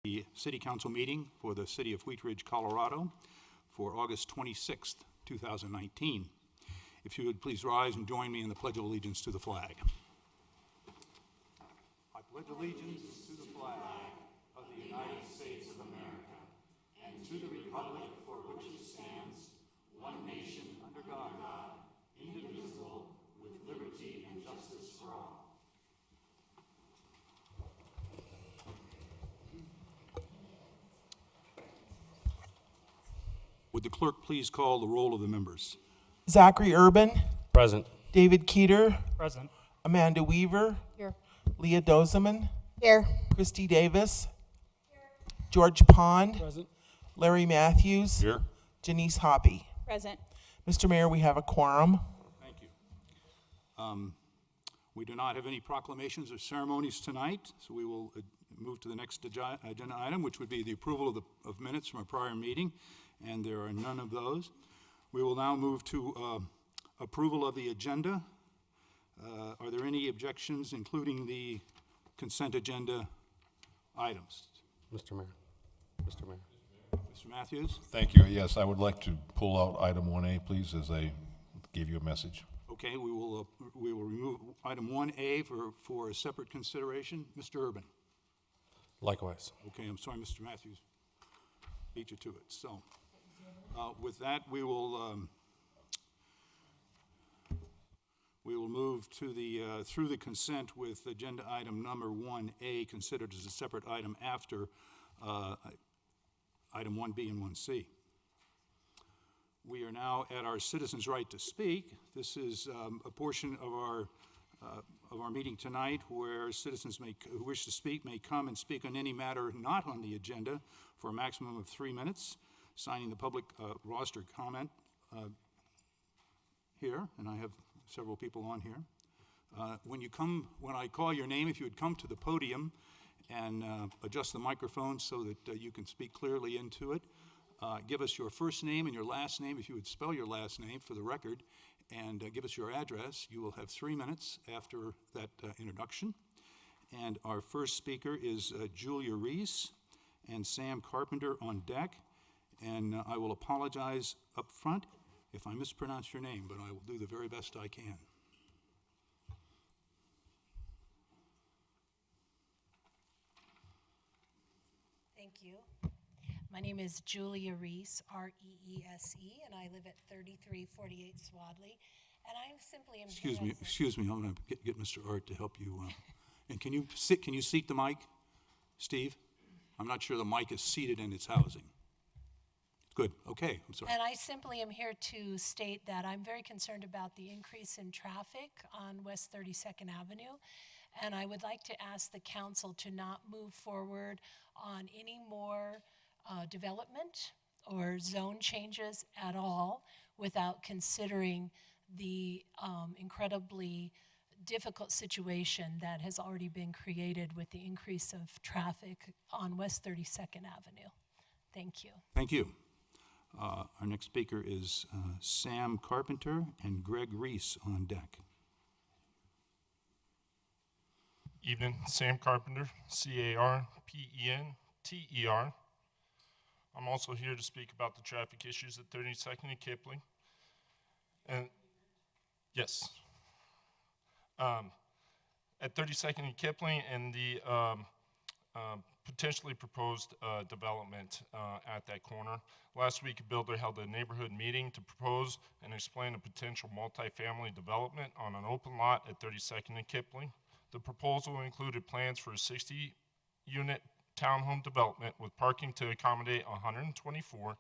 The City Council meeting for the City of Wheat Ridge, Colorado for August 26th, 2019. If you would please rise and join me in the Pledge of Allegiance to the flag. I pledge allegiance to the flag of the United States of America and to the republic for which it stands, one nation under God, indivisible, with liberty and justice for all. Would the clerk please call the roll of the members? Zachary Urban, Present. David Keeter, Present. Amanda Weaver, Here. Leah Dozeman, Here. Christy Davis, George Pond, Present. Larry Matthews, Here. Janice Hoppy. Present. Mr. Mayor, we have a quorum. Thank you. We do not have any proclamations or ceremonies tonight, so we will move to the next agenda item, which would be the approval of minutes from a prior meeting, and there are none of those. We will now move to approval of the agenda. Are there any objections, including the consent agenda items? Mr. Mayor. Mr. Mayor. Mr. Matthews? Thank you. Yes, I would like to pull out item 1A, please, as I gave you a message. Okay, we will remove item 1A for a separate consideration. Mr. Urban? Likewise. Okay, I'm sorry, Mr. Matthews beat you to it. So, with that, we will move to the through the consent with agenda item number 1A considered as a separate item after item 1B and 1C. We are now at our citizens' right to speak. This is a portion of our meeting tonight where citizens who wish to speak may come and speak on any matter not on the agenda for a maximum of 3 minutes, signing the public roster comment here, and I have several people on here. When I call your name, if you would come to the podium and adjust the microphone so that you can speak clearly into it. Give us your first name and your last name, if you would spell your last name for the record, and give us your address. You will have 3 minutes after that introduction. And our first speaker is Julia Reese and Sam Carpenter on deck. And I will apologize up front if I mispronounce your name, but I will do the very best I can. Thank you. My name is Julia Reese, R-E-E-S-E, and I live at 3348 Swadley. And I simply am Excuse me. I'm going to get Mr. Art to help you. And can you seat the mic, Steve? I'm not sure the mic is seated in its housing. Good. Okay. I'm sorry. And I simply am here to state that I'm very concerned about the increase in traffic on West 32nd Avenue. And I would like to ask the council to not move forward on any more development or zone changes at all without considering the incredibly difficult situation that has already been created with the increase of traffic on West 32nd Avenue. Thank you. Thank you. Our next speaker is Sam Carpenter and Greg Reese on deck. Evening, Sam Carpenter, C-A-R-P-E-N-T-E-R. I'm also here to speak about the traffic issues at 32nd and Kipling. And yes, at 32nd and Kipling and the potentially proposed development at that corner. Last week, a builder held a neighborhood meeting to propose and explain a potential multifamily development on an open lot at 32nd and Kipling. The proposal included plans for a 60-unit townhome development with parking to accommodate 124.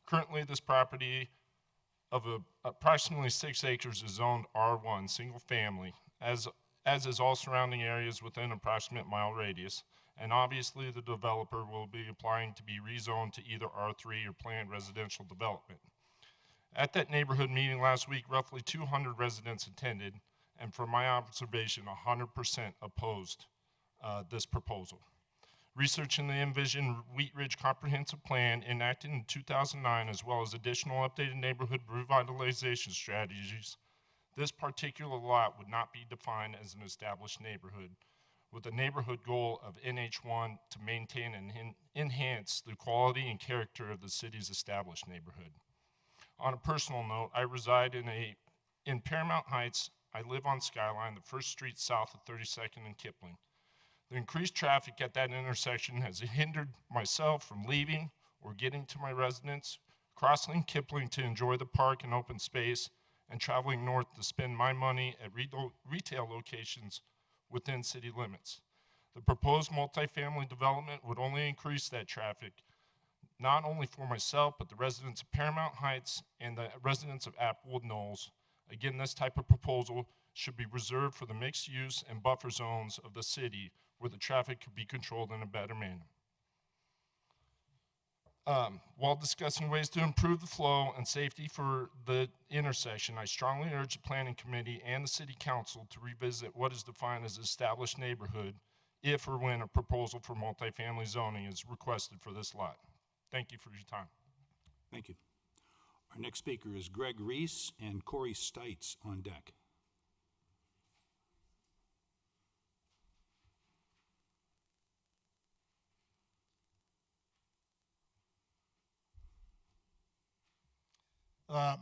Currently, this property of approximately 6 acres is zoned R1, single family, as is all surrounding areas within an approximate mile radius. And obviously, the developer will be applying to be rezoned to either R3 or planned residential development. At that neighborhood meeting last week, roughly 200 residents attended, and from my observation, 100% opposed this proposal. Research in the Envision Wheat Ridge Comprehensive Plan enacted in 2009, as well as additional updated neighborhood revitalization strategies, this particular lot would not be defined as an established neighborhood, with a neighborhood goal of NH1 to maintain and enhance the quality and character of the city's established neighborhood. On a personal note, I reside in Paramount Heights. I live on Skyline, the first street south of 32nd and Kipling. The increased traffic at that intersection has hindered myself from leaving or getting to my residence, crossing Kipling to enjoy the park and open space, and traveling north to spend my money at retail locations within city limits. The proposed multifamily development would only increase that traffic, not only for myself, but the residents of Paramount Heights and the residents of Applewood Knolls. Again, this type of proposal should be reserved for the mixed use and buffer zones of the city where the traffic could be controlled in a better manner. While discussing ways to improve the flow and safety for the intersection, I strongly urge the Planning Committee and the City Council to revisit what is defined as established neighborhood if or when a proposal for multifamily zoning is requested for this lot. Thank you for your time. Thank you. Our next speaker is Greg Reese and Corey Stites on deck.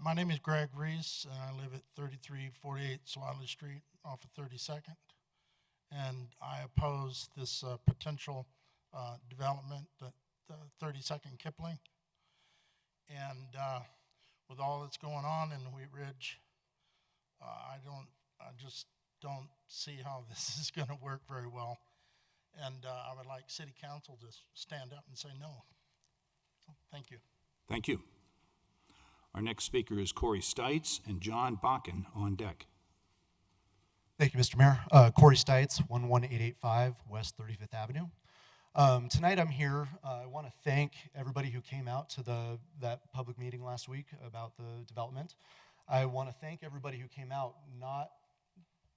My name is Greg Reese, and I live at 3348 Swadley Street off of 32nd. And I oppose this potential development at 32nd Kipling. And with all that's going on in Wheat Ridge, I just don't see how this is going to work very well. And I would like City Council to stand up and say no. So, thank you. Thank you. Our next speaker is Corey Stites and John Bakken on deck. Thank you, Mr. Mayor. Corey Stites, 11885 West 35th Avenue. Tonight I'm here. I want to thank everybody who came out to that public meeting last week about the development. I want to thank everybody who came out, not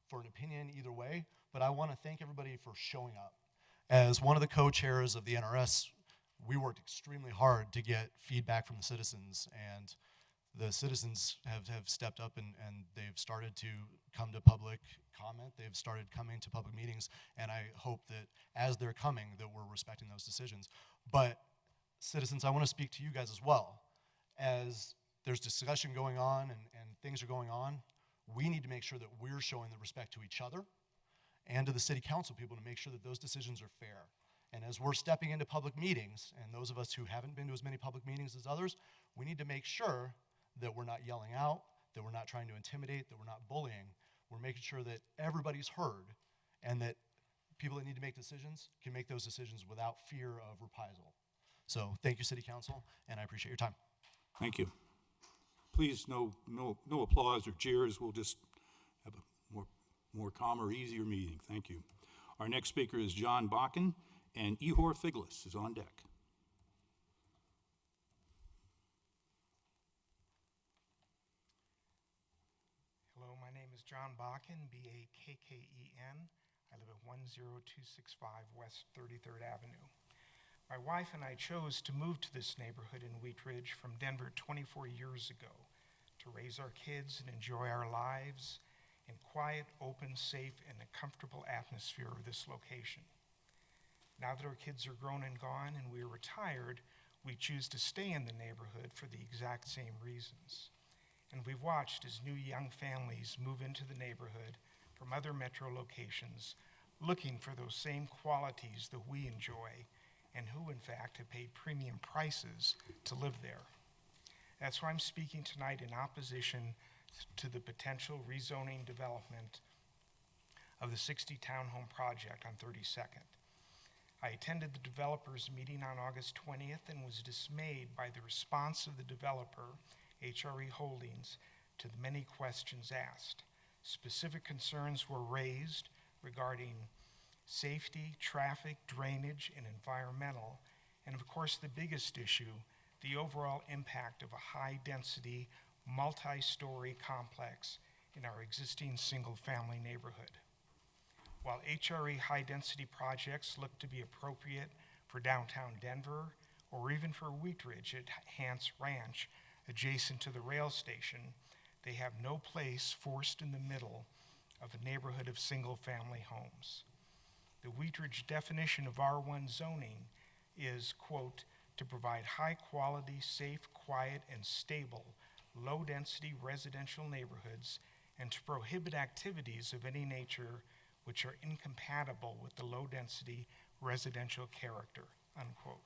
for an opinion either way, but I want to thank everybody for showing up. As one of the co-chairs of the NRS, we worked extremely hard to get feedback from the citizens, and the citizens have stepped up and they've started to come to public comment. They've started coming to public meetings, and I hope that as they're coming that we're respecting those decisions. But citizens, I want to speak to you guys as well. As there's discussion going on and things are going on, we need to make sure that we're showing the respect to each other and to the city council people to make sure that those decisions are fair. And as we're stepping into public meetings, and those of us who haven't been to as many public meetings as others, we need to make sure that we're not yelling out, that we're not trying to intimidate, that we're not bullying. We're making sure that everybody's heard and that people that need to make decisions can make those decisions without fear of reprisal. So thank you, City Council, and I appreciate your time. Thank you. Please, no applause or cheers. We'll just have a more calmer, easier meeting. Thank you. Our next speaker is John Bakken, and Ihor Figlis is on deck. Hello, my name is John Bakken, B-A-K-K-E-N. I live at 10265 West 33rd Avenue. My wife and I chose to move to this neighborhood in Wheat Ridge from Denver 24 years ago to raise our kids and enjoy our lives in quiet, open, safe, and a comfortable atmosphere of this location. Now that our kids are grown and gone and we are retired, we choose to stay in the neighborhood for the exact same reasons. And we've watched as new young families move into the neighborhood from other metro locations, looking for those same qualities that we enjoy, and who in fact have paid premium prices to live there. That's why I'm speaking tonight in opposition to the potential rezoning development of the 60 townhome project on 32nd. I attended the developers meeting on August 20th and was dismayed by the response of the developer, HRE Holdings, to the many questions asked. Specific concerns were raised regarding safety, traffic, drainage, and environmental, and of course the biggest issue, the overall impact of a high-density, multi-story complex in our existing single-family neighborhood. While HRE high-density projects look to be appropriate for downtown Denver or even for Wheat Ridge at Hance Ranch, adjacent to the rail station, they have no place forced in the middle of a neighborhood of single-family homes. The Wheatridge definition of R1 zoning is, quote, to provide high-quality, safe, quiet, and stable, low-density residential neighborhoods and to prohibit activities of any nature which are incompatible with the low-density residential character, unquote.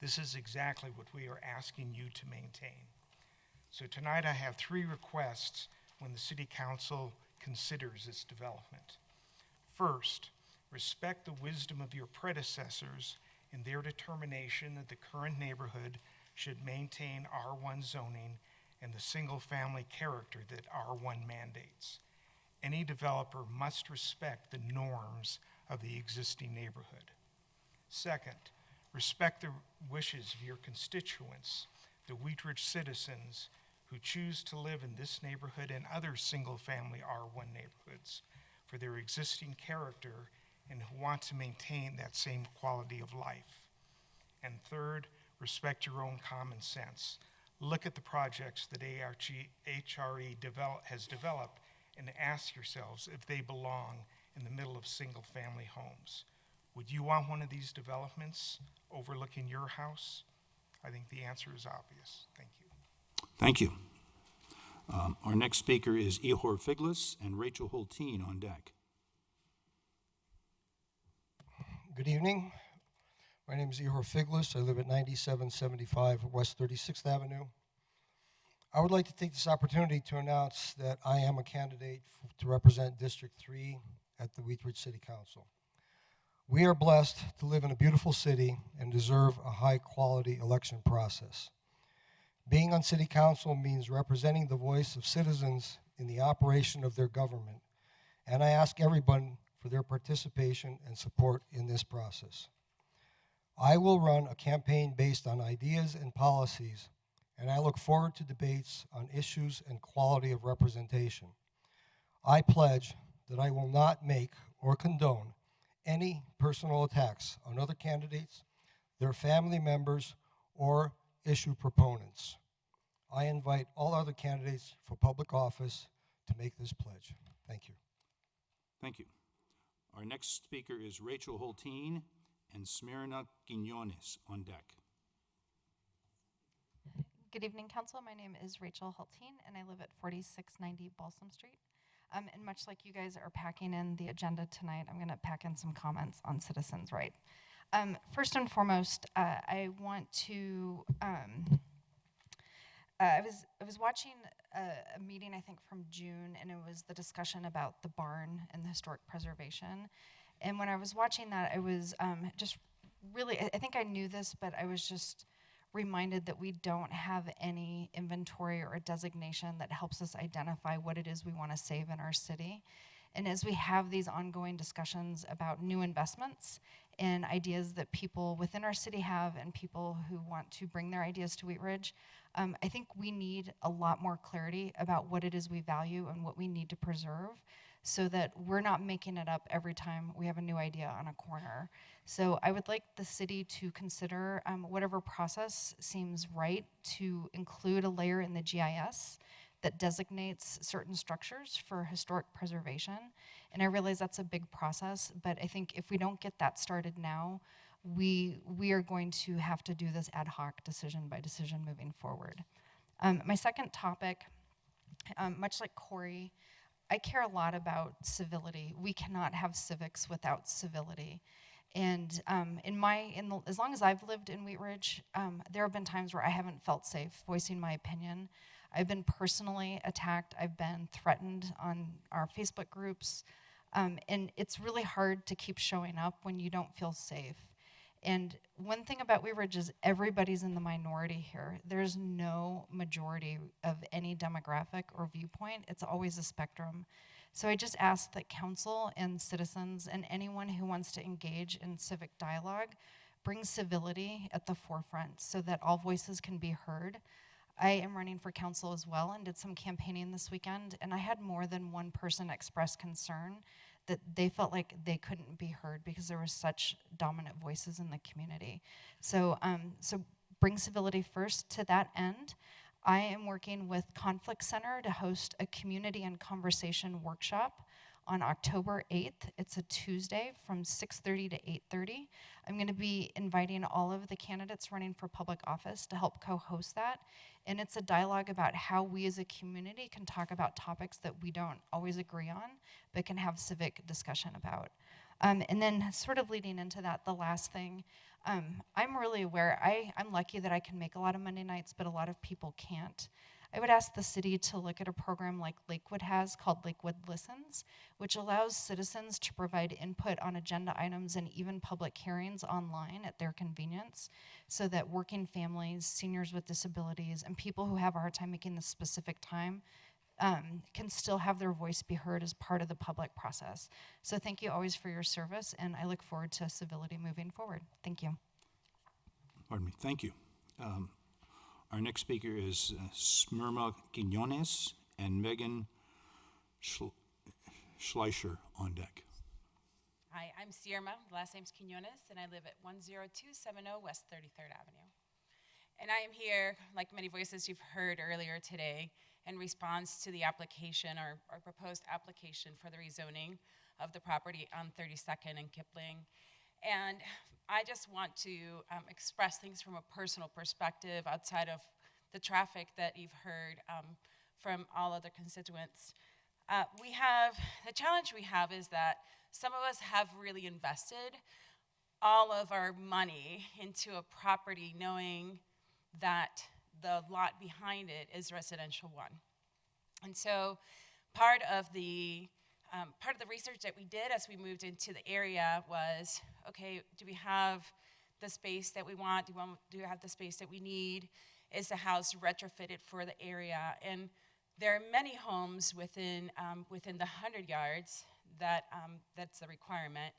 This is exactly what we are asking you to maintain. So tonight I have 3 requests when the City Council considers this development. First, respect the wisdom of your predecessors in their determination that the current neighborhood should maintain R1 zoning and the single-family character that R1 mandates. Any developer must respect the norms of the existing neighborhood. Second, respect the wishes of your constituents, the Wheatridge citizens who choose to live in this neighborhood and other single-family R1 neighborhoods for their existing character and who want to maintain that same quality of life. And third, respect your own common sense. Look at the projects that HRE has developed and ask yourselves if they belong in the middle of single-family homes. Would you want one of these developments overlooking your house? I think the answer is obvious. Thank you. Thank you. Our next speaker is Ihor Figlis and Rachel Holteen on deck. Good evening. My name is Ihor Figlis. I live at 9775 West 36th Avenue. I would like to take this opportunity to announce that I am a candidate to represent District 3 at the Wheatridge City Council. We are blessed to live in a beautiful city and deserve a high-quality election process. Being on City Council means representing the voice of citizens in the operation of their government, and I ask everyone for their participation and support in this process. I will run a campaign based on ideas and policies, and I look forward to debates on issues and quality of representation. I pledge that I will not make or condone any personal attacks on other candidates, their family members, or issue proponents. I invite all other candidates for public office to make this pledge. Thank you. Thank you. Our next speaker is Rachel Holteen and Smirna Quinones on deck. Good evening, Council. My name is Rachel Holteen, and I live at 4690 Balsam Street. And much like you guys are packing in the agenda tonight, I'm going to pack in some comments on citizens' right. First and foremost, I want to. I was watching a meeting, I think, from June, and it was the discussion about the barn and the historic preservation. And when I was watching that, I was just really, I think I knew this, but I was just reminded that we don't have any inventory or a designation that helps us identify what it is we want to save in our city. And as we have these ongoing discussions about new investments and ideas that people within our city have and people who want to bring their ideas to Wheatridge, I think we need a lot more clarity about what it is we value and what we need to preserve so that we're not making it up every time we have a new idea on a corner. So I would like the city to consider whatever process seems right to include a layer in the GIS that designates certain structures for historic preservation. And I realize that's a big process, but I think if we don't get that started now, we are going to have to do this ad hoc decision by decision moving forward. My second topic, much like Corey, I care a lot about civility. We cannot have civics without civility. And as long as I've lived in Wheatridge, there have been times where I haven't felt safe voicing my opinion. I've been personally attacked. I've been threatened on our Facebook groups. And it's really hard to keep showing up when you don't feel safe. And one thing about Wheatridge is everybody's in the minority here. There's no majority of any demographic or viewpoint. It's always a spectrum. So I just ask that council and citizens and anyone who wants to engage in civic dialogue bring civility at the forefront so that all voices can be heard. I am running for council as well and did some campaigning this weekend, and I had more than one person express concern that they felt like they couldn't be heard because there were such dominant voices in the community. So bring civility first. To that end, I am working with Conflict Center to host a community and conversation workshop on October 8th. It's a Tuesday from 6:30 to 8:30. I'm going to be inviting all of the candidates running for public office to help co-host that. And it's a dialogue about how we as a community can talk about topics that we don't always agree on, but can have civic discussion about. And then sort of leading into that, the last thing, I'm really aware, I'm lucky that I can make a lot of Monday nights, but a lot of people can't. I would ask the city to look at a program like Lakewood has called Lakewood Listens, which allows citizens to provide input on agenda items and even public hearings online at their convenience, so that working families, seniors with disabilities, and people who have a hard time making the specific time can still have their voice be heard as part of the public process. So thank you always for your service, and I look forward to civility moving forward. Thank you. Pardon me, thank you. Our next speaker is Smirma Quinones and Megan Schleicher on deck. Hi, I'm Sierma. The last name's Quinones, and I live at 10270 West 33rd Avenue. And I am here, like many voices you've heard earlier today, in response to the application or proposed application for the rezoning of the property on 32nd and Kipling. And I just want to express things from a personal perspective outside of the traffic that you've heard from all other constituents. The challenge we have is that some of us have really invested all of our money into a property knowing that the lot behind it is residential one. And so part of the research that we did as we moved into the area was, okay, do we have the space that we want? Do we have the space that we need? Is the house retrofitted for the area? And there are many homes within the 100 yards that's the requirement,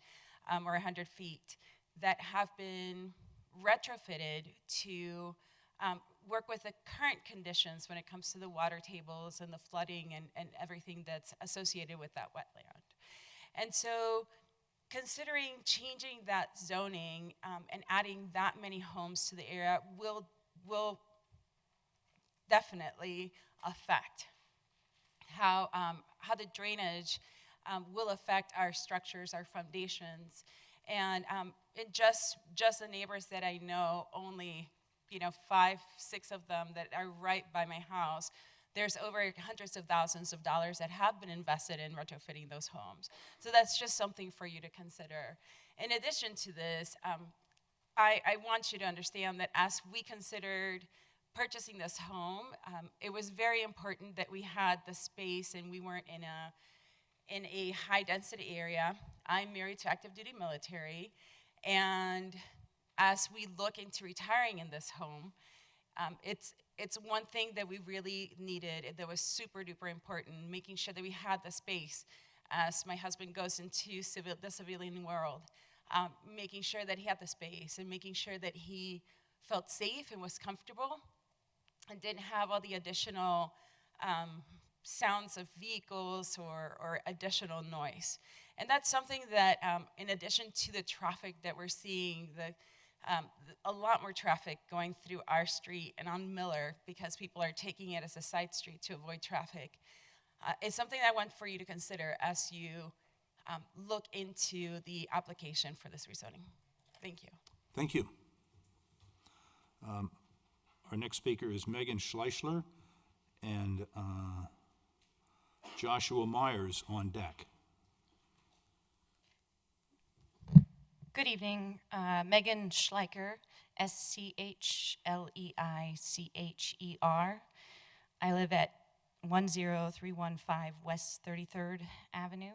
or 100 feet, that have been retrofitted to work with the current conditions when it comes to the water tables and the flooding and everything that's associated with that wetland. And so considering changing that zoning and adding that many homes to the area will definitely affect how the drainage will affect our structures, our foundations. And just the neighbors that I know, only 5, 6 of them that are right by my house, there's over hundreds of thousands of dollars that have been invested in retrofitting those homes. So that's just something for you to consider. In addition to this, I want you to understand that as we considered purchasing this home, it was very important that we had the space and we weren't in a high density area. I'm married to active duty military, and as we look into retiring in this home, it's one thing that we really needed that was super duper important, making sure that we had the space as my husband goes into the civilian world, making sure that he had the space and making sure that he felt safe and was comfortable and didn't have all the additional sounds of vehicles or additional noise. And that's something that, in addition to the traffic that we're seeing, a lot more traffic going through our street and on Miller because people are taking it as a side street to avoid traffic. It's something I want for you to consider as you look into the application for this rezoning. Thank you. Thank you. Our next speaker is Megan Schleichler and Joshua Myers on deck. Good evening, Megan Schleicher, Schleicher. I live at 10315 West 33rd Avenue.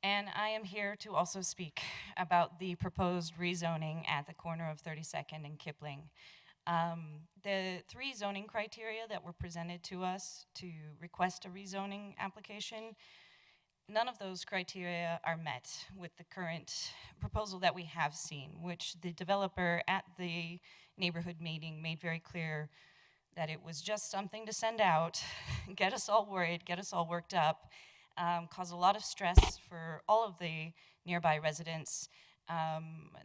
And I am here to also speak about the proposed rezoning at the corner of 32nd and Kipling. The 3 zoning criteria that were presented to us to request a rezoning application, none of those criteria are met with the current proposal that we have seen, which the developer at the neighborhood meeting made very clear that it was just something to send out, get us all worried, get us all worked up, cause a lot of stress for all of the nearby residents.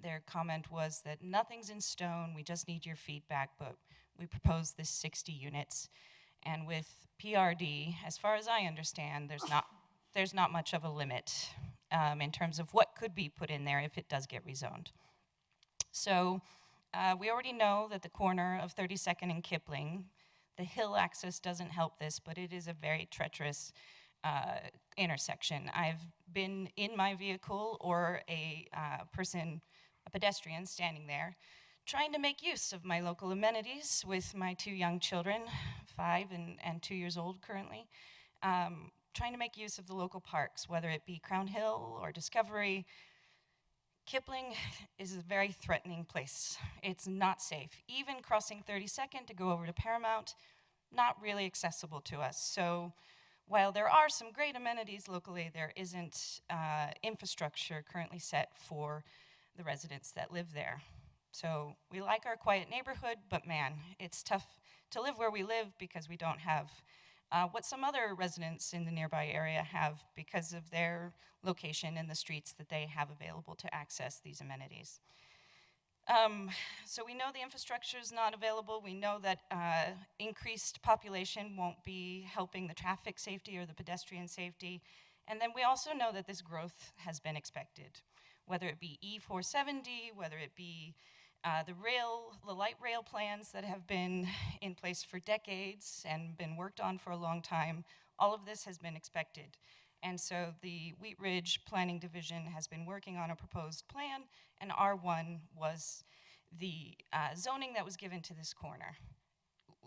Their comment was that nothing's in stone, we just need your feedback, but we proposed this 60 units. And with PRD, as far as I understand, there's not there's not much of a limit in terms of what could be put in there if it does get rezoned. So we already know that the corner of 32nd and Kipling, the hill access doesn't help this, but it is a very treacherous intersection. I've been in my vehicle or a pedestrian standing there, trying to make use of my local amenities with my 2 young children, 5 and 2 years old currently, trying to make use of the local parks, whether it be Crown Hill or Discovery. Kipling is a very threatening place. It's not safe. Even crossing 32nd to go over to Paramount, not really accessible to us. So while there are some great amenities locally, there isn't infrastructure currently set for the residents that live there. So we like our quiet neighborhood, but man, it's tough to live where we live because we don't have what some other residents in the nearby area have because of their location and the streets that they have available to access these amenities. So we know the infrastructure is not available. We know that increased population won't be helping the traffic safety or the pedestrian safety. And then we also know that this growth has been expected, whether it be E470, whether it be the light rail plans that have been in place for decades and been worked on for a long time. All of this has been expected. And so the Wheat Ridge Planning Division has been working on a proposed plan, and R1 was the zoning that was given to this corner.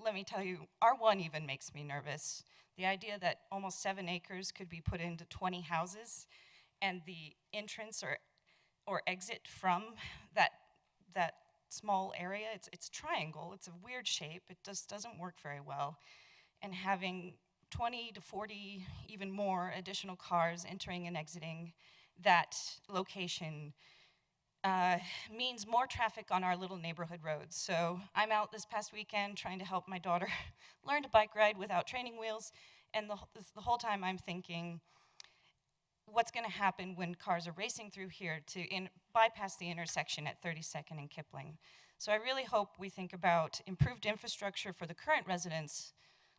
Let me tell you, R1 even makes me nervous. The idea that almost 7 acres could be put into 20 houses, and the entrance or exit from that small area, it's triangle, it's a weird shape, it just doesn't work very well. And having 20 to 40, even more additional cars entering and exiting that location means more traffic on our little neighborhood roads. So I'm out this past weekend trying to help my daughter learn to bike ride without training wheels, and the whole time I'm thinking, what's going to happen when cars are racing through here to bypass the intersection at 32nd and Kipling? So I really hope we think about improved infrastructure for the current residents,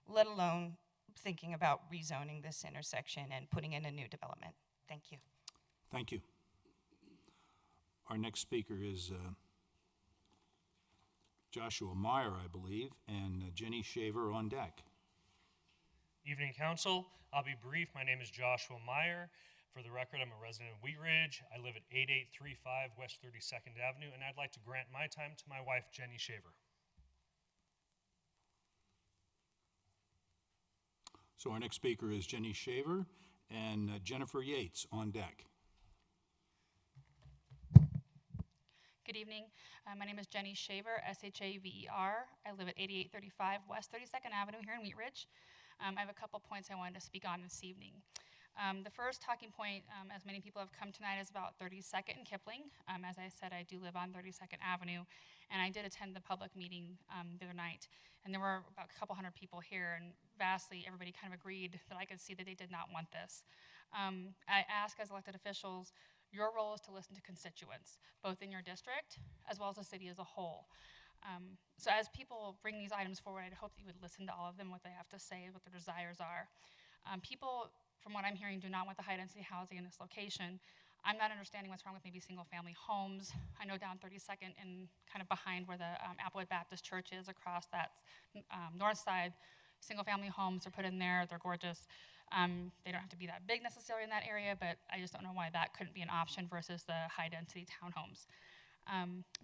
let alone thinking about rezoning this intersection and putting in a new development. Thank you. Thank you. Our next speaker is Joshua Meyer, I believe, and Jenny Shaver on deck. Evening, Council. I'll be brief. My name is Joshua Meyer. For the record, I'm a resident of Wheat Ridge. I live at 8835 West 32nd Avenue, and I'd like to grant my time to my wife, Jenny Shaver. So our next speaker is Jenny Shaver and Jennifer Yates on deck. Good evening. My name is Jenny Shaver, S-H-A-V-E-R. I live at 8835 West 32nd Avenue here in Wheat Ridge. I have a couple points I wanted to speak on this evening. The first talking point, as many people have come tonight, is about 32nd and Kipling. As I said, I do live on 32nd Avenue, and I did attend the public meeting the other night, and there were about a couple hundred people here, and vastly everybody kind of agreed that I could see that they did not want this. I ask as elected officials, your role is to listen to constituents, both in your district as well as the city as a whole. So as people bring these items forward, I'd hope that you would listen to all of them, what they have to say, what their desires are. People, from what I'm hearing, do not want the high-density housing in this location. I'm not understanding what's wrong with maybe single-family homes. I know down 32nd and kind of behind where the Applewood Baptist Church is, across that north side, single-family homes are put in there. They're gorgeous. They don't have to be that big necessarily in that area, but I just don't know why that couldn't be an option versus the high-density townhomes.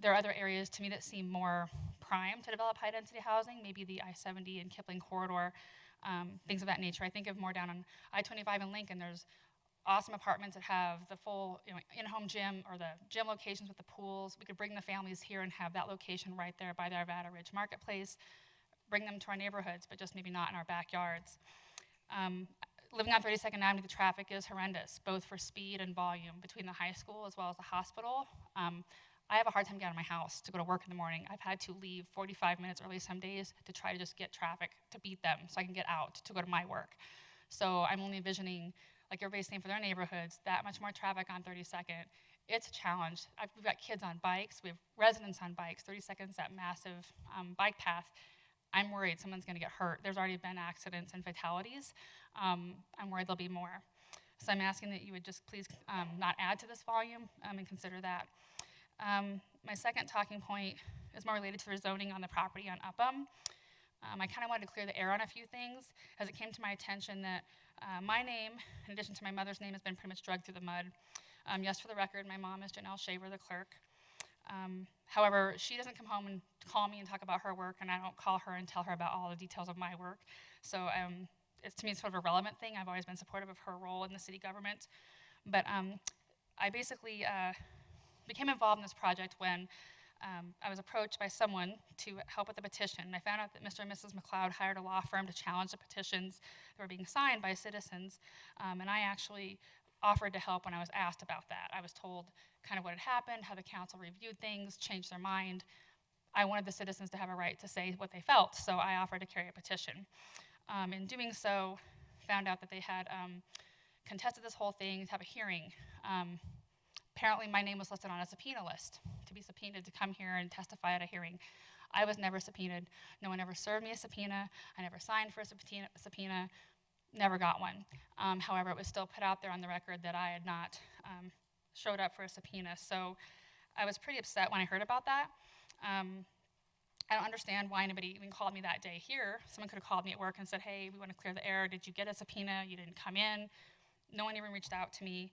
There are other areas to me that seem more prime to develop high-density housing, maybe the I-70 and Kipling corridor, things of that nature. I think of more down on I-25 in Lincoln. There's awesome apartments that have the full in-home gym or the gym locations with the pools. We could bring the families here and have that location right there by the Arvada Ridge Marketplace, bring them to our neighborhoods, but just maybe not in our backyards. Living on 32nd Avenue, the traffic is horrendous, both for speed and volume between the high school as well as the hospital. I have a hard time getting out of my house to go to work in the morning. I've had to leave 45 minutes early some days to try to just get traffic to beat them so I can get out to go to my work. So I'm only envisioning, like everybody's saying for their neighborhoods, that much more traffic on 32nd. It's a challenge. We've got kids on bikes. We have residents on bikes. 32nd's that massive bike path. I'm worried someone's going to get hurt. There's already been accidents and fatalities. I'm worried there'll be more. So I'm asking that you would just please not add to this volume and consider that. My second talking point is more related to the zoning on the property on Upham. I kind of wanted to clear the air on a few things as it came to my attention that my name, in addition to my mother's name, has been pretty much dragged through the mud. Yes, for the record, my mom is Janelle Shaver, the clerk. However, she doesn't come home and call me and talk about her work, and I don't call her and tell her about all the details of my work. So it's, to me, it's sort of a relevant thing. I've always been supportive of her role in the city government. But I basically became involved in this project when I was approached by someone to help with the petition. And I found out that Mr. and Mrs. McLeod hired a law firm to challenge the petitions that were being signed by citizens. And I actually offered to help when I was asked about that. I was told kind of what had happened, how the council reviewed things, changed their mind. I wanted the citizens to have a right to say what they felt, so I offered to carry a petition. In doing so, found out that they had contested this whole thing to have a hearing. Apparently my name was listed on a subpoena list to be subpoenaed to come here and testify at a hearing. I was never subpoenaed. No one ever served me a subpoena. I never signed for a subpoena. Never got one. However, it was still put out there on the record that I had not showed up for a subpoena. So I was pretty upset when I heard about that. I don't understand why anybody even called me that day here. Someone could have called me at work and said, hey, we want to clear the air. Did you get a subpoena? You didn't come in. No one even reached out to me.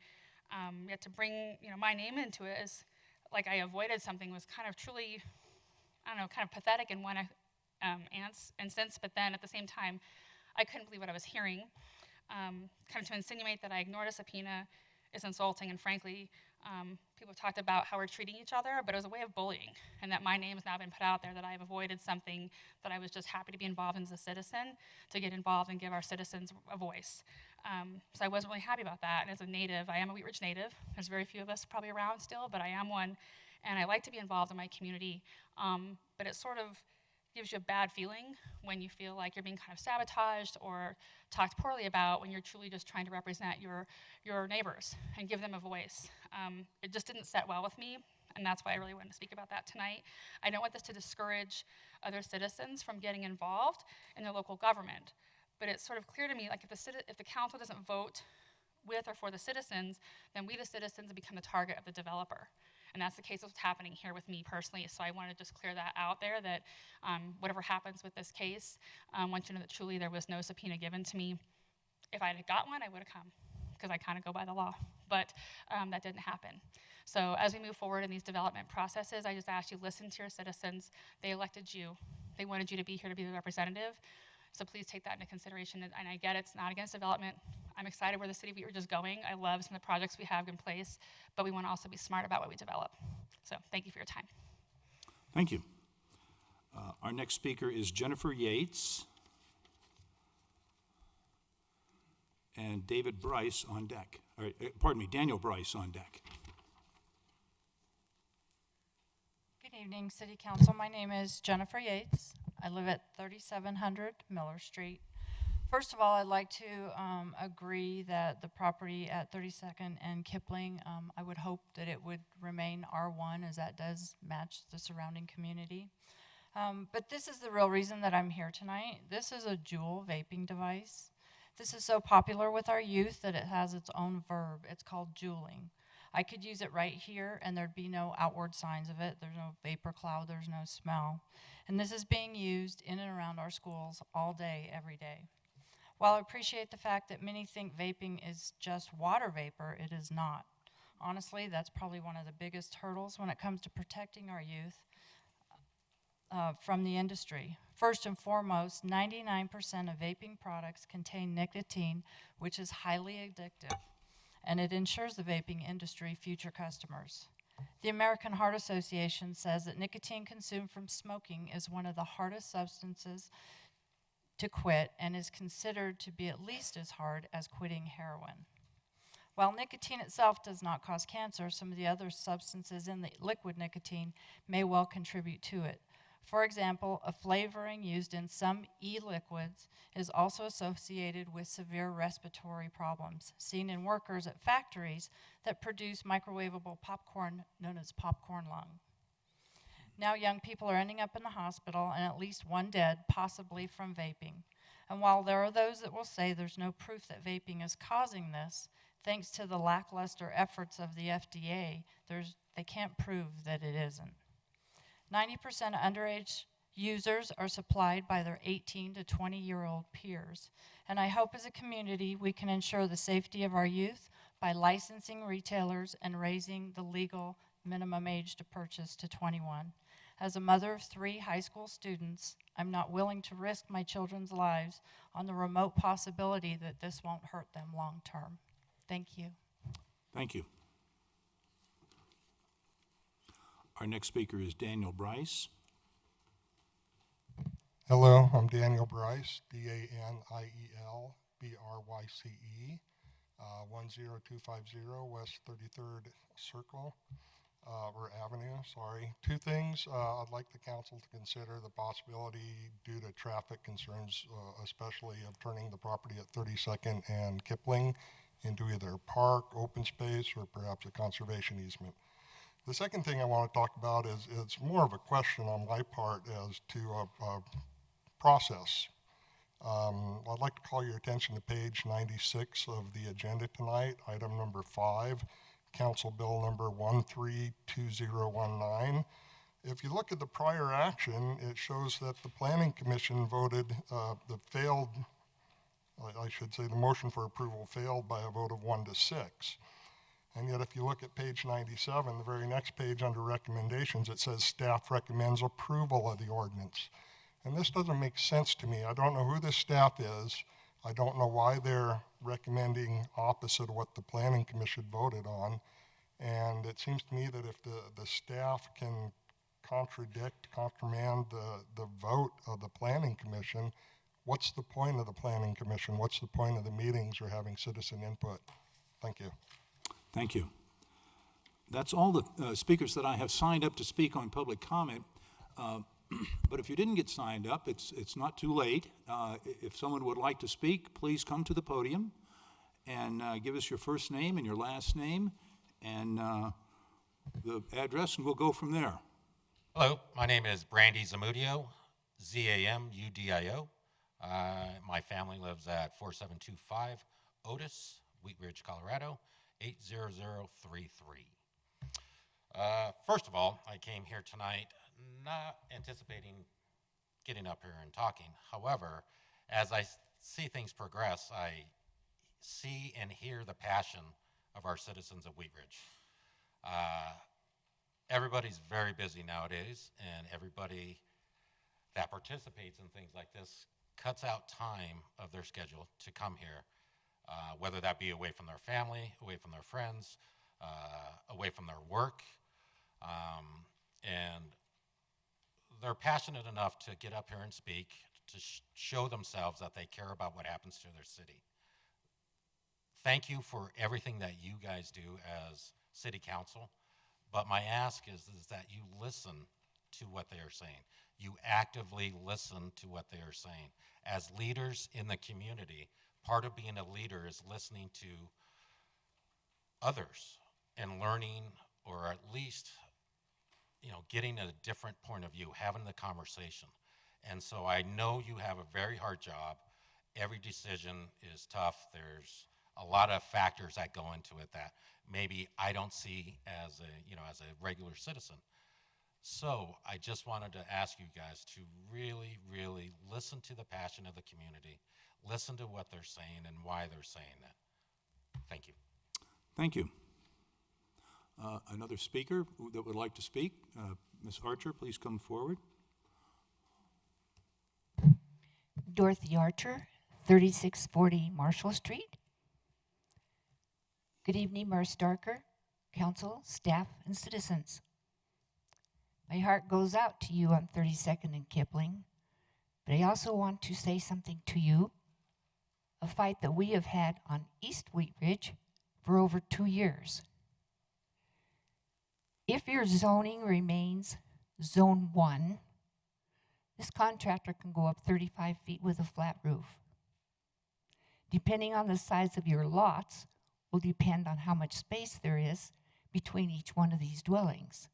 Yet to bring my name into it is like I avoided something was kind of truly, I don't know, kind of pathetic in one instance, but then at the same time, I couldn't believe what I was hearing. Kind of to insinuate that I ignored a subpoena is insulting, and frankly, people have talked about how we're treating each other, but it was a way of bullying, and that my name has now been put out there, that I have avoided something that I was just happy to be involved in as a citizen, to get involved and give our citizens a voice. So I wasn't really happy about that, and as a native, I am a Wheat Ridge native. There's very few of us probably around still, but I am one, and I like to be involved in my community, but it sort of gives you a bad feeling when you feel like you're being kind of sabotaged or talked poorly about when you're truly just trying to represent your neighbors and give them a voice. It just didn't set well with me, and that's why I really wanted to speak about that tonight. I don't want this to discourage other citizens from getting involved in their local government, but it's sort of clear to me, like if the council doesn't vote with or for the citizens, then we the citizens become the target of the developer. And that's the case of what's happening here with me personally. So I want to just clear that out there, that whatever happens with this case, I want you to know that truly there was no subpoena given to me. If I had got one, I would have come, because I kind of go by the law. But that didn't happen. So as we move forward in these development processes, I just ask you, listen to your citizens. They elected you. They wanted you to be here to be the representative. So please take that into consideration. And I get it's not against development. I'm excited where the city of Wheat Ridge is going. I love some of the projects we have in place, but we want to also be smart about what we develop. So thank you for your time. Thank you. Our next speaker is Jennifer Yates and David Bryce on deck. Pardon me, Daniel Bryce on deck. Good evening, City Council. My name is Jennifer Yates. I live at 3700 Miller Street. First of all, I'd like to agree that the property at 32nd and Kipling, I would hope that it would remain R1, as that does match the surrounding community. But this is the real reason that I'm here tonight. This is a Juul vaping device. This is so popular with our youth that it has its own verb. It's called juuling. I could use it right here and there'd be no outward signs of it. There's no vapor cloud, there's no smell. And this is being used in and around our schools all day, every day. While I appreciate the fact that many think vaping is just water vapor, it is not. Honestly, that's probably one of the biggest hurdles when it comes to protecting our youth from the industry. First and foremost, 99% of vaping products contain nicotine, which is highly addictive, and it ensures the vaping industry future customers. The American Heart Association says that nicotine consumed from smoking is one of the hardest substances to quit and is considered to be at least as hard as quitting heroin. While nicotine itself does not cause cancer, some of the other substances in the liquid nicotine may well contribute to it. For example, a flavoring used in some e-liquids is also associated with severe respiratory problems, seen in workers at factories that produce microwavable popcorn known as popcorn lung. Now young people are ending up in the hospital and at least one dead, possibly from vaping. And while there are those that will say there's no proof that vaping is causing this, thanks to the lackluster efforts of the FDA, they can't prove that it isn't. 90% of underage users are supplied by their 18 to 20-year-old peers. And I hope as a community we can ensure the safety of our youth by licensing retailers and raising the legal minimum age to purchase to 21. As a mother of 3 high school students, I'm not willing to risk my children's lives on the remote possibility that this won't hurt them long term. Thank you. Thank you. Our next speaker is Daniel Bryce. Hello, I'm Daniel Bryce, Daniel Bryce, 10250 West 33rd Circle, or Avenue, sorry. 2 things. I'd like the council to consider the possibility due to traffic concerns, especially of turning the property at 32nd and Kipling into either a park, open space, or perhaps a conservation easement. The second thing I want to talk about is it's more of a question on my part as to a process. I'd like to call your attention to page 96 of the agenda tonight, item number 5, Council Bill number 132019. If you look at the prior action, it shows that the Planning Commission voted, the motion for approval failed by a vote of 1 to 6. And yet if you look at page 97, the very next page under recommendations, it says staff recommends approval of the ordinance. And this doesn't make sense to me. I don't know who this staff is. I don't know why they're recommending opposite of what the Planning Commission voted on. And it seems to me that if the staff can countermand the vote of the Planning Commission, what's the point of the Planning Commission? What's the point of the meetings or having citizen input? Thank you. Thank you. That's all the speakers that I have signed up to speak on public comment. But if you didn't get signed up, it's not too late. If someone would like to speak, please come to the podium and give us your first name and your last name and the address, and we'll go from there. Hello, my name is Brandy Zamudio, Zamudio. My family lives at 4725 Otis, Wheat Ridge, Colorado, 80033. First of all, I came here tonight not anticipating getting up here and talking. However, as I see things progress, I see and hear the passion of our citizens of Wheat Ridge. Everybody's very busy nowadays, and everybody that participates in things like this cuts out time of their schedule to come here, whether that be away from their family, away from their friends, away from their work, and they're passionate enough to get up here and speak, to show themselves that they care about what happens to their city. Thank you for everything that you guys do as city council, but my ask is that you listen to what they are saying. You actively listen to what they are saying. As leaders in the community, part of being a leader is listening to others and learning, or at least getting a different point of view, having the conversation. And so I know you have a very hard job. Every decision is tough. There's a lot of factors that go into it that maybe I don't see as a regular citizen. So I just wanted to ask you guys to really, really listen to the passion of the community, listen to what they're saying and why they're saying that. Thank you. Thank you. Another speaker that would like to speak, Ms. Archer, please come forward. Dorothy Archer, 3640 Marshall Street. Good evening, Mayor Starker, council, staff, and citizens. My heart goes out to you on 32nd and Kipling, but I also want to say something to you, a fight that we have had on East Wheat Ridge for over 2 years. If your zoning remains Zone 1, this contractor can go up 35 feet with a flat roof. Depending on the size of your lots will depend on how much space there is between each one of these dwellings.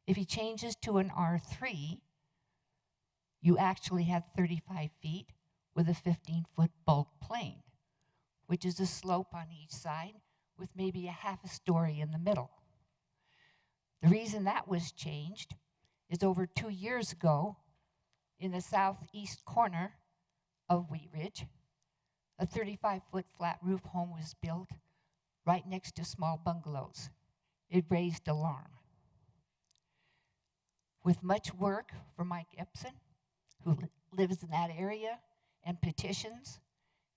If he changes to an R3, you actually have 35 feet with a 15-foot bulk plane. which is a slope on each side with maybe a half a story in the middle. The reason that was changed is over 2 years ago, in the southeast corner of Wheat Ridge, a 35-foot flat roof home was built right next to small bungalows. It raised alarm. With much work from Mike Epson, who lives in that area, and petitions,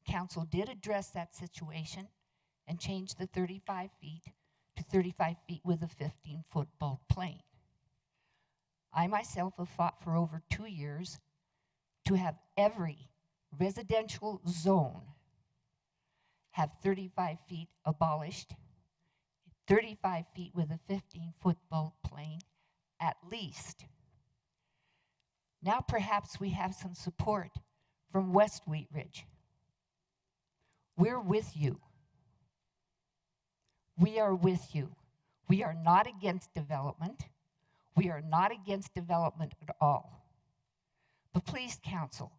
council did address that situation and changed the 35 feet to 35 feet with a 15-foot bulk plane. I myself have fought for over 2 years to have every residential zone have 35 feet abolished, 35 feet with a 15-foot bulk plane, at least. Now perhaps we have some support from West Wheat Ridge. We're with you. We are with you. We are not against development. We are not against development at all. But please, council,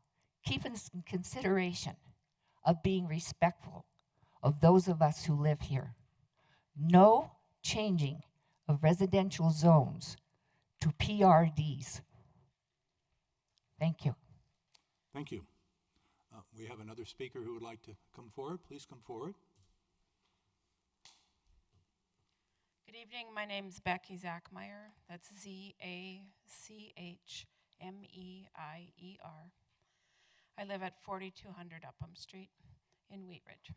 keep in consideration of being respectful of those of us who live here. No changing of residential zones to PRDs. Thank you. Thank you. We have another speaker who would like to come forward. Please come forward. Good evening. My name's Becky Zachmeyer. That's Zachmeier. I live at 4200 Upham Street in Wheat Ridge.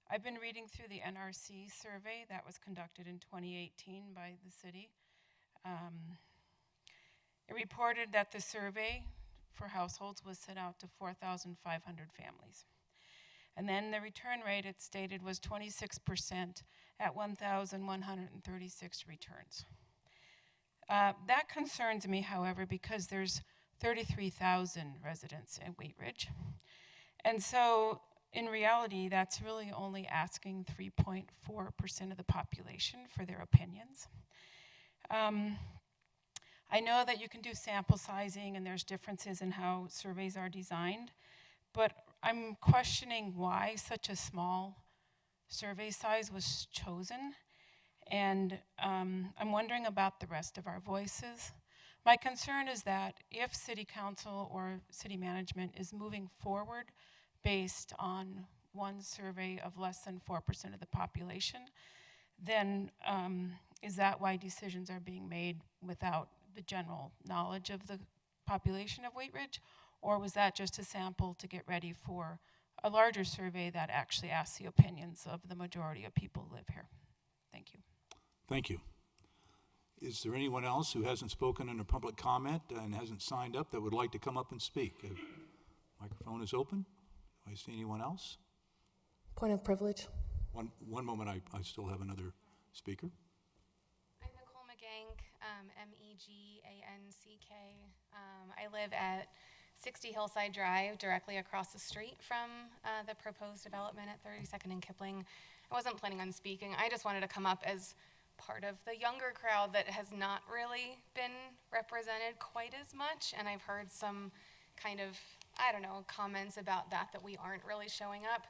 I've been reading through the NRC survey that was conducted in 2018 by the city. It reported that the survey for households was sent out to 4,500 families. And then the return rate, it stated, was 26% at 1,136 returns. That concerns me, however, because there's 33,000 residents in Wheat Ridge. And so, in reality, that's really only asking 3.4% of the population for their opinions. I know that you can do sample sizing and there's differences in how surveys are designed, but I'm questioning why such a small survey size was chosen. And I'm wondering about the rest of our voices. My concern is that if City Council or City Management is moving forward based on one survey of less than 4% of the population, then is that why decisions are being made without the general knowledge of the population of Wheat Ridge? Or was that just a sample to get ready for a larger survey that actually asks the opinions of the majority of people who live here? Thank you. Thank you. Is there anyone else who hasn't spoken in a public comment and hasn't signed up that would like to come up and speak? Microphone is open. Do I see anyone else? Point of privilege. One moment, I still have another speaker. I'm Nicole McGank, MEGANCK. I live at 60 Hillside Drive, directly across the street from the proposed development at 32nd and Kipling. I wasn't planning on speaking. I just wanted to come up as part of the younger crowd that has not really been represented quite as much, and I've heard some kind of, I don't know, comments about that we aren't really showing up.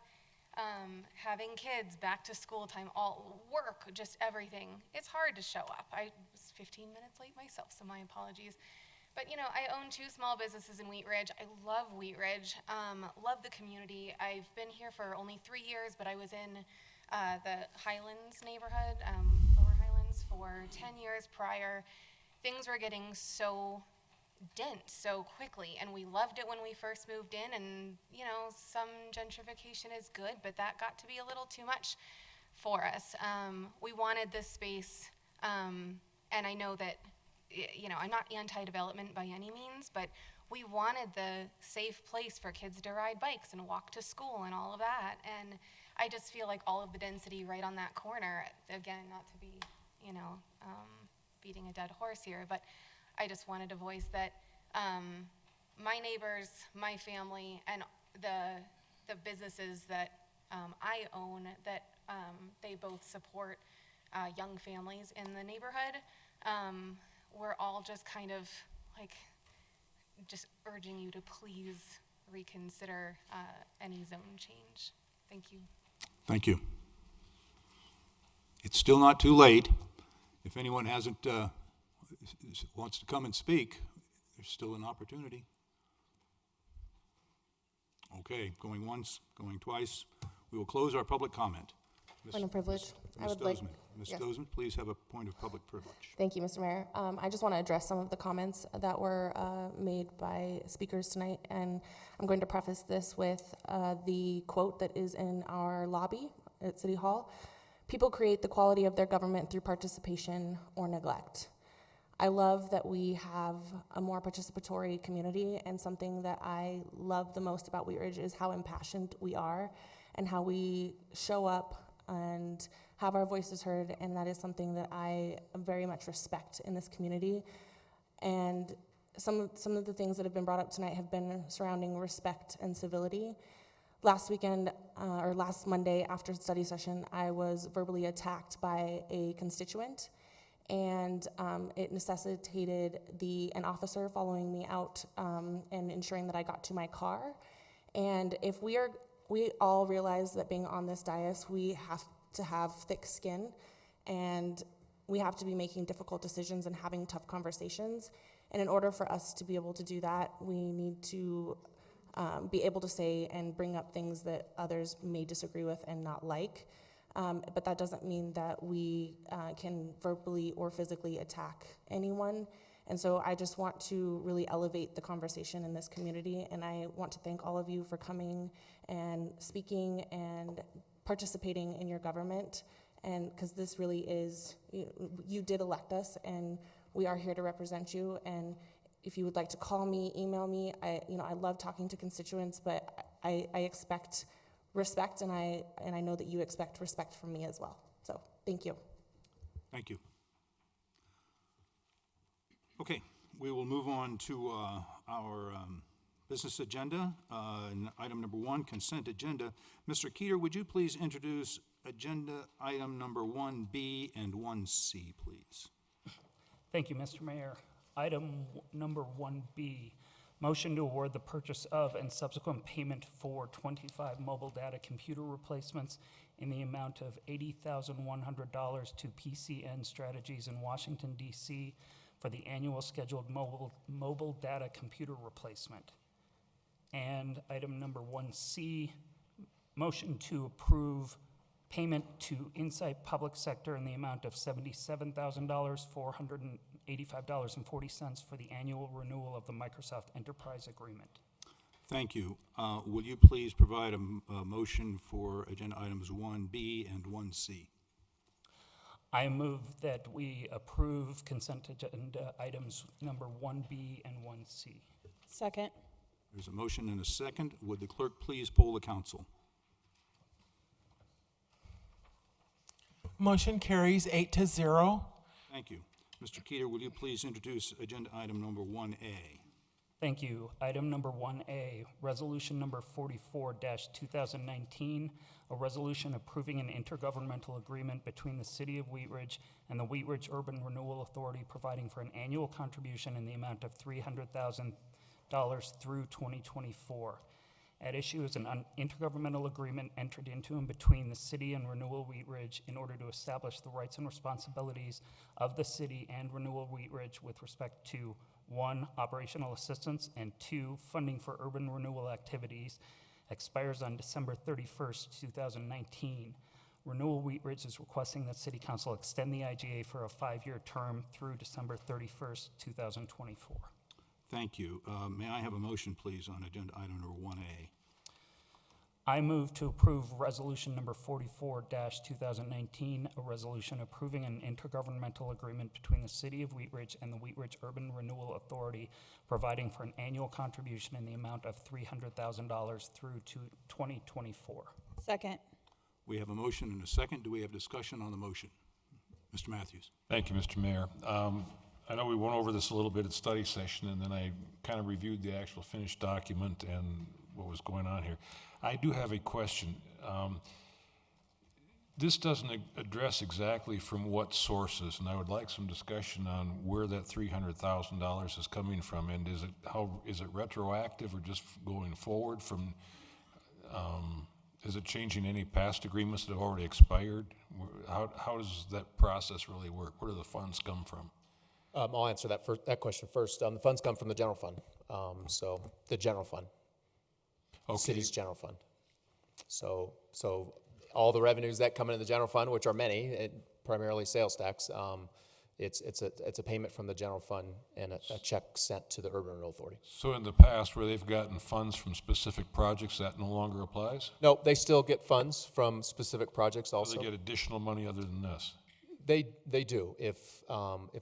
Having kids, back to school time, all work, just everything. It's hard to show up. I was 15 minutes late myself, so my apologies. But you know, I own 2 small businesses in Wheat Ridge. I love Wheat Ridge, love the community. I've been here for only 3 years, but I was in the Highlands neighborhood, Lower Highlands, for 10 years prior. Things were getting so dense so quickly, and we loved it when we first moved in, and you know, some gentrification is good, but that got to be a little too much for us. We wanted this space, and I know that, you know, I'm not anti-development by any means, but we wanted the safe place for kids to ride bikes and walk to school and all of that, and I just feel like all of the density right on that corner, again, not to be, you know, beating a dead horse here, but I just wanted to voice that my neighbors, my family, and the businesses that I own, that they both support young families in the neighborhood. We're all just kind of like just urging you to please reconsider any zone change. Thank you. Thank you. It's still not too late. If anyone wants to come and speak, there's still an opportunity. Okay, going once, going twice. We will close our public comment. Point of privilege. Ms. Dozman. Ms. Dozman, please have a point of public privilege. Thank you, Mr. Mayor. I just want to address some of the comments that were made by speakers tonight, and I'm going to preface this with the quote that is in our lobby at City Hall. People create the quality of their government through participation or neglect. I love that we have a more participatory community, and something that I love the most about Wheat Ridge is how impassioned we are and how we show up and have our voices heard, and that is something that I very much respect in this community. And some of the things that have been brought up tonight have been surrounding respect and civility. Last weekend, or last Monday after study session, I was verbally attacked by a constituent, and it necessitated an officer following me out and ensuring that I got to my car. And if we all realize that being on this dais, we have to have thick skin, and we have to be making difficult decisions and having tough conversations. And in order for us to be able to do that, we need to be able to say and bring up things that others may disagree with and not like. But that doesn't mean that we can verbally or physically attack anyone. And so I just want to really elevate the conversation in this community, and I want to thank all of you for coming and speaking and participating in your government, and because this really is, you did elect us, and we are here to represent you. And if you would like to call me, email me, I love talking to constituents, but I expect respect, and I know that you expect respect from me as well. So thank you. Thank you. Okay, we will move on to our business agenda. Item number 1, consent agenda. Mr. Keeter, would you please introduce agenda item number 1B and 1C, please? Thank you, Mr. Mayor. Item number 1B, motion to award the purchase of and subsequent payment for 25 mobile data computer replacements in the amount of $80,100 to PCN Strategies in Washington, D.C. for the annual scheduled mobile data computer replacement. And item number 1C, motion to approve payment to Insight Public Sector in the amount of $77,485.40 for the annual renewal of the Microsoft Enterprise Agreement. Thank you. Will you please provide a motion for agenda items 1B and 1C? I move that we approve consent agenda items number 1B and 1C. Second. There's a motion and a second. Would the clerk please poll the council? Motion carries 8-0. Thank you. Mr. Keeter, will you please introduce agenda item number 1A? Thank you. Item number 1A, resolution number 44-2019, a resolution approving an intergovernmental agreement between the City of Wheat Ridge and the Wheat Ridge Urban Renewal Authority providing for an annual contribution in the amount of $300,000 through 2024. At issue is an intergovernmental agreement entered into in between the City and Renewal Wheat Ridge in order to establish the rights and responsibilities of the City and Renewal Wheat Ridge with respect to 1, operational assistance, and 2, funding for urban renewal activities, expires on December 31st, 2019. Renewal Wheat Ridge is requesting that City Council extend the IGA for a 5-year term through December 31st, 2024. Thank you. May I have a motion, please, on agenda item number 1A? I move to approve resolution number 44-2019, a resolution approving an intergovernmental agreement between the City of Wheat Ridge and the Wheat Ridge Urban Renewal Authority, providing for an annual contribution in the amount of $300,000 through to 2024. Second. We have a motion and a second. Do we have discussion on the motion? Mr. Matthews. Thank you, Mr. Mayor. I know we went over this a little bit at study session, and then I kind of reviewed the actual finished document and what was going on here. I do have a question. This doesn't address exactly from what sources, and I would like some discussion on where that $300,000 is coming from, and is it retroactive or just going forward from Is it changing any past agreements that have already expired? How does that process really work? Where do the funds come from? I'll answer that question first. The funds come from the general fund. So the general fund, the city's general fund. So all the revenues that come into the general fund, which are many, primarily sales tax, it's a payment from the general fund and a check sent to the Urban Renewal Authority. So in the past, where they've gotten funds from specific projects, that no longer applies? No, they still get funds from specific projects also. So they get additional money other than this? They do. If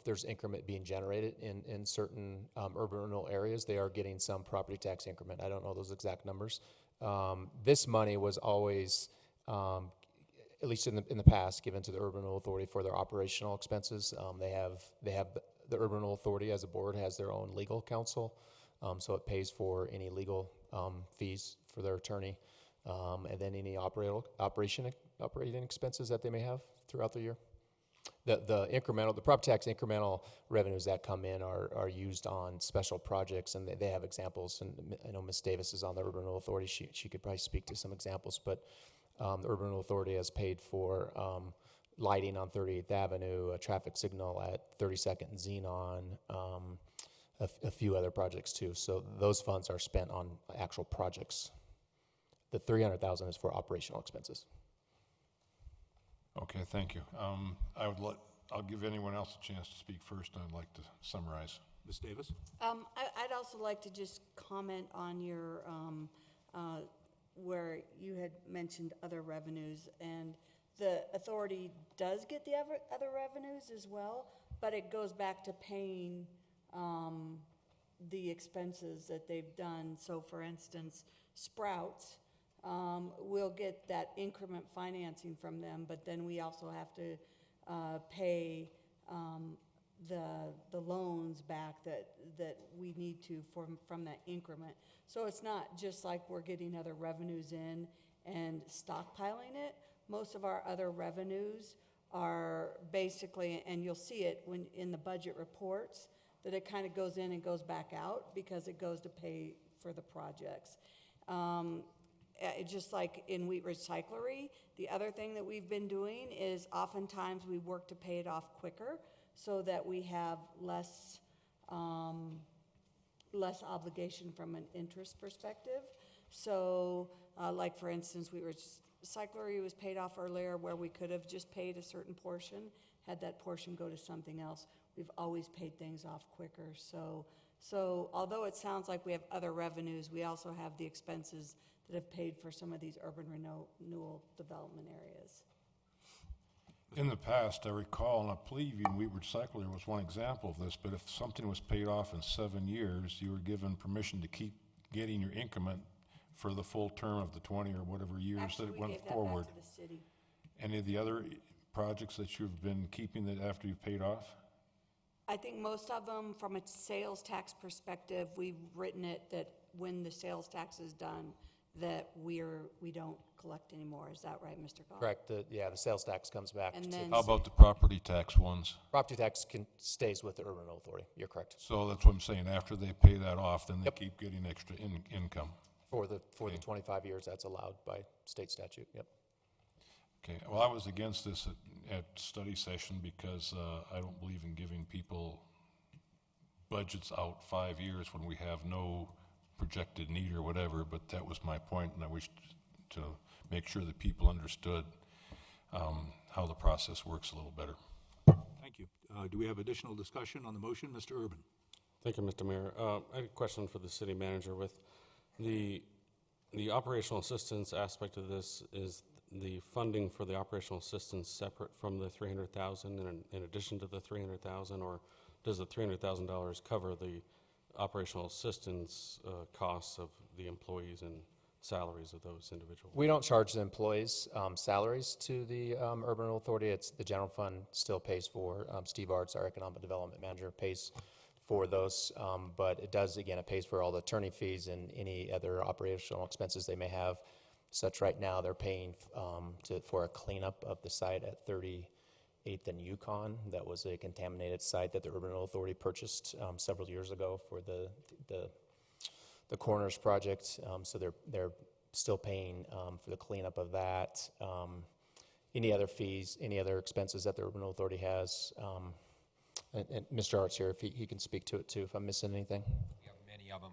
there's increment being generated in certain urban renewal areas, they are getting some property tax increment. I don't know those exact numbers. This money was always, at least in the past, given to the Urban Renewal Authority for their operational expenses. They have the Urban Renewal Authority as a board has their own legal counsel, so it pays for any legal fees for their attorney, and then any operating expenses that they may have throughout the year. The property tax incremental revenues that come in are used on special projects, and they have examples. And I know Ms. Davis is on the Urban Renewal Authority. She could probably speak to some examples, but the Urban Renewal Authority has paid for lighting on 38th Avenue, a traffic signal at 32nd and Xenon, a few other projects too. So those funds are spent on actual projects. The $300,000 is for operational expenses. Okay, thank you. I'll give anyone else a chance to speak first, and I'd like to summarize. Ms. Davis? I'd also like to just comment on your, where you had mentioned other revenues, and the authority does get the other revenues as well, but it goes back to paying the expenses that they've done. So for instance, Sprouts, we'll get that increment financing from them, but then we also have to pay the loans back that we need to from that increment. So it's not just like we're getting other revenues in and stockpiling it. Most of our other revenues are basically, and you'll see it when in the budget reports, that it kind of goes in and goes back out because it goes to pay for the projects. Just like in Wheat Ridge Cyclery, the other thing that we've been doing is oftentimes we work to pay it off quicker so that we have less obligation from an interest perspective. So like for instance, Wheat Ridge Cyclery was paid off earlier where we could have just paid a certain portion, had that portion go to something else. We've always paid things off quicker. So although it sounds like we have other revenues, we also have the expenses that have paid for some of these urban renewal development areas. In the past, I recall, and I believe even Wheat Ridge Cycler was one example of this, but if something was paid off in 7 years, you were given permission to keep getting your increment for the full term of the 20 or whatever years Actually, that it we went gave that forward. back to the city. Any of the other projects that you've been keeping that after you've paid off? I think most of them, from a sales tax perspective, we've written it that when the sales tax is done, that we don't collect anymore. Is that right, Mr. Goff? Correct. The sales tax comes back. And then- How about the property tax ones? Property tax stays with the Urban Renewal Authority. You're correct. So that's what I'm saying. After they pay that off, then they keep getting extra income. For the 25 years, that's allowed by state statute. Yep. Okay. Well, I was against this at study session because I don't believe in giving people budgets out 5 years when we have no projected need or whatever, but that was my point, and I wished to make sure that people understood how the process works a little better. Thank you. Do we have additional discussion on the motion? Mr. Urban. Thank you, Mr. Mayor. I had a question for the city manager. With the operational assistance aspect of this, is the funding for the operational assistance separate from the $300,000 in addition to the $300,000, or does the $300,000 cover the operational assistance costs of the employees and salaries of those individuals? We don't charge the employees salaries to the Urban Renewal Authority. It's the general fund still pays for. Steve Arts, our economic development manager, pays for those, but it does, again, it pays for all the attorney fees and any other operational expenses they may have. Such right now, they're paying for a cleanup of the site at 38th and Yukon. That was a contaminated site that the Urban Renewal Authority purchased several years ago for the Corners project. So they're still paying for the cleanup of that. Any other fees, any other expenses that the Urban Renewal Authority has. And Mr. Art's here, if he can speak to it too, if I'm missing anything. We have many of them.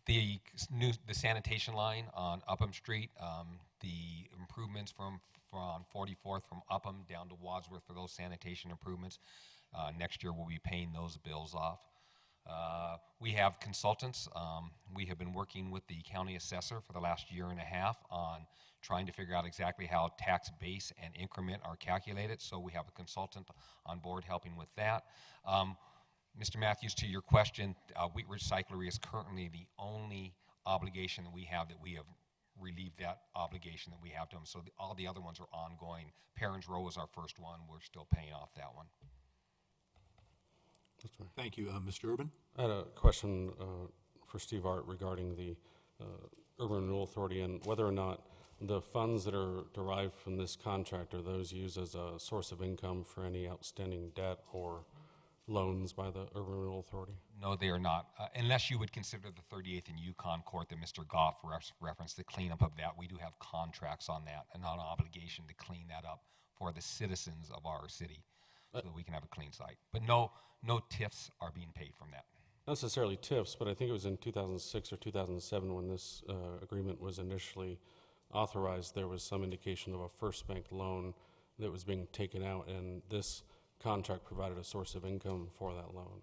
The sanitation line on Upham Street, the improvements from on 44th from Upham down to Wadsworth for those sanitation improvements. Next year we'll be paying those bills off. We have consultants. We have been working with the county assessor for the last year and a half on trying to figure out exactly how tax base and increment are calculated. So we have a consultant on board helping with that. Mr. Matthews, to your question, Wheat Ridge Cyclery is currently the only obligation that we have relieved that obligation that we have to them. So all the other ones are ongoing. Perrins Row is our first one. We're still paying off that one. Thank you. Mr. Urban? I had a question for Steve Art regarding the Urban Renewal Authority and whether or not the funds that are derived from this contract are those used as a source of income for any outstanding debt or loans by the Urban Renewal Authority? No, they are not. Unless you would consider the 38th and Yukon Court that Mr. Goff referenced, the cleanup of that. We do have contracts on that and not an obligation to clean that up for the citizens of our city so that we can have a clean site. But no TIFs are being paid from that. Not necessarily TIFs, but I think it was in 2006 or 2007 when this agreement was initially authorized. There was some indication of a First Bank loan that was being taken out, and this contract provided a source of income for that loan.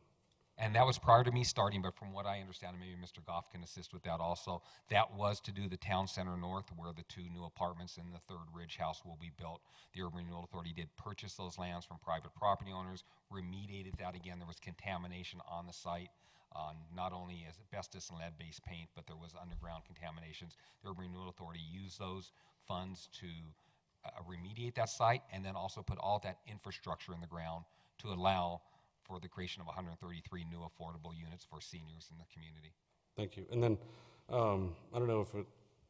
And that was prior to me starting, but from what I understand, and maybe Mr. Goff can assist with that also, that was to do the Town Center North, where the 2 new apartments in the 3rd Ridge House will be built. The Urban Renewal Authority did purchase those lands from private property owners, remediated that again. There was contamination on the site, not only asbestos and lead-based paint, but there was underground contaminations. The Urban Renewal Authority used those funds to remediate that site, and then also put all that infrastructure in the ground to allow for the creation of 133 new affordable units for seniors in the community. Thank you. And then, I don't know if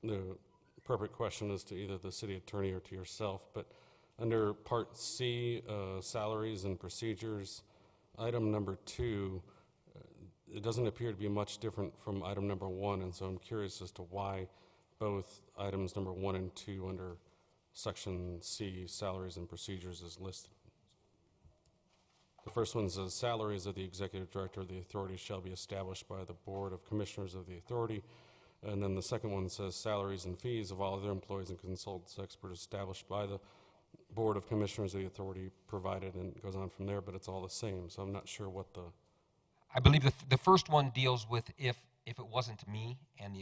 the appropriate question is to either the city attorney or to yourself, but under Part C, salaries and procedures, item number 2, it doesn't appear to be much different from item number 1, and so I'm curious as to why both items number 1 and 2 under Section C, salaries and procedures, is listed. The first one says, salaries of the executive director of the authority shall be established by the board of commissioners of the authority. And then the second one says, salaries and fees of all other employees and consultants experts established by the board of commissioners of the authority provided, and it goes on from there, but it's all the same. So I'm not sure what the... I believe the first one deals with if it wasn't me and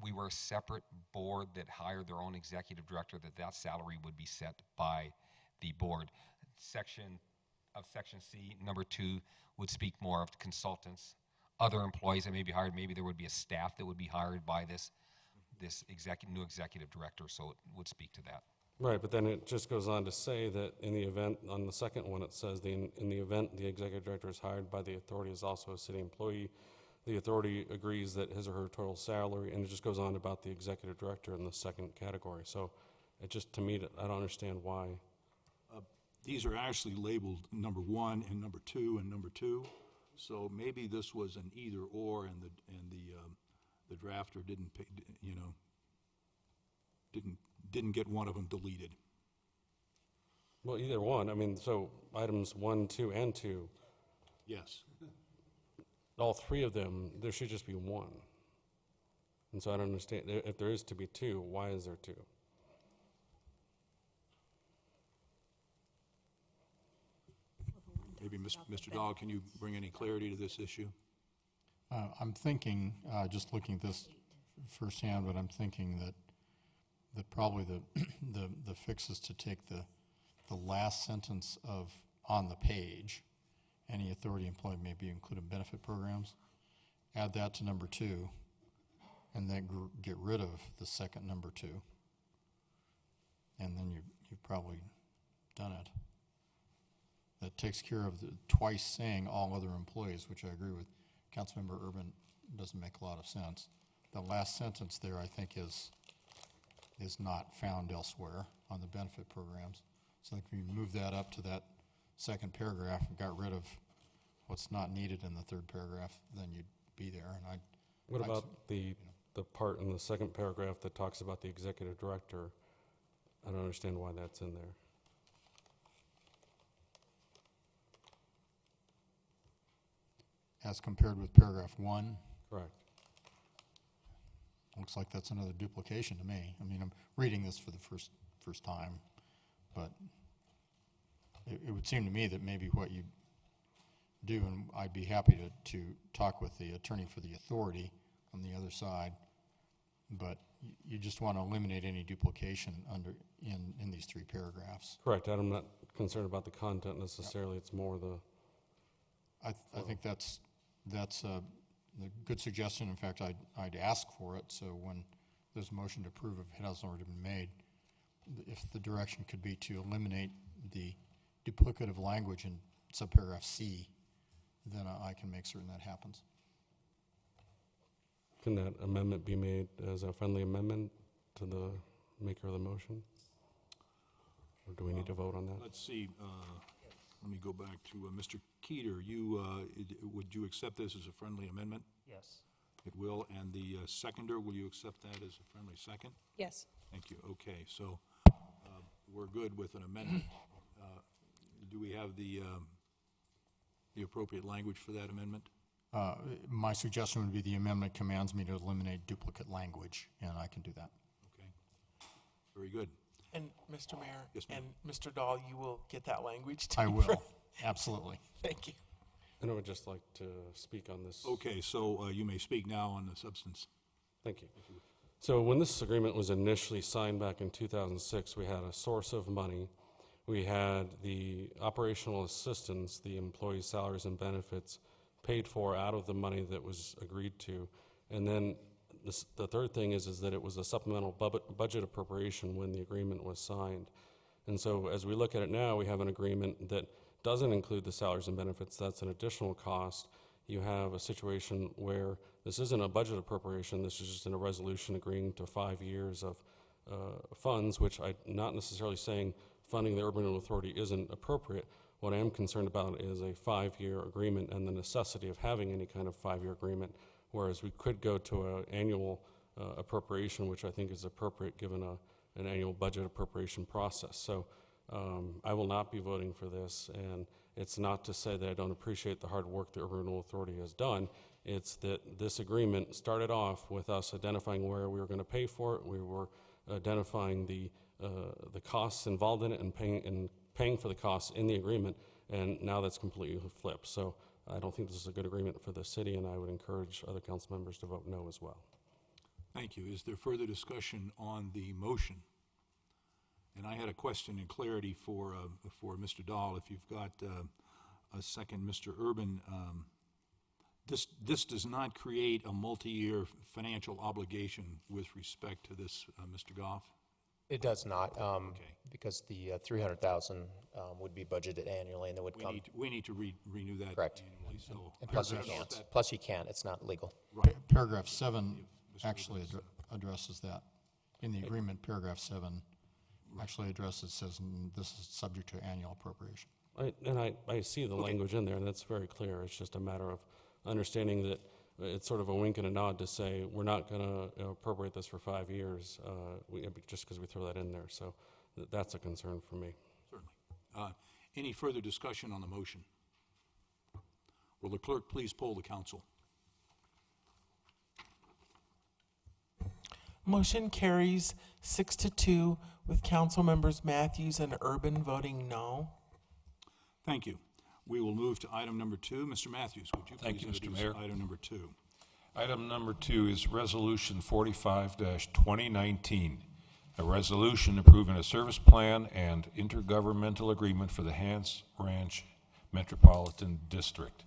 we were a separate board that hired their own executive director, that salary would be set by the board. Section C, number 2, would speak more of consultants, other employees that may be hired. Maybe there would be a staff that would be hired by this new executive director, so it would speak to that. Right, but then it just goes on to say that in the event, on the second one, it says, in the event the executive director is hired by the authority is also a city employee, the authority agrees that his or her total salary, and it just goes on about the executive director in the second category. So it just, to me, I don't understand why. These are actually labeled number 1 and number 2 and number 2. So maybe this was an either or, and the drafter didn't pick, didn't get one of them deleted. Well, either one. I mean, so items 1, 2, and 2. Yes. All 3 of them, there should just be 1. And so I don't understand. If there is to be 2, why is there 2? Maybe Mr. Dahl, can you bring any clarity to this issue? I'm thinking, just looking at this firsthand, but I'm thinking that probably the fix is to take the last sentence of on the page, any authority employee may be included in benefit programs, add that to number 2, and then get rid of the second number 2, and then you've probably done it. That takes care of the twice saying all other employees, which I agree with Councilmember Urban, doesn't make a lot of sense. The last sentence there, I think, is not found elsewhere on the benefit programs. So if you move that up to that second paragraph and got rid of what's not needed in the third paragraph, then you'd be there. And What about the the part in the second paragraph that talks about the executive director. I don't understand why that's in there. As compared with paragraph 1, Correct. looks like that's another duplication to me. I mean, I'm reading this for the first time, but it would seem to me that maybe what you do, and I'd be happy to talk with the attorney for the authority on the other side, but you just want to eliminate any duplication in these 3 paragraphs. Correct. I'm not concerned about the content necessarily. It's more the. I think that's a good suggestion. In fact, I'd ask for it, so when there's a motion to approve, if it hasn't already been made, if the direction could be to eliminate the duplicative language in subparagraph C, then I can make certain that happens. Can that amendment be made as a friendly amendment to the maker of the motion? Or do we need to vote on that? Let's see, let me go back to Mr. Keeter. Would you accept this as a friendly amendment? Yes. It will, and the seconder, will you accept that as a friendly second? Yes. Thank you. Okay, so we're good with an amendment. Do we have the appropriate language for that amendment? My suggestion would be the amendment commands me to eliminate duplicate language, and I can do that. Okay, very good. And Mr. Mayor Yes, ma'am. and Mr. Dahl, you will get that language to I me. will, absolutely. Thank you. And I would just like to speak on this. Okay, so you may speak now on the substance. Thank you. So when this agreement was initially signed back in 2006, we had a source of money. We had the operational assistance, the employee salaries and benefits paid for out of the money that was agreed to. And then the third thing is that it was a supplemental budget appropriation when the agreement was signed. And so as we look at it now, we have an agreement that doesn't include the salaries and benefits. That's an additional cost. You have a situation where this isn't a budget appropriation. This is just in a resolution agreeing to 5 years of funds, which I'm not necessarily saying funding the Urban Renewal Authority isn't appropriate. What I am concerned about is a 5-year agreement and the necessity of having any kind of 5-year agreement, whereas we could go to an annual appropriation, which I think is appropriate given an annual budget appropriation process. So I will not be voting for this, and it's not to say that I don't appreciate the hard work the Urban Renewal Authority has done. It's that this agreement started off with us identifying where we were going to pay for it. We were identifying the costs involved in it and paying for the costs in the agreement, and now that's completely flipped. So I don't think this is a good agreement for the city, and I would encourage other council members to vote no as well. Thank you. Is there further discussion on the motion? And I had a question and clarity for Mr. Dahl. If you've got a second, Mr. Urban, this does not create a multi-year financial obligation with respect to this, Mr. Goff? It does not, because the 300,000 would be budgeted annually, and it would come. We need to renew that Correct. annually, so. And plus you can't. Plus you can't. It's not legal. Right. Paragraph 7 actually addresses that. In the agreement, paragraph 7 actually addresses, says this is subject to annual appropriation. I see the language in there, and that's very clear. It's just a matter of understanding that it's sort of a wink and a nod to say we're not going to appropriate this for 5 years just because we throw that in there. So that's a concern for me. Certainly. Any further discussion on the motion? Will the clerk please poll the council? Motion carries 6-2 with council members Matthews and Urban voting no. Thank you. We will move to item number 2. Mr. Matthews, would you Thank please you, Mr. introduce Mayor. item number 2? Item number 2 is Resolution 45-2019, a resolution approving a service plan and intergovernmental agreement for the Hance Ranch Metropolitan District.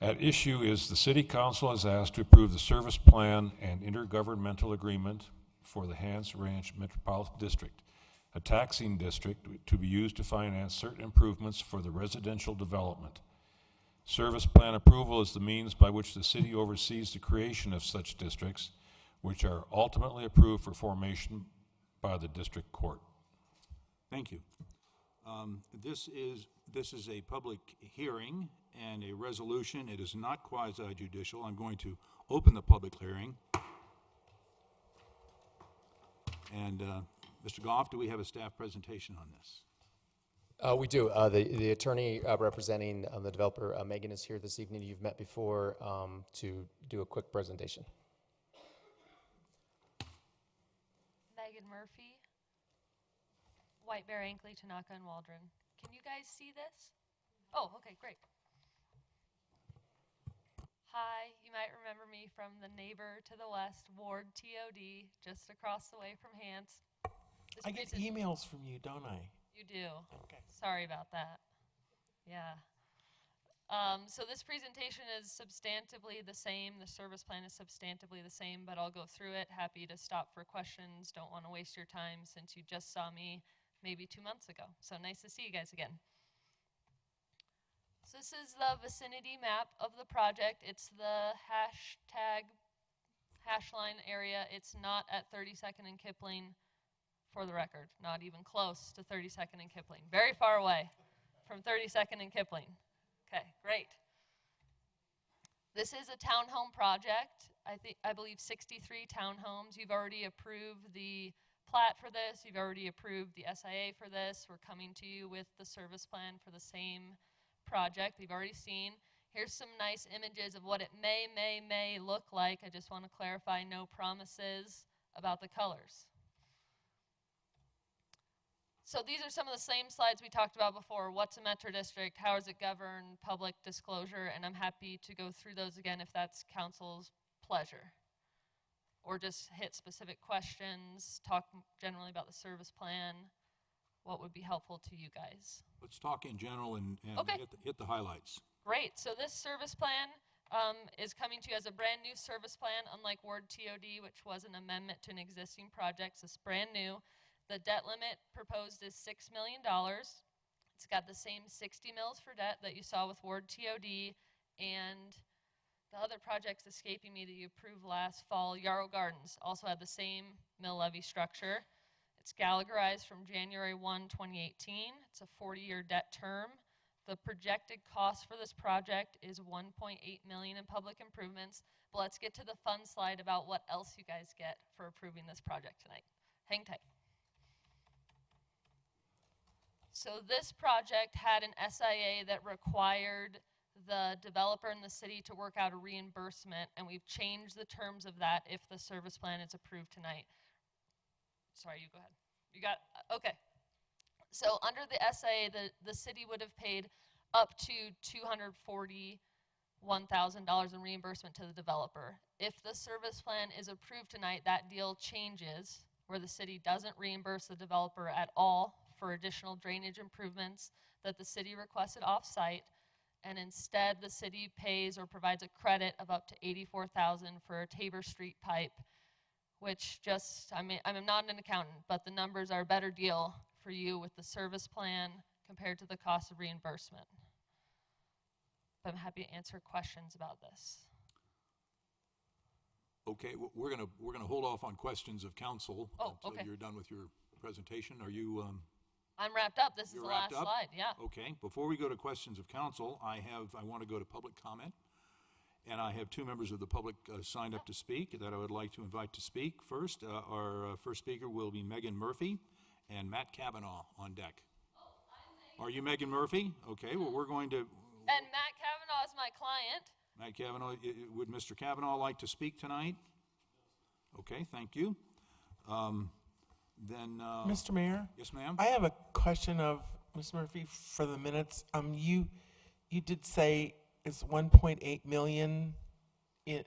At issue is the City Council is asked to approve the service plan and intergovernmental agreement for the Hance Ranch Metropolitan District, a taxing district to be used to finance certain improvements for the residential development. Service plan approval is the means by which the city oversees the creation of such districts, which are ultimately approved for formation by the district court. Thank you. This is a public hearing and a resolution. It is not quasi-judicial. I'm going to open the public hearing. And Mr. Goff, do we have a staff presentation on this? We do. The attorney representing the developer, Megan, is here this evening. You've met before to do a quick presentation. Megan Murphy, White Bear, Ankley, Tanaka, and Waldron. Can you guys see this? Oh, okay, great. Hi, you might remember me from the neighbor to the west, Ward TOD, just across the way from Hans. I get emails from you, don't I? You do. Okay. Sorry about that. Yeah. So this presentation is substantively the same. The service plan is substantively the same, but I'll go through it. Happy to stop for questions. Don't want to waste your time since you just saw me maybe 2 months ago. So nice to see you guys again. So this is the vicinity map of the project. It's the hash line area. It's not at 32nd and Kipling, for the record. Not even close to 32nd and Kipling. Very far away from 32nd and Kipling. Okay, great. This is a townhome project. I believe 63 townhomes. You've already approved the plat for this. You've already approved the SIA for this. We're coming to you with the service plan for the same project we've already seen. Here's some nice images of what it may look like. I just want to clarify, no promises about the colors. So these are some of the same slides we talked about before. What's a metro district? How is it governed? Public disclosure. And I'm happy to go through those again if that's council's pleasure. Or just hit specific questions, talk generally about the service plan. What would be helpful to you guys? Let's talk in general and Okay. hit the highlights. Great. So this service plan is coming to you as a brand new service plan, unlike Ward TOD, which was an amendment to an existing project. So it's brand new. The debt limit proposed is $6 million. It's got the same 60 mils for debt that you saw with Ward TOD, and the other project's escaping me that you approved last fall, Yarrow Gardens, also had the same mill levy structure. It's Gallagherized from January 1, 2018. It's a 40-year debt term. The projected cost for this project is $1.8 million in public improvements. But let's get to the fun slide about what else you guys get for approving this project tonight. Hang tight. So this project had an SIA that required the developer and the city to work out a reimbursement, and we've changed the terms of that if the service plan is approved tonight. Sorry, you go ahead. You got, okay. So under the SIA, the city would have paid up to $241,000 in reimbursement to the developer. If the service plan is approved tonight, that deal changes where the city doesn't reimburse the developer at all for additional drainage improvements that the city requested off-site, and instead the city pays or provides a credit of up to $84,000 for a Tabor Street pipe, which just, I'm not an accountant, but the numbers are a better deal for you with the service plan compared to the cost of reimbursement. But I'm happy to answer questions about this. Okay, we're gonna hold off on questions of council until okay. you're done with your presentation. Are you? I'm wrapped up. This is You're the wrapped last up? slide. Yeah. Okay, before we go to questions of council, I want to go to public comment. And I have two members of the public signed up to speak that I would like to invite to speak. First, our first speaker will be Megan Murphy and Matt Kavanaugh on deck. Are you Megan Murphy? Okay, well, we're going to... And Matt Kavanaugh is my client. Matt Kavanaugh, would Mr. Kavanaugh like to speak tonight? Okay, thank you. Then... Mr. Mayor? Yes, ma'am? I have a question of Ms. Murphy for the minutes. You did say it's 1.8 million in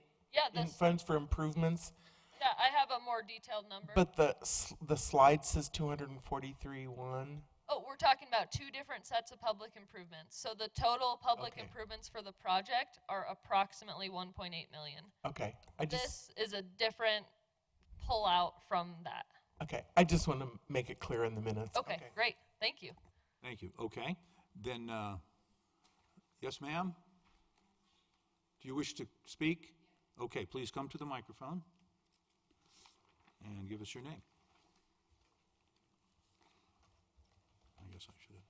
funds for improvements. Yeah, I have a more detailed number. But the slide says 243.1. Oh, we're talking about two different sets of public improvements. So the total public improvements for the project are approximately 1.8 million. Okay. This is a different pullout from that. Okay, I just want to make it clear in the minutes. Okay, great. Thank you. Thank you. Okay. Then, yes, ma'am? Do you wish to speak? Okay, please come to the microphone and give us your name. I guess I should have.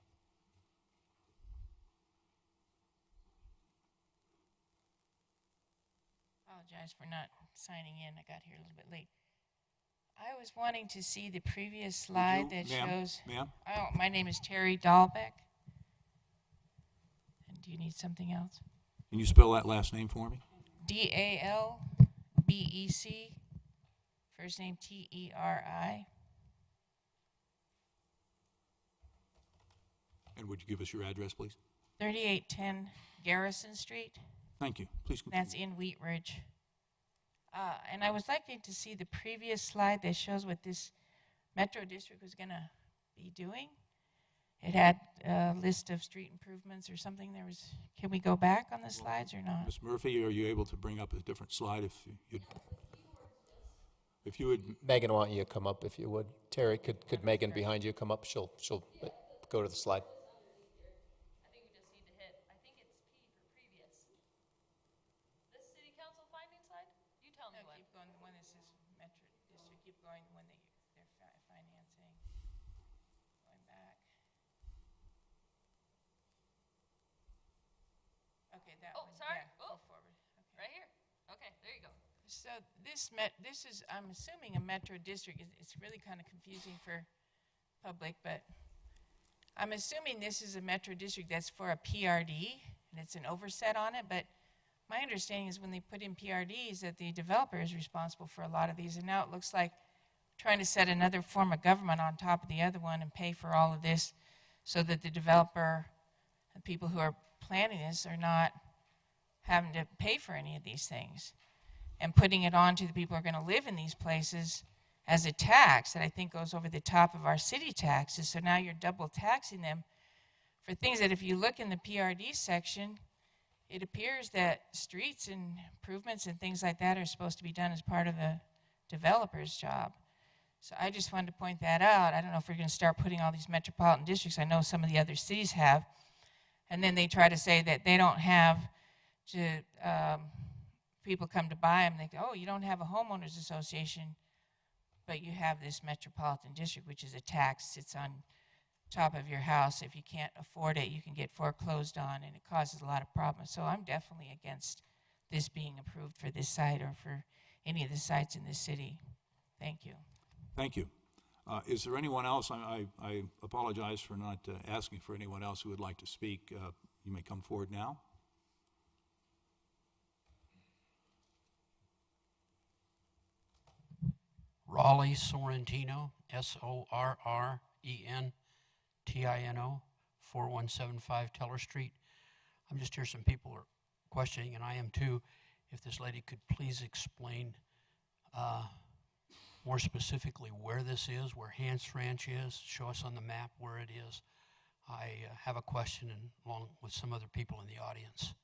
Apologize for not signing in. I got here a little bit late. I was wanting to see the previous slide that Ma'am, shows. ma'am? Oh, my name is Terry Dahlbeck. And do you need something else? Can you spell that last name for me? Dalbec, first name Teri. And would you give us your address, please? 3810 Garrison Street. Thank you. Please continue. That's in Wheat Ridge. And I was liking to see the previous slide that shows what this Metro District was going to be doing. It had a list of street improvements or something. Can we go back on the slides or not? Ms. Murphy, are you able to bring up a different slide if you would? Megan, why don't you come up if you would? Terry, could Megan behind you come up? She'll go to the slide. I think we just need to hit, I think it's P for previous. This city council finding slide? You tell me No, when. keep going, the one that says Metro District, keep going, the one that they're financing. Going back. Okay, that one. Sorry. Yeah, Oh, go forward. Okay. right here. Okay, there you go. So this is, I'm assuming, a Metro District. It's really kind of confusing for public, but I'm assuming this is a Metro District that's for a PRD, and it's an overset on it, but my understanding is when they put in PRDs that the developer is responsible for a lot of these, and now it looks like trying to set another form of government on top of the other one and pay for all of this so that the developer and people who are planning this are not having to pay for any of these things, and putting it on to the people who are going to live in these places as a tax that I think goes over the top of our city taxes. So now you're double taxing them for things that if you look in the PRD section, it appears that streets and improvements and things like that are supposed to be done as part of the developer's job. So I just wanted to point that out. I don't know if we're going to start putting all these metropolitan districts. I know some of the other cities have. And then they try to say that they don't have to, people come to buy them. They go, oh, you don't have a homeowners association, but you have this metropolitan district, which is a tax, sits on top of your house. If you can't afford it, you can get foreclosed on, and it causes a lot of problems. So I'm definitely against this being approved for this site or for any of the sites in this city. Thank you. Thank you. Is there anyone else? I apologize for not asking for anyone else who would like to speak. You may come forward now. Raleigh Sorrentino, Sorrentino, 4175 Teller Street. I'm just here, some people are questioning, and I am too, if this lady could please explain more specifically where this is, where Hance Ranch is, show us on the map where it is. I have a question along with some other people in the audience.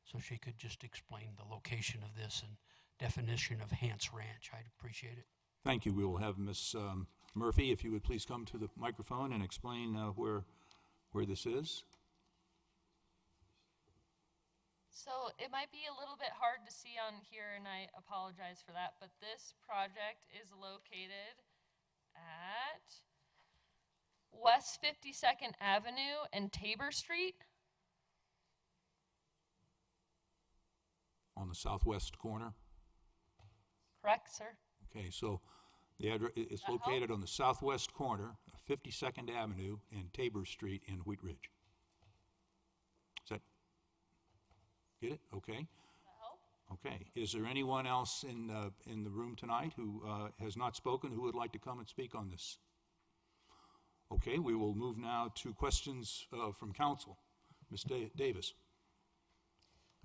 So she could just explain the location of this and definition of Hance Ranch. I'd appreciate it. Thank you. We will have Ms. Murphy, if you would please come to the microphone and explain where this is. So it might be a little bit hard to see on here, and I apologize for that, but this project is located at West 52nd Avenue and Tabor Street. On the southwest corner? Correct, sir. Okay, so the address, it's located on the southwest corner of 52nd Avenue and Tabor Street in Wheat Ridge. Is that, get it? Okay. Okay. Is there anyone else in the room tonight who has not spoken who would like to come and speak on this? Okay, we will move now to questions from council. Ms. Davis.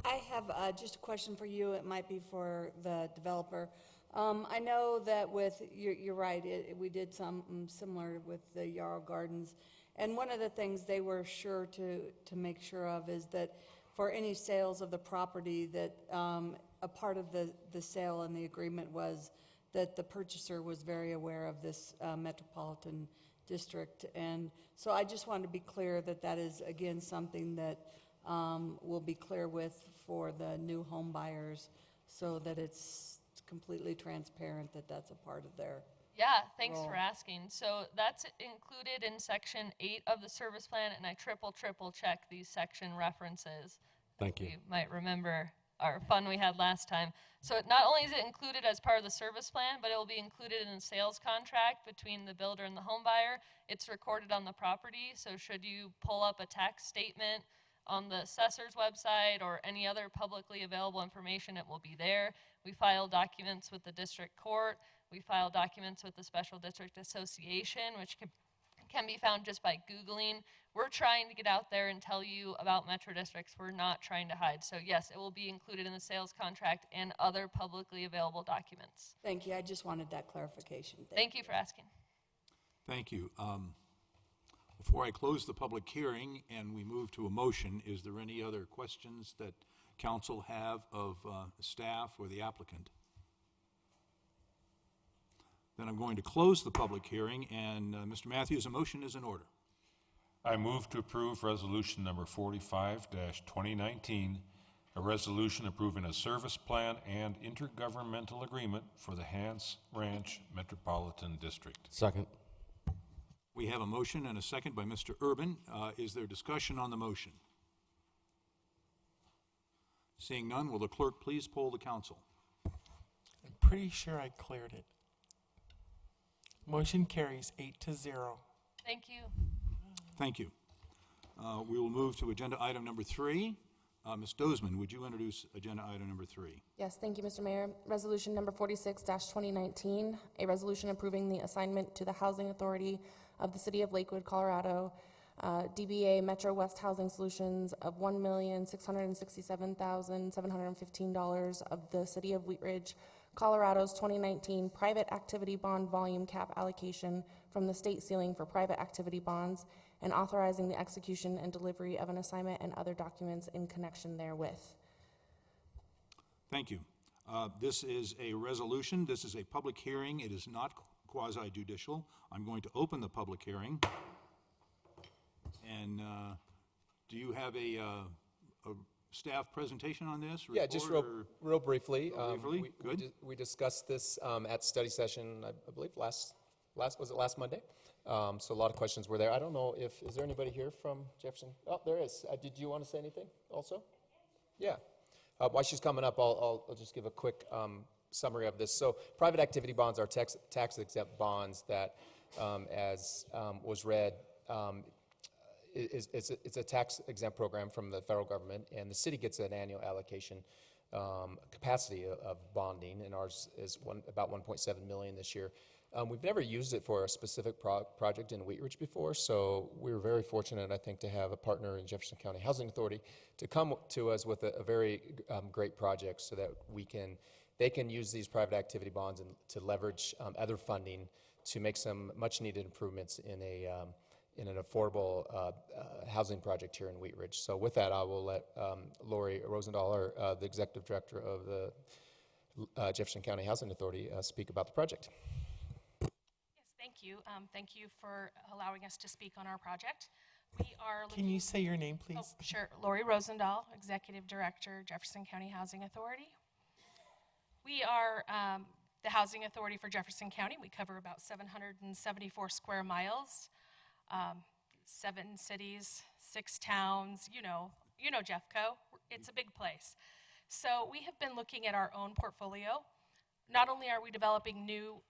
I have just a question for you. It might be for the developer. I know that with, you're right, we did something similar with the Yarrow Gardens. And one of the things they were sure to make sure of is that for any sales of the property, that a part of the sale and the agreement was that the purchaser was very aware of this metropolitan district. And so I just wanted to be clear that that is, again, something that we'll be clear with for the new home buyers so that it's completely transparent that that's a part of their Yeah, thanks role. for asking. So that's included in section 8 of the service plan, and I triple check these section references. Thank you. You might remember our fun we had last time. So not only is it included as part of the service plan, but it will be included in the sales contract between the builder and the home buyer. It's recorded on the property, so should you pull up a tax statement on the assessor's website or any other publicly available information, it will be there. We file documents with the district court. We file documents with the Special District Association, which can be found just by Googling. We're trying to get out there and tell you about Metro Districts. We're not trying to hide. So yes, it will be included in the sales contract and other publicly available documents. Thank you. I just wanted that clarification. Thank you for asking. Thank you. Before I close the public hearing and we move to a motion, is there any other questions that council have of staff or the applicant? Then I'm going to close the public hearing, and Mr. Matthews, a motion is in order. I move to approve resolution number 45-2019, a resolution approving a service plan and intergovernmental agreement for the Hance Ranch Metropolitan District. Second. We have a motion and a second by Mr. Urban. Is there discussion on the motion? Seeing none, will the clerk please poll the council? I'm pretty sure I cleared it. Motion carries 8-0. Thank you. Thank you. We will move to agenda item number 3. Ms. Dozman, would you introduce agenda item number 3? Yes, thank you, Mr. Mayor. Resolution number 46-2019, a resolution approving the assignment to the Housing Authority of the City of Lakewood, Colorado, DBA Metro West Housing Solutions of $1,667,715 of the City of Wheat Ridge, Colorado's 2019 private activity bond volume cap allocation from the state ceiling for private activity bonds, and authorizing the execution and delivery of an assignment and other documents in connection therewith. Thank you. This is a resolution. This is a public hearing. It is not quasi-judicial. I'm going to open the public hearing. And do you have a staff presentation on this? Yeah, just report, real briefly. Briefly? Good. We discussed this at study session, I believe was it last Monday? So a lot of questions were there. I don't know is there anybody here from Jefferson? Oh, there is. Did you want to say anything also? Yeah. While she's coming up, I'll just give a quick summary of this. So private activity bonds are tax-exempt bonds that, as was read, it's a tax-exempt program from the federal government, and the city gets an annual allocation capacity of bonding, and ours is about $1.7 million this year. We've never used it for a specific project in Wheat Ridge before, so we were very fortunate, I think, to have a partner in Jefferson County Housing Authority to come to us with a very great project so that they can use these private activity bonds and to leverage other funding to make some much-needed improvements in an affordable housing project here in Wheat Ridge. So with that, I will let Lori Rosendahl, the Executive Director of the Jefferson County Housing Authority, speak about the project. Thank you. Thank you for allowing us to speak on our project. We are Can you say your name, please? Oh, sure. Lori Rosendahl, Executive Director, Jefferson County Housing Authority. We are the Housing Authority for Jefferson County. We cover about 774 square miles, 7 cities, 6 towns. You know Jeffco. It's a big place. So we have been looking at our own portfolio. Not only are we developing new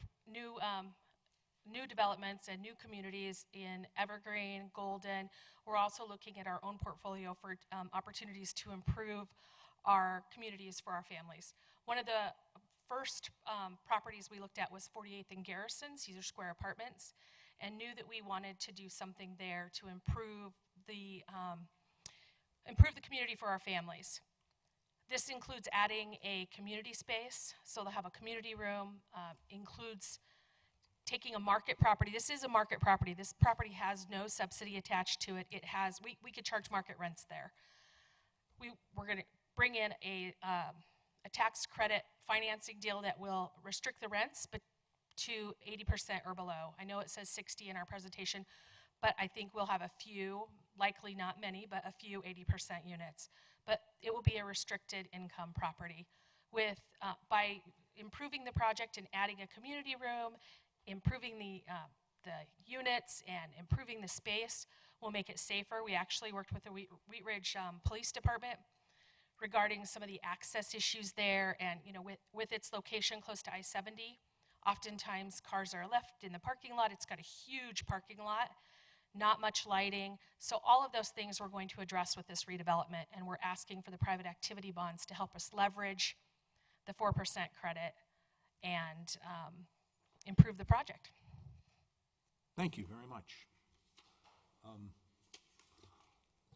developments and new communities in Evergreen, Golden, we're also looking at our own portfolio for opportunities to improve our communities for our families. One of the first properties we looked at was 48th and Garrison, Caesar Square Apartments, and knew that we wanted to do something there to improve the community for our families. This includes adding a community space, so they'll have a community room, includes taking a market property. This is a market property. This property has no subsidy attached to it. It has, we could charge market rents there. We're going to bring in a tax credit financing deal that will restrict the rents but to 80% or below. I know it says 60 in our presentation, but I think we'll have a few, likely not many, but a few 80% units. But it will be a restricted income property. By improving the project and adding a community room, improving the units and improving the space will make it safer. We actually worked with the Wheat Ridge Police Department regarding some of the access issues there, and with its location close to I-70, oftentimes cars are left in the parking lot. It's got a huge parking lot, not much lighting. So all of those things we're going to address with this redevelopment, and we're asking for the private activity bonds to help us leverage the 4% credit and improve the project. Thank you very much.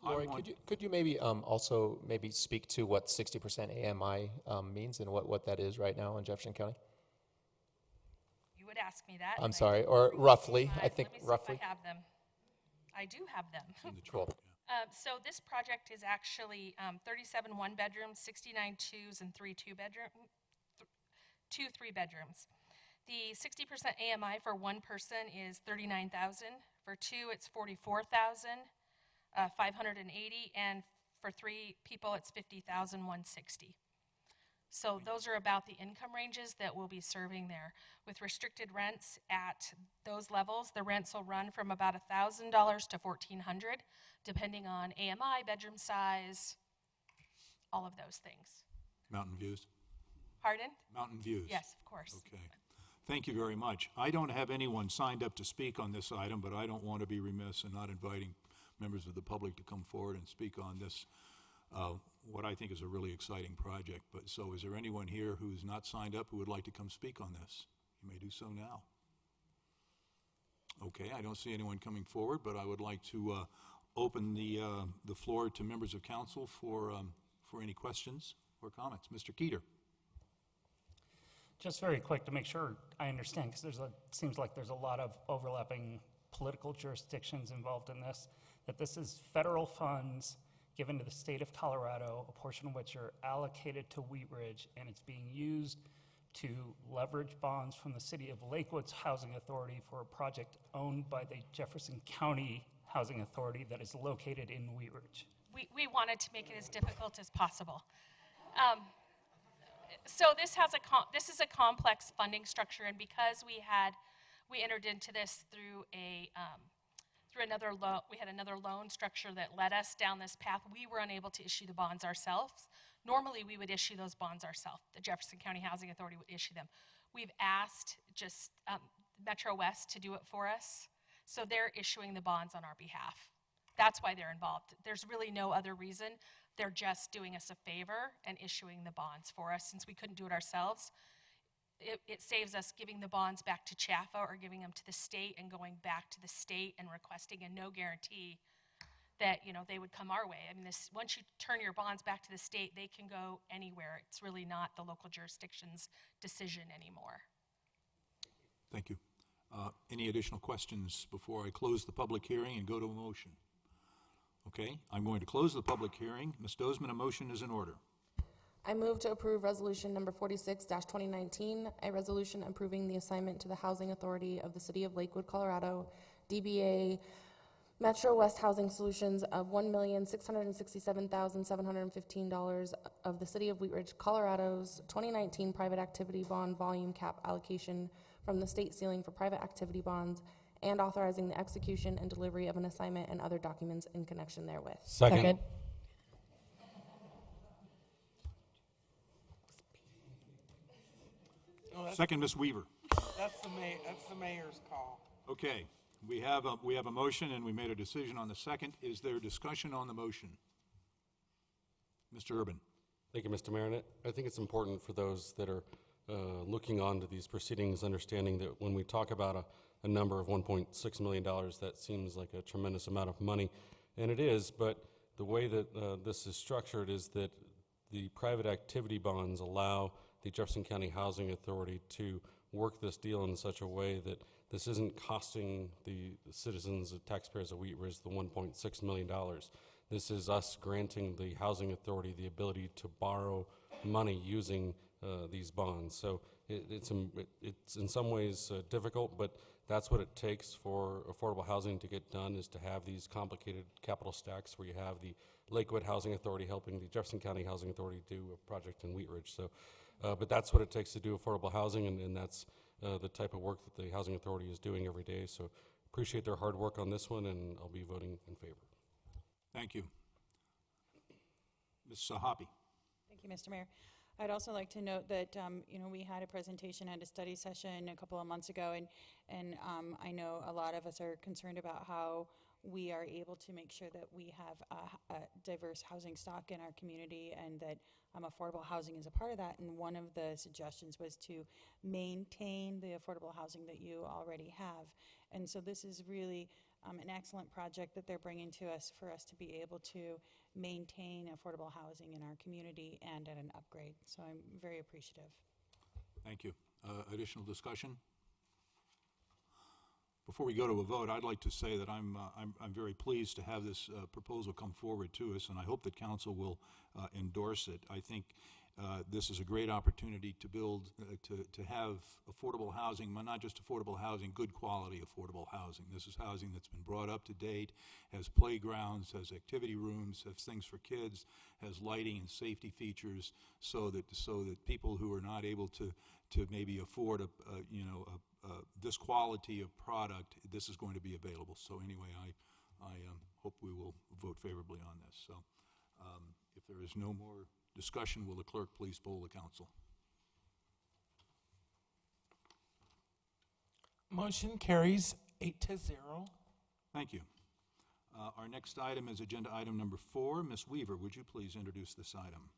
Lori, could you maybe also maybe speak to what 60% AMI means and what that is right now in Jefferson County? You would ask me that. I'm sorry, or roughly, I think Let me see roughly. if I have them. I do have them. Cool. So this project is actually 37 one-bedrooms, 69 twos, and 3 two-bedroom, 2 3-bedrooms. The 60% AMI for one person is $39,000. For two, it's $44,580, and for 3 people, it's $50,160. So those are about the income ranges that we'll be serving there. With restricted rents at those levels, the rents will run from about $1,000 to $1,400, depending on AMI, bedroom size, all of those things. Mountain Views? Pardon? Mountain Views? Yes, of course. Okay. Thank you very much. I don't have anyone signed up to speak on this item, but I don't want to be remiss in not inviting members of the public to come forward and speak on this, what I think is a really exciting project. But so is there anyone here who's not signed up who would like to come speak on this? You may do so now. Okay, I don't see anyone coming forward, but I would like to open the floor to members of council for any questions or comments. Mr. Keeter. Just very quick to make sure I understand, because seems like there's a lot of overlapping political jurisdictions involved in this, that this is federal funds given to the state of Colorado, a portion of which are allocated to Wheat Ridge, and it's being used to leverage bonds from the city of Lakewood's Housing Authority for a project owned by the Jefferson County Housing Authority that is located in Wheat Ridge. We wanted to make it as difficult as possible. So this is a complex funding structure, and because we entered into this through another loan, we had another loan structure that led us down this path. We were unable to issue the bonds ourselves. Normally, we would issue those bonds ourselves. The Jefferson County Housing Authority would issue them. We've asked just Metro West to do it for us, so they're issuing the bonds on our behalf. That's why they're involved. There's really no other reason. They're just doing us a favor and issuing the bonds for us. Since we couldn't do it ourselves, it saves us giving the bonds back to CHAFA or giving them to the state and going back to the state and requesting a no guarantee that they would come our way. I mean, once you turn your bonds back to the state, they can go anywhere. It's really not the local jurisdiction's decision anymore. Thank you. Any additional questions before I close the public hearing and go to a motion? Okay, I'm going to close the public hearing. Ms. Dozeman, a motion is in order. I move to approve resolution number 46-2019, a resolution approving the assignment to the Housing Authority of the City of Lakewood, Colorado, DBA Metro West Housing Solutions of $1,667,715 of the City of Wheat Ridge, Colorado's 2019 private activity bond volume cap allocation from the state ceiling for private activity bonds, and authorizing the execution and delivery of an assignment and other documents in connection therewith. Second. Second, Ms. Weaver. That's the mayor's call. Okay, we have a motion and we made a decision on the second. Is there discussion on the motion? Mr. Urban. Thank you, Mr. Marinette. I think it's important for those that are looking on to these proceedings, understanding that when we talk about a number of $1.6 million, that seems like a tremendous amount of money, and it is, but the way that this is structured is that the private activity bonds allow the Jefferson County Housing Authority to work this deal in such a way that this isn't costing the citizens, the taxpayers of Wheat Ridge, the $1.6 million. This is us granting the Housing Authority the ability to borrow money using these bonds. So it's in some ways difficult, but that's what it takes for affordable housing to get done, is to have these complicated capital stacks where you have the Lakewood Housing Authority helping the Jefferson County Housing Authority do a project in Wheat Ridge. So, but that's what it takes to do affordable housing, and that's the type of work that the Housing Authority is doing every day. So appreciate their hard work on this one, and I'll be voting in favor. Thank you. Ms. Sahabi. Thank you, Mr. Mayor. I'd also like to note that, we had a presentation at a study session a couple of months ago, and I know a lot of us are concerned about how we are able to make sure that we have a diverse housing stock in our community, and that affordable housing is a part of that. And one of the suggestions was to maintain the affordable housing that you already have. And so this is really an excellent project that they're bringing to us for us to be able to maintain affordable housing in our community and at an upgrade. So I'm very appreciative. Thank you. Additional discussion? Before we go to a vote, I'd like to say that I'm very pleased to have this proposal come forward to us, and I hope that council will endorse it. I think this is a great opportunity to build, to have affordable housing, but not just affordable housing, good quality affordable housing. This is housing that's been brought up to date, has playgrounds, has activity rooms, has things for kids, has lighting and safety features, so that people who are not able to maybe afford this quality of product, this is going to be available. So anyway, I hope we will vote favorably on this. So if there is no more discussion, will the clerk please poll the council? Motion carries 8-0. Thank you. Our next item is agenda item number 4. Ms. Weaver, would you please introduce this item?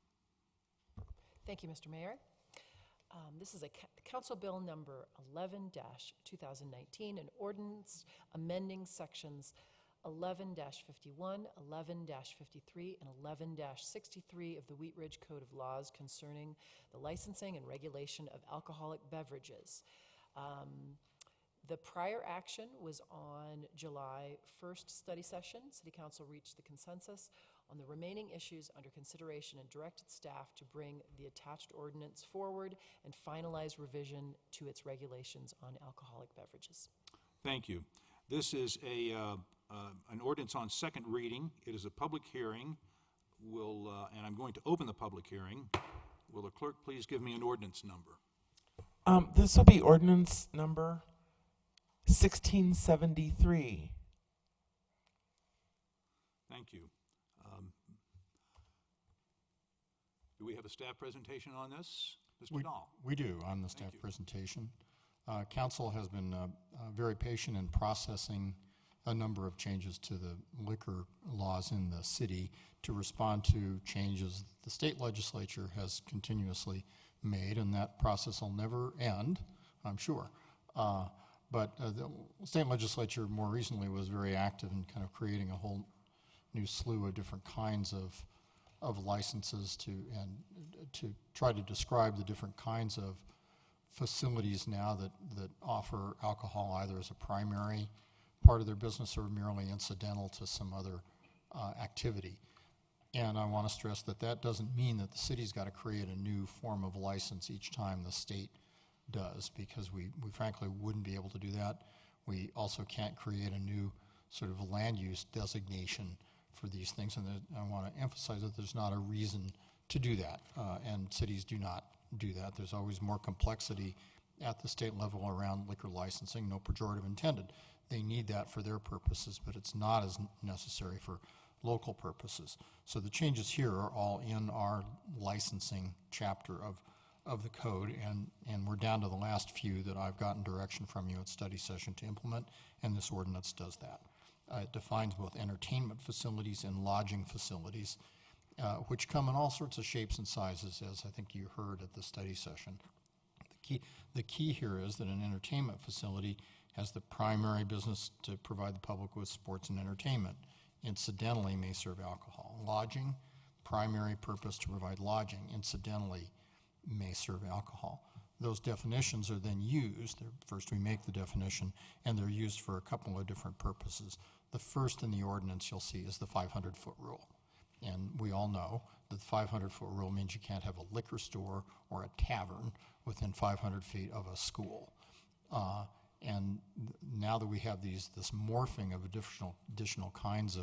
Thank you, Mr. Mayor. This is Council Bill number 11-2019, an ordinance amending sections 11-51, 11-53, and 11-63 of the Wheat Ridge Code of Laws concerning the licensing and regulation of alcoholic beverages. The prior action was on July 1st study session. City Council reached the consensus on the remaining issues under consideration and directed staff to bring the attached ordinance forward and finalize revision to its regulations on alcoholic beverages. Thank you. This is an ordinance on second reading. It is a public hearing. And I'm going to open the public hearing. Will the clerk please give me an ordinance number? This will be ordinance number 1673. Thank you. Do we have a staff presentation on this? Mr. Dahl? We do, on the staff presentation. Council has been very patient in processing a number of changes to the liquor laws in the city to respond to changes the state legislature has continuously made, and that process will never end, I'm sure. But the state legislature more recently was very active in kind of creating a whole new slew of different kinds of licenses to try to describe the different kinds of facilities now that offer alcohol either as a primary part of their business or merely incidental to some other activity. And I want to stress that that doesn't mean that the city's got to create a new form of license each time the state does, because we frankly wouldn't be able to do that. We also can't create a new sort of land use designation for these things, and I want to emphasize that there's not a reason to do that, and cities do not do that. There's always more complexity at the state level around liquor licensing, no pejorative intended. They need that for their purposes, but it's not as necessary for local purposes. So the changes here are all in our licensing chapter of the code, and we're down to the last few that I've gotten direction from you at study session to implement, and this ordinance does that. It defines both entertainment facilities and lodging facilities, which come in all sorts of shapes and sizes, as I think you heard at the study session. The key here is that an entertainment facility has the primary business to provide the public with sports and entertainment. Incidentally may serve alcohol. Lodging, primary purpose to provide lodging. Incidentally may serve alcohol. Those definitions are then used. First we make the definition, and they're used for a couple of different purposes. The first in the ordinance you'll see is the 500-foot rule. And we all know that the 500-foot rule means you can't have a liquor store or a tavern within 500 feet of a school. And now that we have this morphing of additional kinds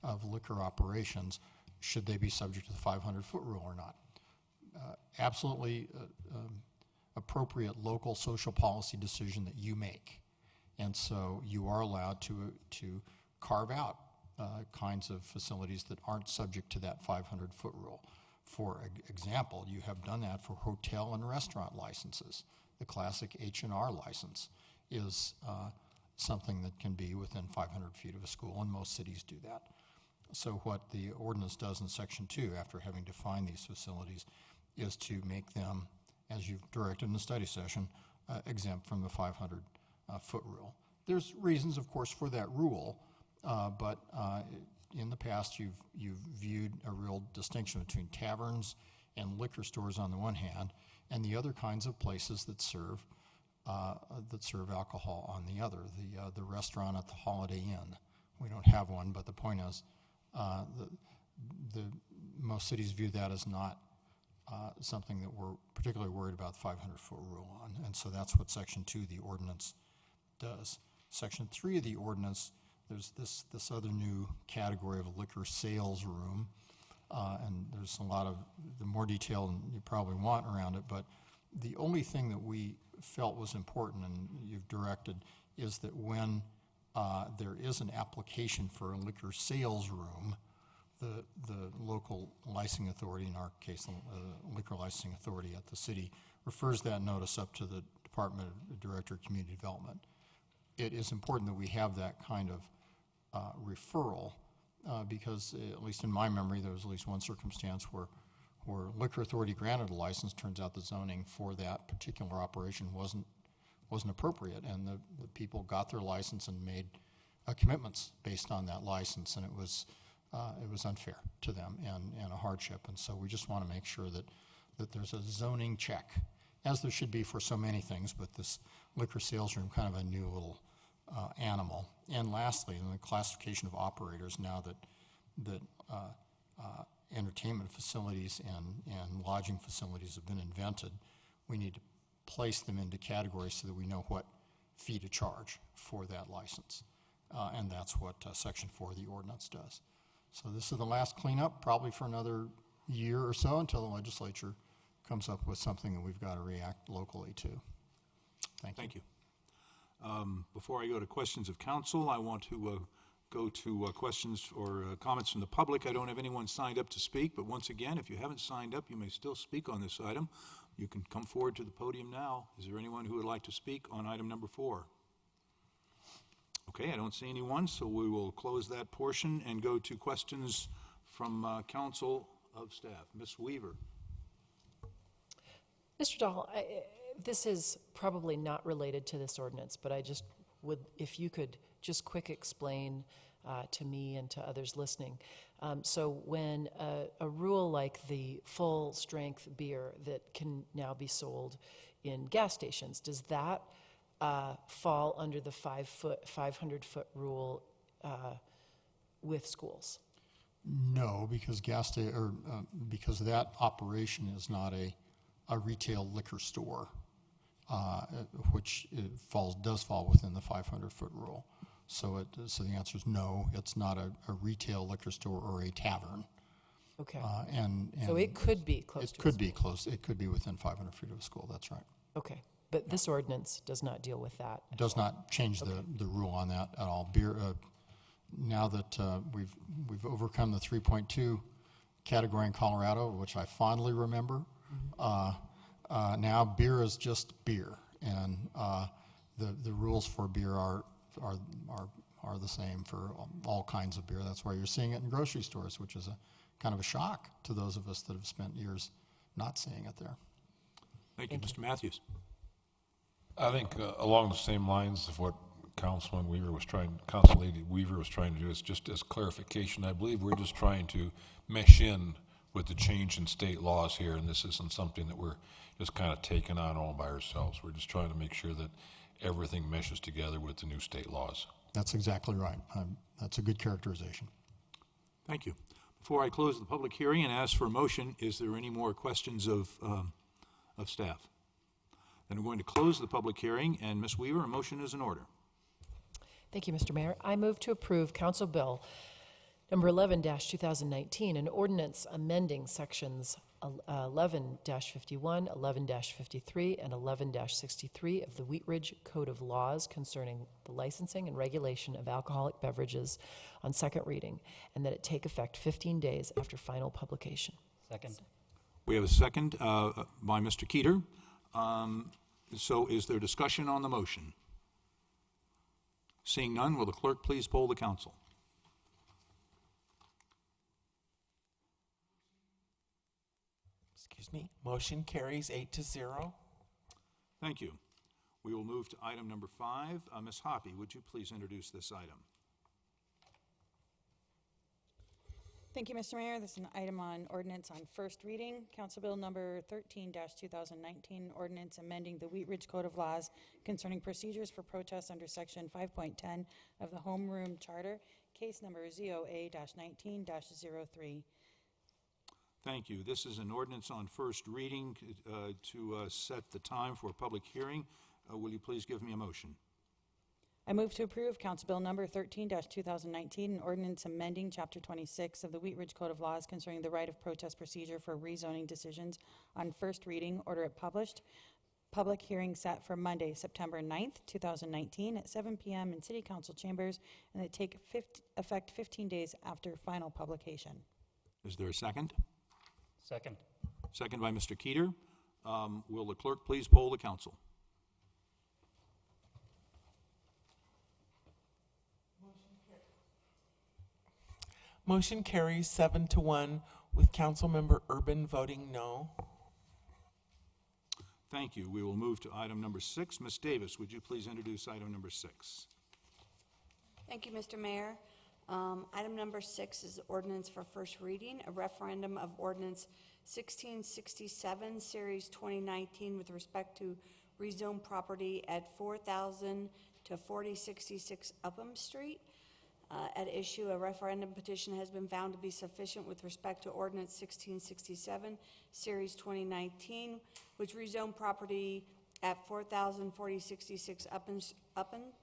of liquor operations, should they be subject to the 500-foot rule or not? Absolutely appropriate local social policy decision that you make. And so you are allowed to carve out kinds of facilities that aren't subject to that 500-foot rule. For example, you have done that for hotel and restaurant licenses. The classic H&R license is something that can be within 500 feet of a school, and most cities do that. So what the ordinance does in Section 2, after having defined these facilities, is to make them, as you've directed in the study session, exempt from the 500-foot rule. There's reasons, of course, for that rule, but in the past you've viewed a real distinction between taverns and liquor stores on the one hand, and the other kinds of places that serve alcohol on the other. The restaurant at the Holiday Inn. We don't have one, but the point is, most cities view that as not something that we're particularly worried about the 500-foot rule on, and so that's what Section 2 of the ordinance does. Section 3 of the ordinance, there's this other new category of a liquor sales room, and there's a lot of the more detail than you probably want around it, but the only thing that we felt was important, and you've directed, is that when there is an application for a liquor sales room, the local licensing authority, in our case, the liquor licensing authority at the city, refers that notice up to the Department of Director of Community Development. It is important that we have that kind of referral because, at least in my memory, there was at least one circumstance where liquor authority granted a license. Turns out the zoning for that particular operation wasn't appropriate, and the people got their license and made commitments based on that license, and it was unfair to them and a hardship. And so we just want to make sure that there's a zoning check, as there should be for so many things, but this liquor sales room, kind of a new little animal. And lastly, in the classification of operators, now that entertainment facilities and lodging facilities have been invented, we need to place them into categories so that we know what fee to charge for that license. And that's what Section 4 of the ordinance does. So this is the last cleanup, probably for another year or so, until the legislature comes up with something that we've got to react locally to. Thank you. Before I go to questions of council, I want to go to questions or comments from the public. I don't have anyone signed up to speak, but once again, if you haven't signed up, you may still speak on this item. You can come forward to the podium now. Is there anyone who would like to speak on item number 4? Okay, I don't see anyone, so we will close that portion and go to questions from council of staff. Ms. Weaver. Mr. Dahl, this is probably not related to this ordinance, but I just would, if you could just quick explain to me and to others listening. So when a rule like the full-strength beer that can now be sold in gas stations, does that fall under the 500-foot rule with schools? No, because because that operation is not a retail liquor store, which does fall within the 500-foot rule. So the answer is no. It's not a retail liquor store or a tavern. Okay. And so it could be close. It could be close. It could be within 500 feet of a school. That's right. Okay. But this ordinance does not deal with that. It does not change the rule on that at all. Beer. Now that we've overcome the 3.2 category in Colorado, which I fondly remember, now beer is just beer, and the rules for beer are the same for all kinds of beer. That's why you're seeing it in grocery stores, which is a kind of a shock to those of us that have spent years not seeing it there. Thank you, Mr. Matthews. I think along the same lines of what Council Lady Weaver was trying to do is just as clarification. I believe we're just trying to mesh in with the change in state laws here, and this isn't something that we're just kind of taking on all by ourselves. We're just trying to make sure that everything meshes together with the new state laws. That's exactly right. That's a good characterization. Thank you. Before I close the public hearing and ask for a motion, is there any more questions of staff? Then I'm going to close the public hearing, and Ms. Weaver, a motion is in order. Thank you, Mr. Mayor. I move to approve Council Bill number 11-2019, an ordinance amending sections 11-51, 11-53, and 11-63 of the Wheat Ridge Code of Laws concerning the licensing and regulation of alcoholic beverages on second reading, and that it take effect 15 days after final publication. Second. We have a second by Mr. Keeter. So is there discussion on the motion? Seeing none, will the clerk please poll the council? Excuse me. Motion carries 8-0. Thank you. We will move to item number 5. Ms. Hoppy, would you please introduce this item? Thank you, Mr. Mayor. This is an item on ordinance on first reading. Council Bill number 13-2019, ordinance amending the Wheat Ridge Code of Laws concerning procedures for protests under section 5.10 of the Home Room Charter, case number ZOA-19-03. Thank you. This is an ordinance on first reading to set the time for a public hearing. Will you please give me a motion? I move to approve Council Bill number 13-2019, an ordinance amending Chapter 26 of the Wheat Ridge Code of Laws concerning the right of protest procedure for rezoning decisions on first reading, order it published. Public hearing set for Monday, September 9th, 2019 at 7 p.m. in City Council chambers, and that take effect 15 days after final publication. Is there a second? Second. Second by Mr. Keeter. Will the clerk please poll the council? Motion carries 7-1 with Councilmember Urban voting no. Thank you. We will move to item number 6. Ms. Davis, would you please introduce item number 6? Thank you, Mr. Mayor. Item number 6 is ordinance for first reading, a referendum of ordinance 1667, Series 2019, with respect to rezone property at 4,000 to 4066 Upham Street. At issue, a referendum petition has been found to be sufficient with respect to ordinance 1667, Series 2019, which rezone property at 4,000 4066 Upham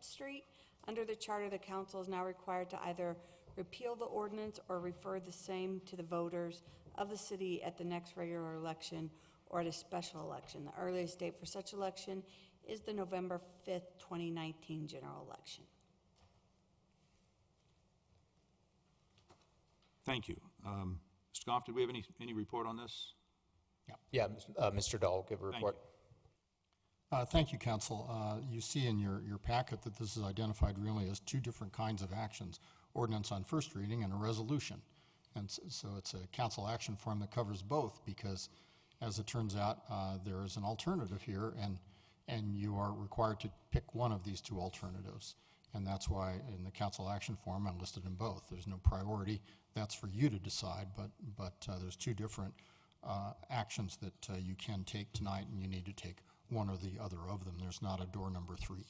Street. Under the charter, the council is now required to either repeal the ordinance or refer the same to the voters of the city at the next regular election or at a special election. The earliest date for such election is the November 5th, 2019 general election. Thank you. Mr. Goff, did we have any report on this? Yeah, Mr. Dahl will give a report. Thank you, Council. You see in your packet that this is identified really as two different kinds of actions, ordinance on first reading and a resolution. And so it's a council action form that covers both because, as it turns out, there is an alternative here, and you are required to pick one of these two alternatives. And that's why in the council action form I listed them both. There's no priority. That's for you to decide, but there's two different actions that you can take tonight, and you need to take one or the other of them. There's not a door number 3.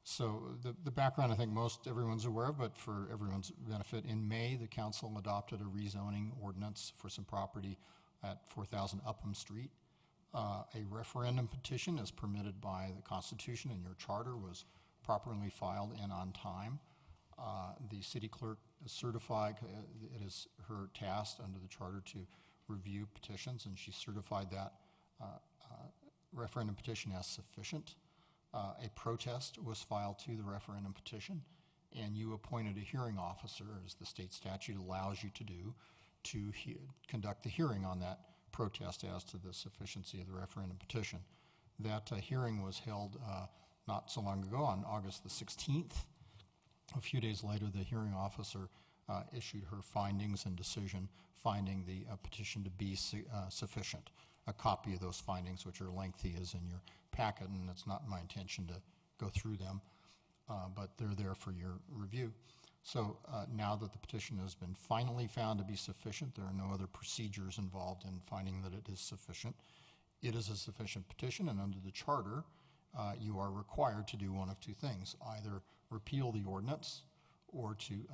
So the background I think everyone's aware of, but for everyone's benefit, in May the council adopted a rezoning ordinance for some property at 4,000 Upham Street. A referendum petition as permitted by the Constitution and your charter was properly filed and on time. The city clerk certified, it is her task under the charter to review petitions, and she certified that referendum petition as sufficient. A protest was filed to the referendum petition, and you appointed a hearing officer, as the state statute allows you to do, to conduct the hearing on that protest as to the sufficiency of the referendum petition. That hearing was held not so long ago on August the 16th. A few days later, the hearing officer issued her findings and decision finding the petition to be sufficient. A copy of those findings, which are lengthy, is in your packet, and it's not my intention to go through them, but they're there for your review. So now that the petition has been finally found to be sufficient, there are no other procedures involved in finding that it is sufficient. It is a sufficient petition, and under the charter, you are required to do one of two things: either repeal the ordinance or to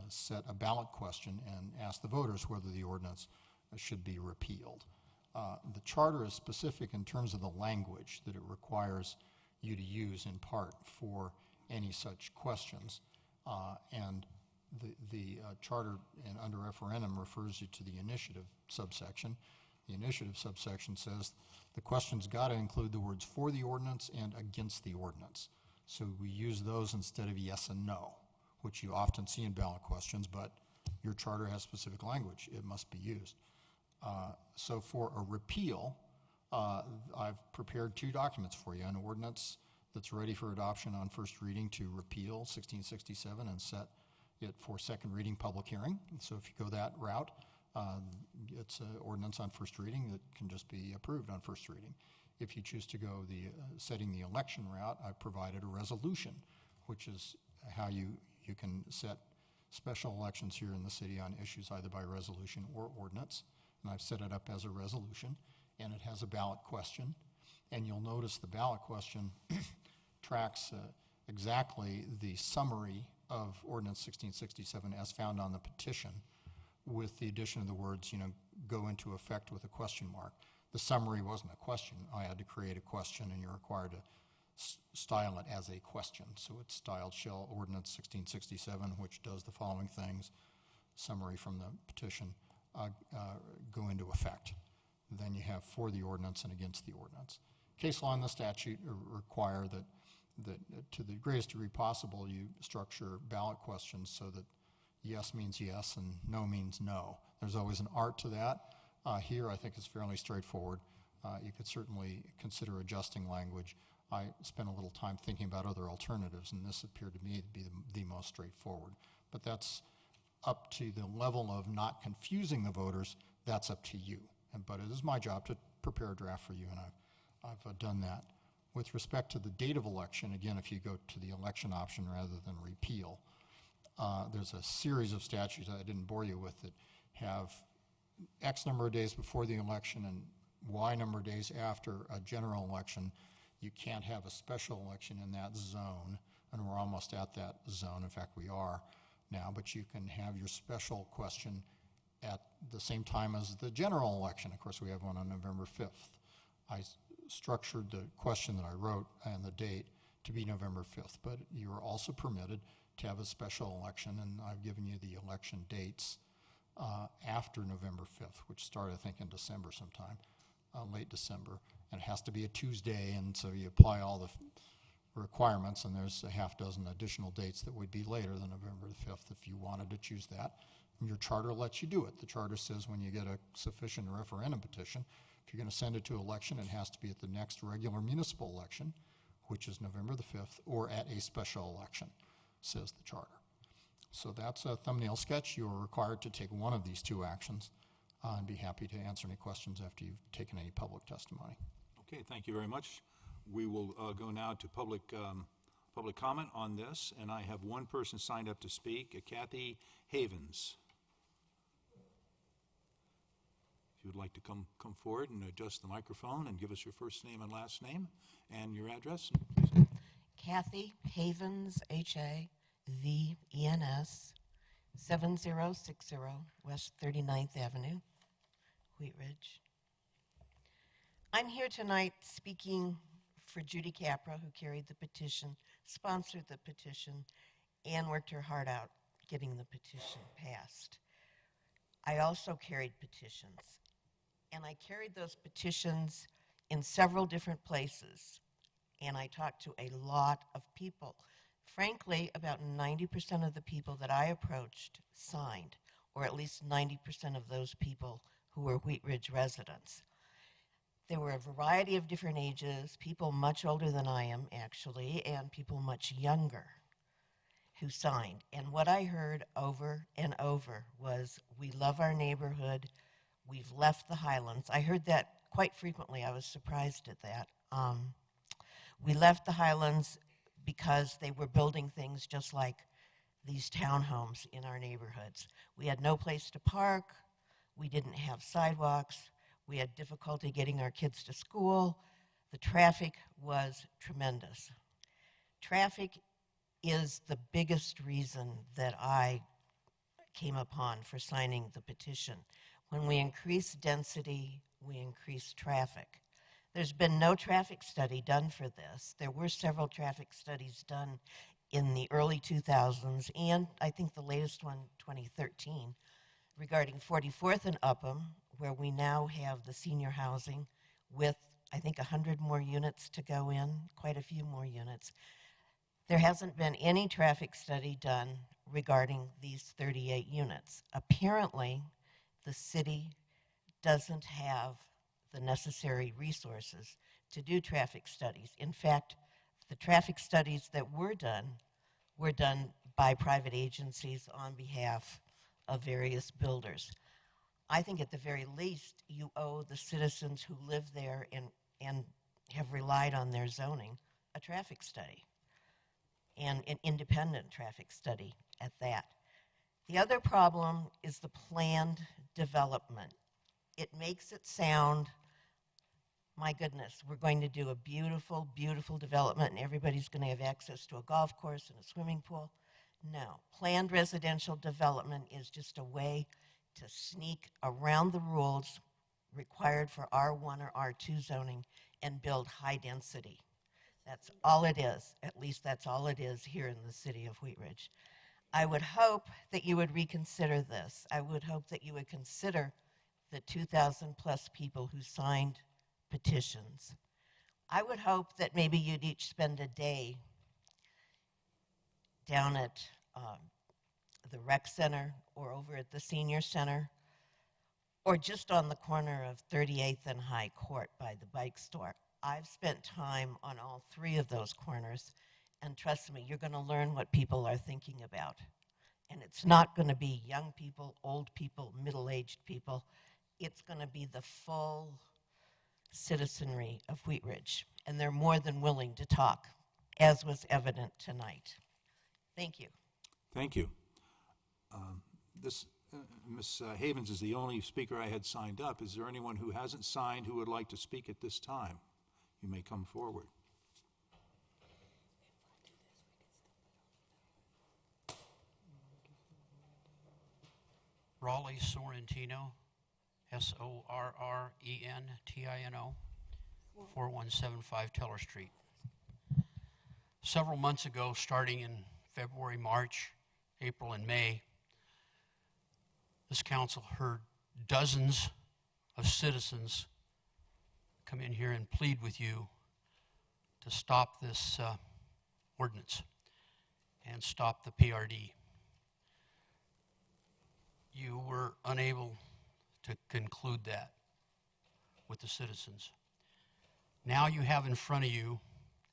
set a ballot question and ask the voters whether the ordinance should be repealed. The charter is specific in terms of the language that it requires you to use in part for any such questions. And the charter and under referendum refers you to the initiative subsection. The initiative subsection says the question's got to include the words for the ordinance and against the ordinance. So we use those instead of yes and no, which you often see in ballot questions, but your charter has specific language. It must be used. So for a repeal, I've prepared 2 documents for you, an ordinance that's ready for adoption on first reading to repeal 1667 and set it for second reading public hearing. So if you go that route, it's an ordinance on first reading that can just be approved on first reading. If you choose to go the setting the election route, I've provided a resolution, which is how you can set special elections here in the city on issues either by resolution or ordinance. And I've set it up as a resolution, and it has a ballot question. And you'll notice the ballot question tracks exactly the summary of Ordinance 1667 as found on the petition, with the addition of the words, go into effect with a question mark. The summary wasn't a question. I had to create a question, and you're required to style it as a question. So it's styled Shall Ordinance 1667, which does the following things, summary from the petition, go into effect. Then you have for the ordinance and against the ordinance. Case law and the statute require that to the greatest degree possible, you structure ballot questions so that yes means yes and no means no. There's always an art to that. Here, I think it's fairly straightforward. You could certainly consider adjusting language. I spent a little time thinking about other alternatives, and this appeared to me to be the most straightforward. But that's up to the level of not confusing the voters. That's up to you. But it is my job to prepare a draft for you, and I've done that. With respect to the date of election, again, if you go to the election option rather than repeal, there's a series of statutes I didn't bore you with that have X number of days before the election and Y number of days after a general election. You can't have a special election in that zone, and we're almost at that zone. In fact, we are now, but you can have your special question at the same time as the general election. Of course, we have one on November 5th. I structured the question that I wrote and the date to be November 5th, but you are also permitted to have a special election, and I've given you the election dates after November 5th, which start, I think, in December sometime, late December, and it has to be a Tuesday, and so you apply all the requirements, and there's a half dozen additional dates that would be later than November the 5th if you wanted to choose that. And your charter lets you do it. The charter says when you get a sufficient referendum petition, if you're going to send it to election, it has to be at the next regular municipal election, which is November the 5th, or at a special election, says the charter. So that's a thumbnail sketch. You are required to take one of these 2 actions, and be happy to answer any questions after you've taken any public testimony. Okay, thank you very much. We will go now to public comment on this, and I have one person signed up to speak, Kathy Havens. If you would like to come forward and adjust the microphone and give us your first name and last name and your address. Kathy Havens, Havens, 7060 West 39th Avenue, Wheat Ridge. I'm here tonight speaking for Judy Capra, who carried the petition, sponsored the petition, and worked her heart out getting the petition passed. I also carried petitions, and I carried those petitions in several different places, and I talked to a lot of people. Frankly, about 90% of the people that I approached signed, or at least 90% of those people who were Wheat Ridge residents. There were a variety of different ages, people much older than I am, actually, and people much younger who signed. And what I heard over and over was, we love our neighborhood, we've left the Highlands. I heard that quite frequently. I was surprised at that. We left the Highlands because they were building things just like these townhomes in our neighborhoods. We had no place to park, we didn't have sidewalks, we had difficulty getting our kids to school. The traffic was tremendous. Traffic is the biggest reason that I came upon for signing the petition. When we increase density, we increase traffic. There's been no traffic study done for this. There were several traffic studies done in the early 2000s, and I think the latest one, 2013, regarding 44th and Upham, where we now have the senior housing with, I think, 100 more units to go in, quite a few more units. There hasn't been any traffic study done regarding these 38 units. Apparently, the city doesn't have the necessary resources to do traffic studies. In fact, the traffic studies that were done by private agencies on behalf of various builders. I think at the very least, you owe the citizens who live there and have relied on their zoning a traffic study, and an independent traffic study at that. The other problem is the planned development. It makes it sound, my goodness, we're going to do a beautiful, beautiful development and everybody's going to have access to a golf course and a swimming pool. No, planned residential development is just a way to sneak around the rules required for R1 or R2 zoning and build high density. That's all it is. At least that's all it is here in the city of Wheat Ridge. I would hope that you would reconsider this. I would hope that you would consider the 2,000 plus people who signed petitions. I would hope that maybe you'd each spend a day down at the rec center or over at the senior center or just on the corner of 38th and High Court by the bike store. I've spent time on all three of those corners, and trust me, you're going to learn what people are thinking about. And it's not going to be young people, old people, middle-aged people. It's going to be the full citizenry of Wheat Ridge, and they're more than willing to talk, as was evident tonight. Thank you. Thank you. Ms. Havens is the only speaker I had signed up. Is there anyone who hasn't signed who would like to speak at this time? You may come forward. Raleigh Sorrentino, Sorrentino, 4175 Teller Street. Several months ago, starting in February, March, April, and May, this council heard dozens of citizens come in here and plead with you to stop this ordinance and stop the PRD. You were unable to conclude that with the citizens. Now you have in front of you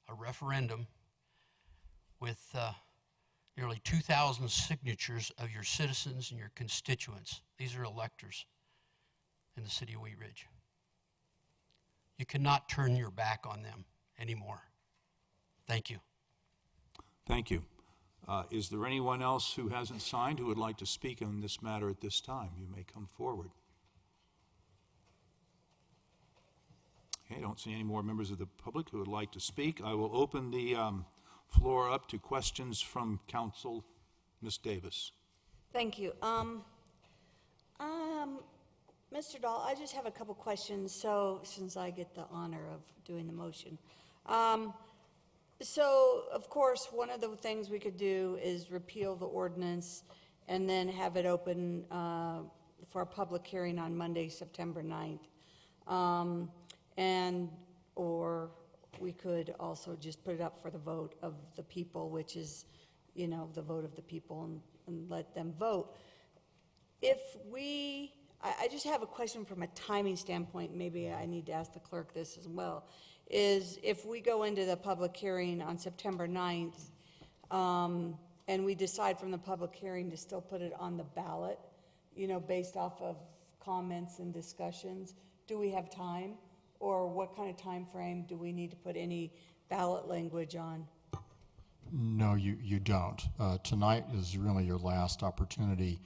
a referendum with nearly 2,000 signatures of your citizens and your constituents. These are electors in the city of Wheat Ridge. You cannot turn your back on them anymore. Thank you. Thank you. Is there anyone else who hasn't signed who would like to speak on this matter at this time? You may come forward. Okay, I don't see any more members of the public who would like to speak. I will open the floor up to questions from council. Ms. Davis. Thank you. Mr. Dahl, I just have a couple questions, so since I get the honor of doing the motion. So, of course, one of the things we could do is repeal the ordinance and then have it open for a public hearing on Monday, September 9th. Or we could also just put it up for the vote of the people, which is, you know, the vote of the people, and let them vote. I just have a question from a timing standpoint, maybe I need to ask the clerk this as well, is if we go into the public hearing on September 9th, and we decide from the public hearing to still put it on the ballot, you know, based off of comments and discussions, do we have time? Or what kind of time frame do we need to put any ballot language on? No, you don't. Tonight is really your last opportunity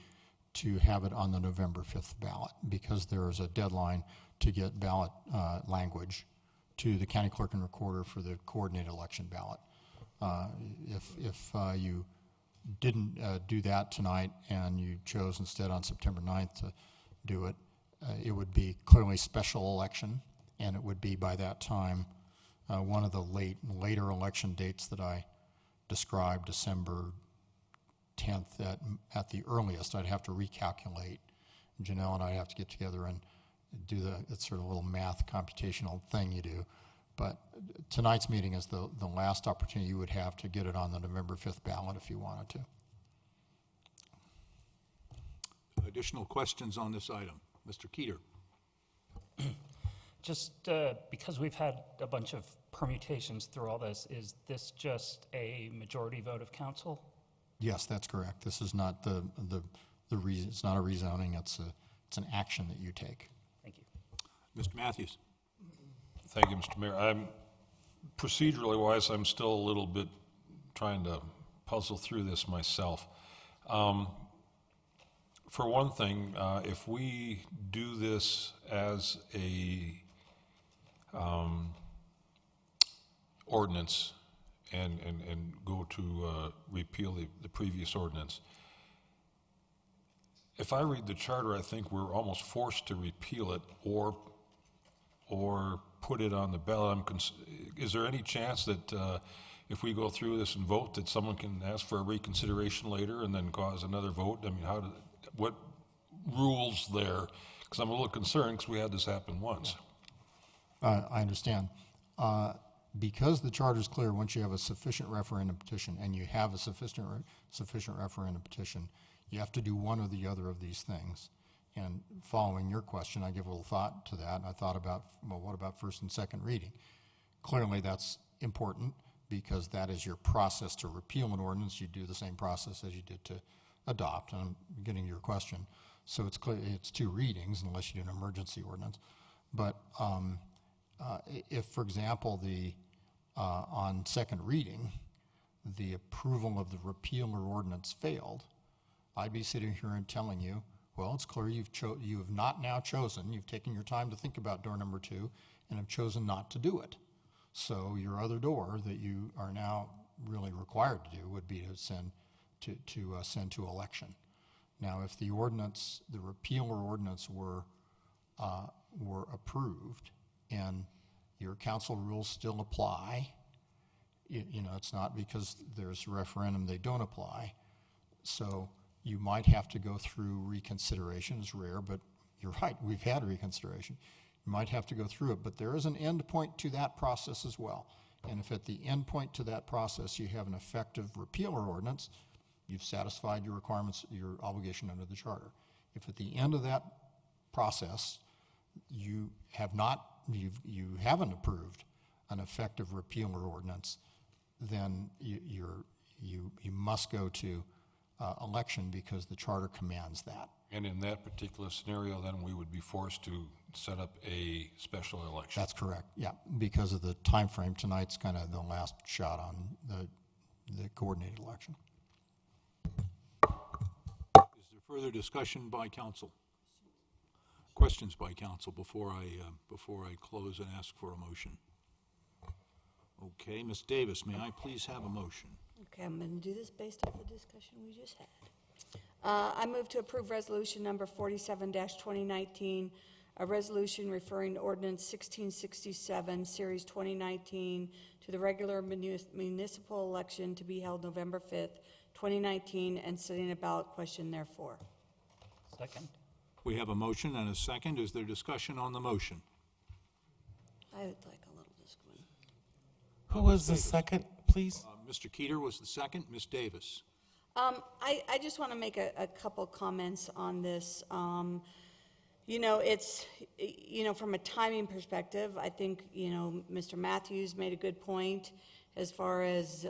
to have it on the November 5th ballot, because there is a deadline to get ballot language to the county clerk and recorder for the coordinated election ballot. If you didn't do that tonight and you chose instead on September 9th to do it, it would be clearly special election, and it would be by that time one of the later election dates that I described, December 10th at the earliest. I'd have to recalculate. Janelle and I have to get together and do it's sort of a little math computational thing you do. But tonight's meeting is the last opportunity you would have to get it on the November 5th ballot if you wanted to. Additional questions on this item? Mr. Keeter? Just because we've had a bunch of permutations through all this, is this just a majority vote of council? Yes, that's correct. This is not the reason, it's not a rezoning, it's an action that you take. Thank you. Mr. Matthews? Thank you, Mr. Mayor. Procedurally wise, I'm still a little bit trying to puzzle through this myself. For one thing, if we do this as a ordinance and go to repeal the previous ordinance, if I read the charter, I think we're almost forced to repeal it or put it on the ballot. Is there any chance that if we go through this and vote, that someone can ask for a reconsideration later and then cause another vote? I mean, what rules there? Because I'm a little concerned because we had this happen once. I understand. Because the charter is clear, once you have a sufficient referendum petition, and you have a sufficient referendum petition, you have to do one or the other of these things. And following your question, I give a little thought to that. I thought about, well, what about first and second reading? Clearly, that's important because that is your process to repeal an ordinance. You do the same process as you did to adopt. And I'm getting to your question. So it's clear it's two readings unless you do an emergency ordinance. But if, for example, on second reading, the approval of the repeal or ordinance failed, I'd be sitting here and telling you, well, it's clear you have not now chosen, you've taken your time to think about door number 2 and have chosen not to do it. So your other door that you are now really required to do would be to send to election. Now, if the ordinance, the repeal or ordinance were approved and your council rules still apply, you know, it's not because there's a referendum they don't apply. So you might have to go through reconsideration. It's rare, but you're right, we've had reconsideration. You might have to go through it, but there is an end point to that process as well. And if at the end point to that process you have an effective repeal or ordinance, you've satisfied your requirements, your obligation under the charter. If at the end of that process you haven't approved an effective repeal or ordinance, then you must go to election because the charter commands that. And in that particular scenario, then we would be forced to set up a special election. That's correct, yeah. Because of the time frame, tonight's kind of the last shot on the coordinated election. Is there further discussion by council? Questions by council before I close and ask for a motion? Okay, Ms. Davis, may I please have a motion? Okay, I'm going to do this based off the discussion we just had. I move to approve resolution number 47-2019, a resolution referring to ordinance 1667, series 2019, to the regular municipal election to be held November 5th, 2019, and setting a ballot question therefore. Second. We have a motion and a second. Is there discussion on the motion? I would like a little discussion. Who was the second, please? Mr. Keeter was the second. Ms. Davis. I just want to make a couple comments on this. You know, it's, you know, from a timing perspective, I think, you know, Mr. Matthews made a good point as far as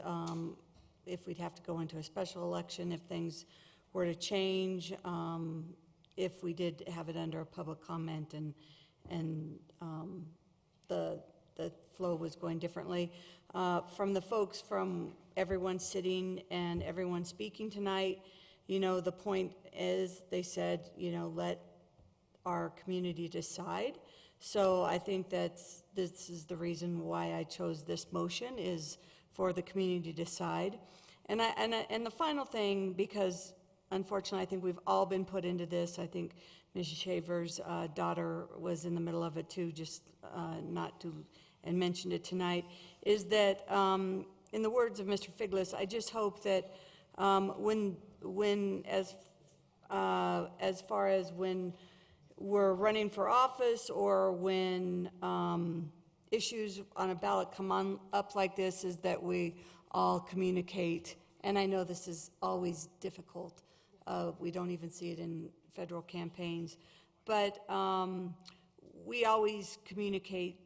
if we'd have to go into a special election, if things were to change, if we did have it under a public comment and the flow was going differently. From the folks, from everyone sitting and everyone speaking tonight, you know, the point is, they said, you know, let our community decide. So I think this is the reason why I chose this motion, is for the community to decide. And the final thing, because unfortunately I think we've all been put into this, I think Mrs. Shaver's daughter was in the middle of it too, just and mentioned it tonight, is that in the words of Mr. Figlis, I just hope that as far as when we're running for office or when issues on a ballot come up like this, is that we all communicate. And I know this is always difficult. We don't even see it in federal campaigns. But we always communicate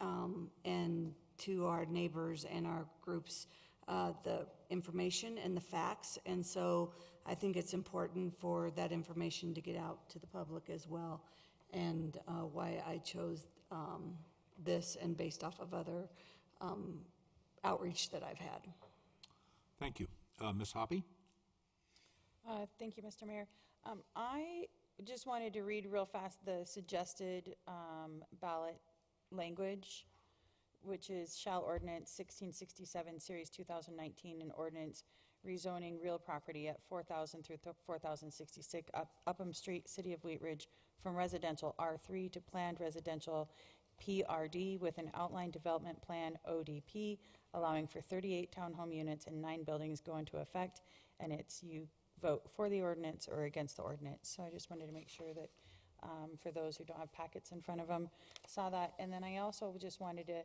and to our neighbors and our groups the information and the facts. And so I think it's important for that information to get out to the public as well, and why I chose this and based off of other outreach that I've had. Thank you. Ms. Hoppy? Thank you, Mr. Mayor. I just wanted to read real fast the suggested ballot language, which is shall ordinance 1667 series 2019 and ordinance rezoning real property at 4000 through 4066 Upham Street, City of Wheat Ridge, from residential R3 to planned residential PRD with an outline development plan ODP, allowing for 38 townhome units and 9 buildings go into effect, and it's you vote for the ordinance or against the ordinance. So I just wanted to make sure that for those who don't have packets in front of them, saw that. And then I also just wanted to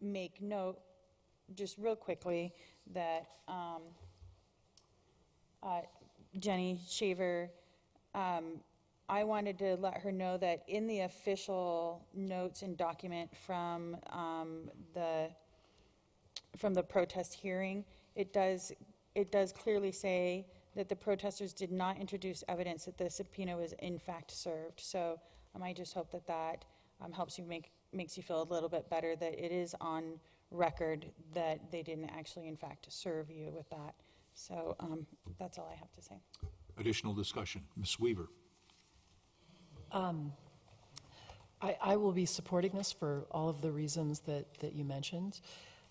make note, just real quickly, that Jenny Shaver, I wanted to let her know that in the official notes and document from the protest hearing, it does clearly say that the protesters did not introduce evidence that the subpoena was in fact served. So I just hope that that helps you makes you feel a little bit better that it is on record that they didn't actually in fact serve you with that. So that's all I have to say. Additional discussion. Ms. Weaver? I will be supporting this for all of the reasons that you mentioned.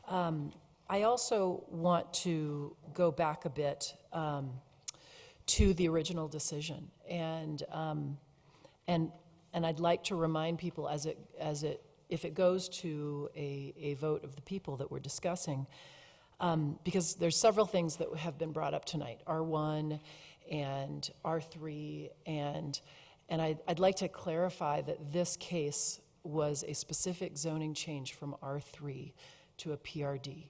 I also want to go back a bit to the original decision, and I'd like to remind people if it goes to a vote of the people that we're discussing, because there's several things that have been brought up tonight, R1 and R3, and I'd like to clarify that this case was a specific zoning change from R3 to a PRD,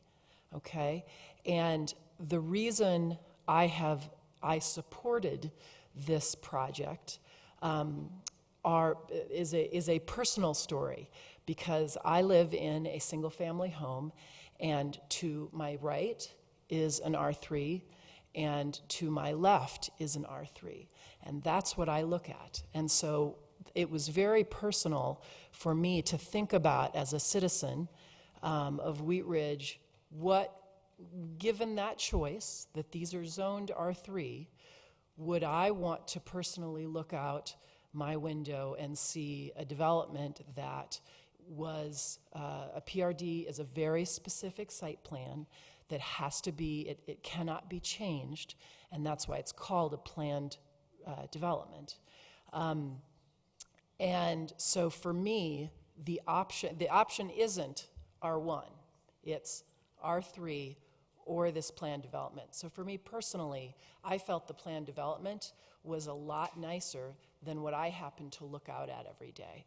okay? And the reason I supported this project is a personal story, because I live in a single-family home, and to my right is an R3, and to my left is an R3. And that's what I look at. And so it was very personal for me to think about, as a citizen of Wheat Ridge, given that choice, that these are zoned R3, would I want to personally look out my window and see a development that was a PRD is a very specific site plan that has to be, it cannot be changed, and that's why it's called a planned development. And so for me, the option isn't R1, it's R3 or this planned development. So for me personally, I felt the planned development was a lot nicer than what I happen to look out at every day.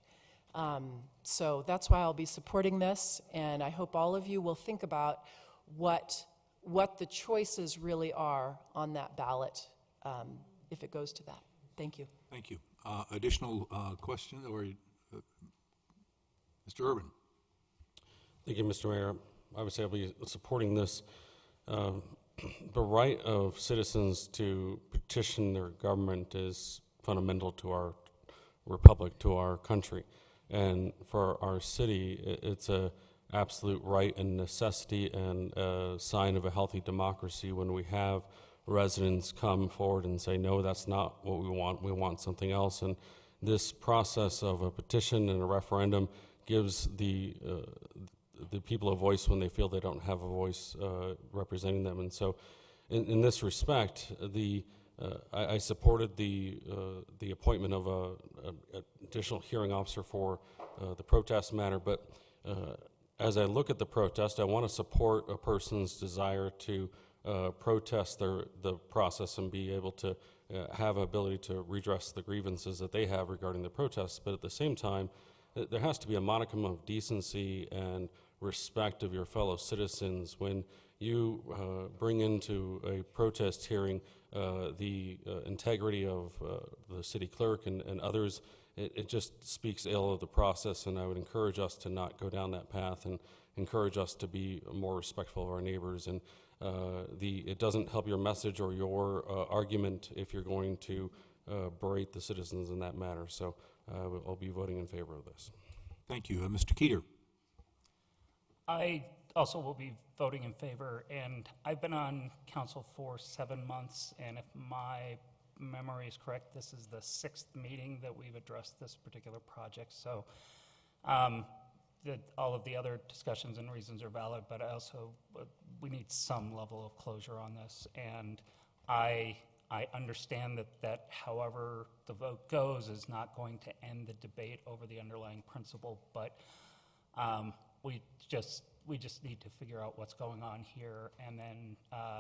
So that's why I'll be supporting this, and I hope all of you will think about what the choices really are on that ballot if it goes to that. Thank you. Thank you. Additional question, or Mr. Urban? Thank you, Mr. Mayor. Obviously, I'll be supporting this. The right of citizens to petition their government is fundamental to our republic, to our country. And for our city, it's a absolute right and necessity and a sign of a healthy democracy when we have residents come forward and say, no, that's not what we want something else. And this process of a petition and a referendum gives the people a voice when they feel they don't have a voice representing them. And so in this respect, I supported the appointment of an additional hearing officer for the protest matter, but as I look at the protest, I want to support a person's desire to protest the process and be able to have ability to redress the grievances that they have regarding the protests. But at the same time, there has to be a modicum of decency and respect of your fellow citizens when you bring into a protest hearing the integrity of the city clerk and others, it just speaks ill of the process, and I would encourage us to not go down that path and encourage us to be more respectful of our neighbors. And it doesn't help your message or your argument if you're going to berate the citizens in that matter. So I'll be voting in favor of this. Thank you. Mr. Keeter. I also will be voting in favor, and I've been on council for 7 months, and if my memory is correct, this is the 6th meeting that we've addressed this particular project. So all of the other discussions and reasons are valid, but I also, we need some level of closure on this. And I understand that however the vote goes is not going to end the debate over the underlying principle, but we just need to figure out what's going on here and then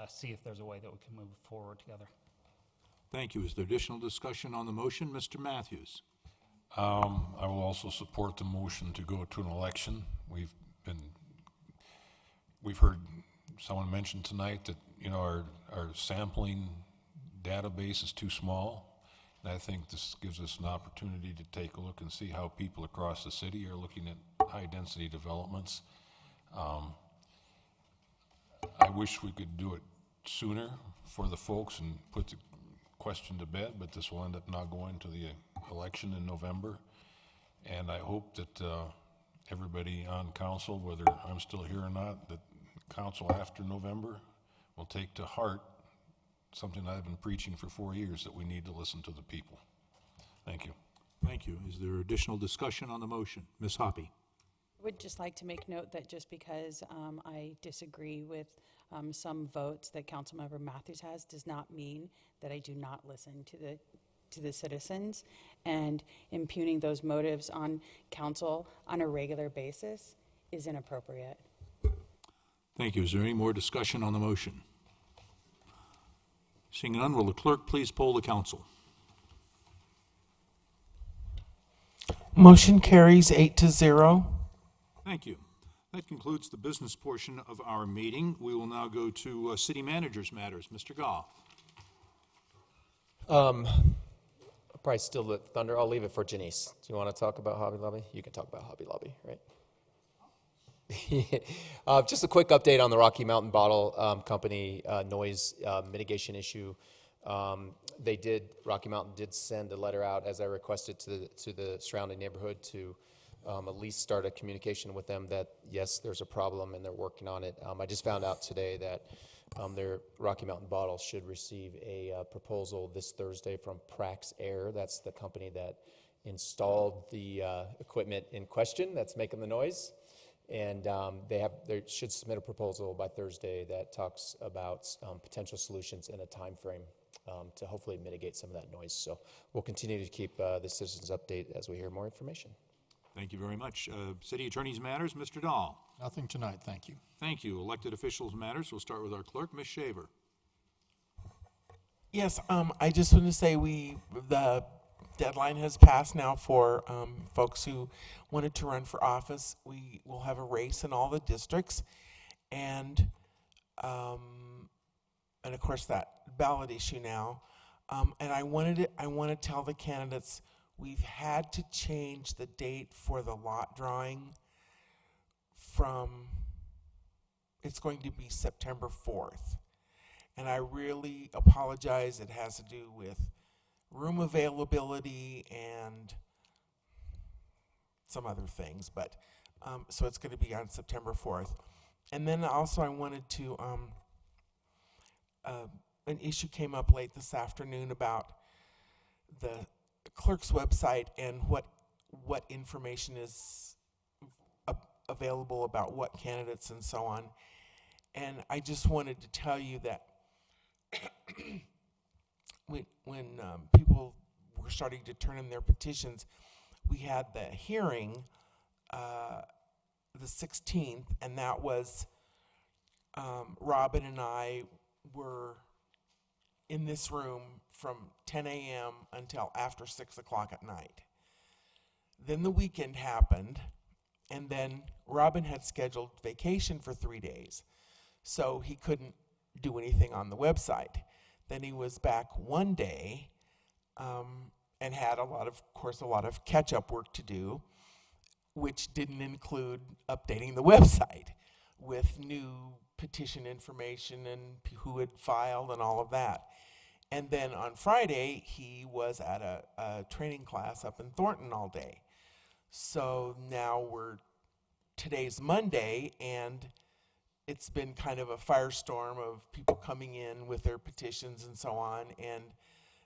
see if there's a way that we can move forward together. Thank you. Is there additional discussion on the motion? Mr. Matthews. I will also support the motion to go to an election. We've heard someone mention tonight that, our sampling database is too small. And I think this gives us an opportunity to take a look and see how people across the city are looking at high-density developments. I wish we could do it sooner for the folks and put the question to bed, but this will end up not going to the election in November. And I hope that everybody on council, whether I'm still here or not, that council after November will take to heart something I've been preaching for 4 years, that we need to listen to the people. Thank you. Thank you. Is there additional discussion on the motion? Ms. Hoppe. I would just like to make note that just because I disagree with some votes that Councilmember Matthews has does not mean that I do not listen to the citizens, and impugning those motives on council on a regular basis is inappropriate. Thank you. Is there any more discussion on the motion? Seeing none, will the clerk please poll the council? Motion carries 8-0. Thank you. That concludes the business portion of our meeting. We will now go to city managers' matters. Mr. Goff. I'll probably steal the thunder. I'll leave it for Janice. Do you want to talk about Hobby Lobby? You can talk about Hobby Lobby, right? Just a quick update on the Rocky Mountain Bottle Company noise mitigation issue. Rocky Mountain did send a letter out, as I requested, to the surrounding neighborhood to at least start a communication with them that, yes, there's a problem and they're working on it. I just found out today that their Rocky Mountain Bottle should receive a proposal this Thursday from Prax Air. That's the company that installed the equipment in question that's making the noise. And they should submit a proposal by Thursday that talks about potential solutions in a time frame to hopefully mitigate some of that noise. So we'll continue to keep the citizens updated as we hear more information. Thank you very much. City Attorney's matters, Mr. Dahl. Nothing tonight, thank you. Thank you. Elected officials matters. We'll start with our clerk, Ms. Shaver. Yes, I just want to say the deadline has passed now for folks who wanted to run for office. We will have a race in all the districts, and of course that ballot issue now. And I want to tell the candidates we've had to change the date for the lot drawing it's going to be September 4th. And I really apologize. It has to do with room availability and some other things, but so it's going to be on September 4th. And then also I wanted to, an issue came up late this afternoon about the clerk's website and what information is available about what candidates and so on. And I just wanted to tell you that when people were starting to turn in their petitions, we had the hearing the 16th, and that was Robin and I were in this room from 10 a.m. until after 6 o'clock at night. Then the weekend happened, and then Robin had scheduled vacation for 3 days, so he couldn't do anything on the website. Then he was back one day and had a lot of catch-up work to do, which didn't include updating the website with new petition information and who had filed and all of that. And then on Friday, he was at a training class up in Thornton all day. So now today's Monday, and it's been kind of a firestorm of people coming in with their petitions and so on, and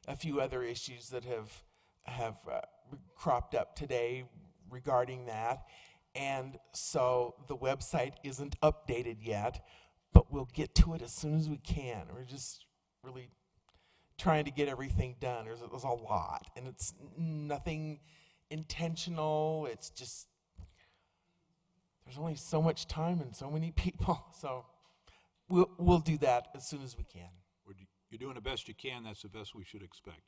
a few other issues that have cropped up today regarding that. And so the website isn't updated yet, but we'll get to it as soon as we can. We're just really trying to get everything done. There's a lot, and it's nothing intentional. It's just there's only so much time and so many people. So we'll do that as soon as we can. You're doing the best you can. That's the best we should expect.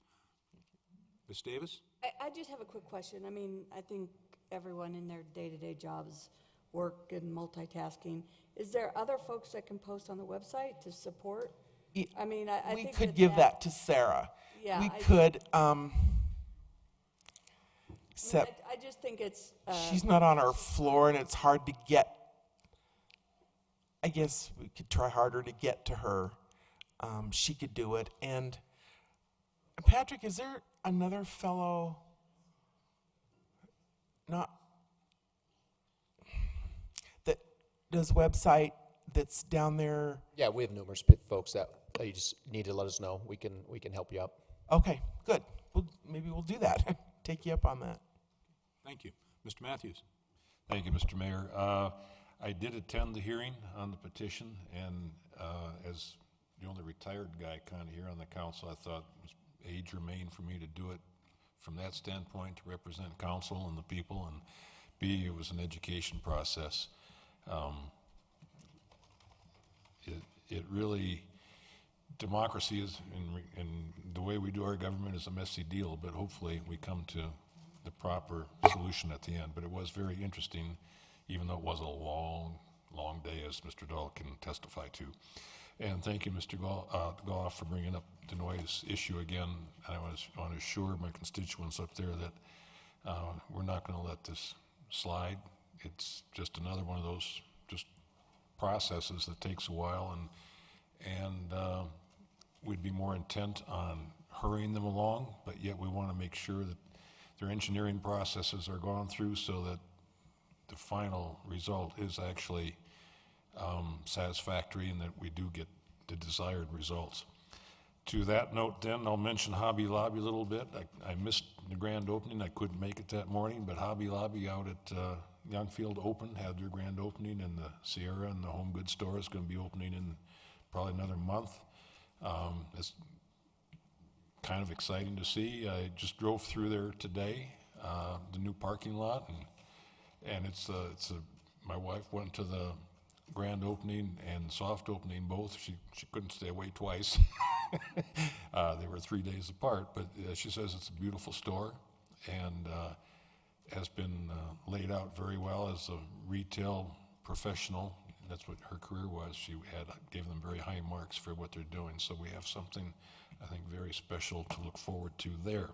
Ms. Davis? I just have a quick question. I mean, I think everyone in their day-to-day jobs work and multitasking. Is there other folks that can post on the website to support? I mean, I we think could give that to Sarah. Yeah, we could. Except I just think it's. She's not on our floor, and it's hard to get. I guess we could try harder to get to her. She could do it. And Patrick, is there another fellow? Not that does website that's down there. Yeah, we have numerous folks that you just need to let us know. We can help you out. Okay, good. Maybe we'll do that. Take you up on that. Thank you. Mr. Matthews? Thank you, Mr. Mayor. I did attend the hearing on the petition, and as the only retired guy kind of here on the council, I thought it was A, germane for me to do it from that standpoint, to represent council and the people, and B, it was an education process. It really, democracy is, in the way we do our government is a messy deal, but hopefully we come to the proper solution at the end. But it was very interesting, even though it was a long, long day, as Mr. Dahl can testify to. And thank you, Mr. Goff, for bringing up the noise issue again. I want to assure my constituents up there that we're not going to let this slide. It's just another one of those just processes that takes a while, and we'd be more intent on hurrying them along, but yet we want to make sure that their engineering processes are gone through so that the final result is actually satisfactory and that we do get the desired results. To that note then, I'll mention Hobby Lobby a little bit. I missed the grand opening. I couldn't make it that morning, but Hobby Lobby out at Youngfield Open had their grand opening, and the Sierra and the Home Goods store is going to be opening in probably another month. It's kind of exciting to see. I just drove through there today, the new parking lot, and my wife went to the grand opening and soft opening both. She couldn't stay away twice. They were 3 days apart, but she says it's a beautiful store and has been laid out very well as a retail professional. That's what her career was. She gave them very high marks for what they're doing. So we have something, I think, very special to look forward to there.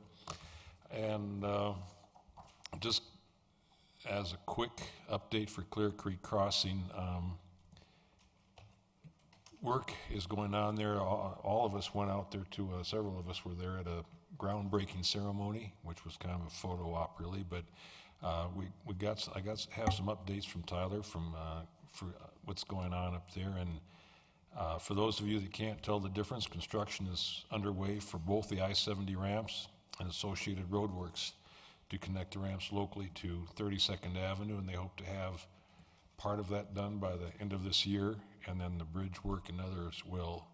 And just as a quick update for Clear Creek Crossing, work is going on there. All of us went out there several of us were there at a groundbreaking ceremony, which was kind of a photo op really, but I have some updates from Tyler for what's going on up there. And for those of you that can't tell the difference, construction is underway for both the I-70 ramps and associated roadworks to connect the ramps locally to 32nd Avenue, and they hope to have part of that done by the end of this year, and then the bridge work and others will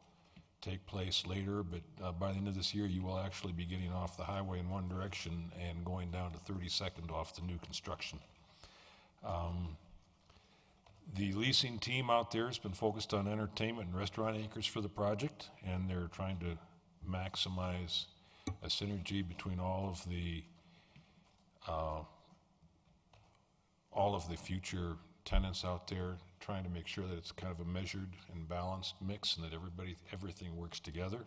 take place later, but by the end of this year you will actually be getting off the highway in one direction and going down to 32nd off the new construction. The leasing team out there has been focused on entertainment and restaurant anchors for the project, and they're trying to maximize a synergy between all of the future tenants out there, trying to make sure that it's kind of a measured and balanced mix and that everything works together.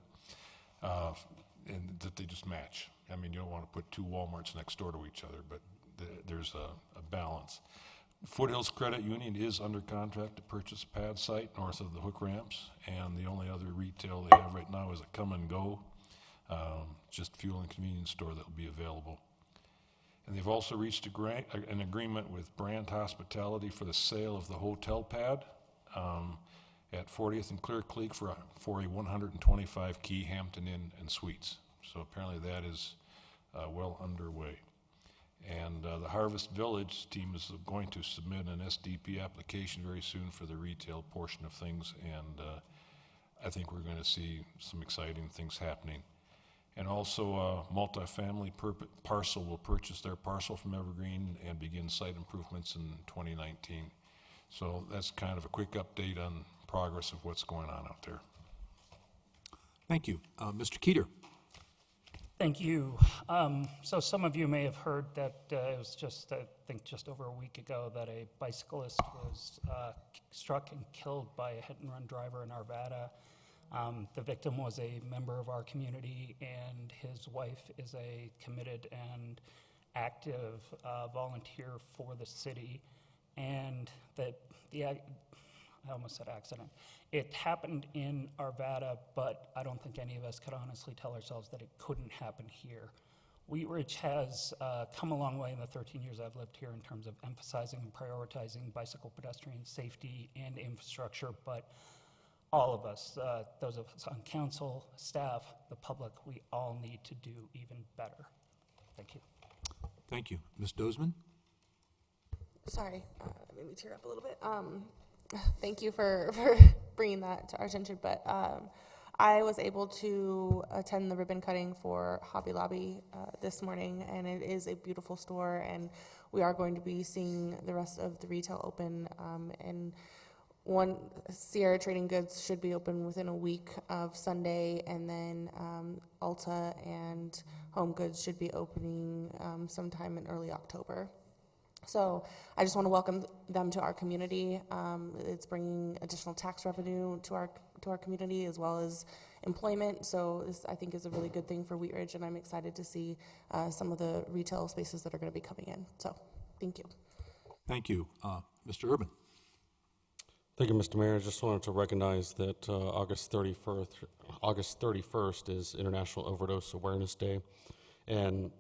and that they just match. I mean, you don't want to put two Walmarts next door to each other, but there's a balance. Foothills Credit Union is under contract to purchase a pad site north of the hook ramps, and the only other retail they have right now is a Come and Go, just fuel and convenience store that will be available. And they've also reached an agreement with Brand Hospitality for the sale of the hotel pad at 40th and Clear Creek for a 125-key Hampton Inn and Suites. So apparently that is well underway. And the Harvest Village team is going to submit an SDP application very soon for the retail portion of things, and I think we're going to see some exciting things happening. And also, multifamily parcel will purchase their parcel from Evergreen and begin site improvements in 2019. So that's kind of a quick update on progress of what's going on out there. Thank you. Mr. Keeter. Thank you. So some of you may have heard that it was just, I think, just over a week ago that a bicyclist was struck and killed by a hit-and-run driver in Arvada. The victim was a member of our community, and his wife is a committed and active volunteer for the city. And I almost said accident. It happened in Arvada, but I don't think any of us could honestly tell ourselves that it couldn't happen here. Wheat Ridge has come a long way in the 13 years I've lived here in terms of emphasizing and prioritizing bicycle pedestrian safety and infrastructure, but all of us, those of us on council, staff, the public, we all need to do even better. Thank you. Thank you. Ms. Dozeman? Sorry, that made me tear up a little bit. Thank you for bringing that to our attention, but I was able to attend the ribbon cutting for Hobby Lobby this morning, and it is a beautiful store, and we are going to be seeing the rest of the retail open, and Sierra Trading Goods should be open within a week of Sunday, and then Ulta and Home Goods should be opening sometime in early October. So I just want to welcome them to our community. It's bringing additional tax revenue to our community as well as employment. So this, I think, is a really good thing for Wheat Ridge, and I'm excited to see some of the retail spaces that are going to be coming in. So thank you. Thank you. Mr. Urban? Thank you, Mr. Mayor. I just wanted to recognize that August 31st is International Overdose Awareness Day, and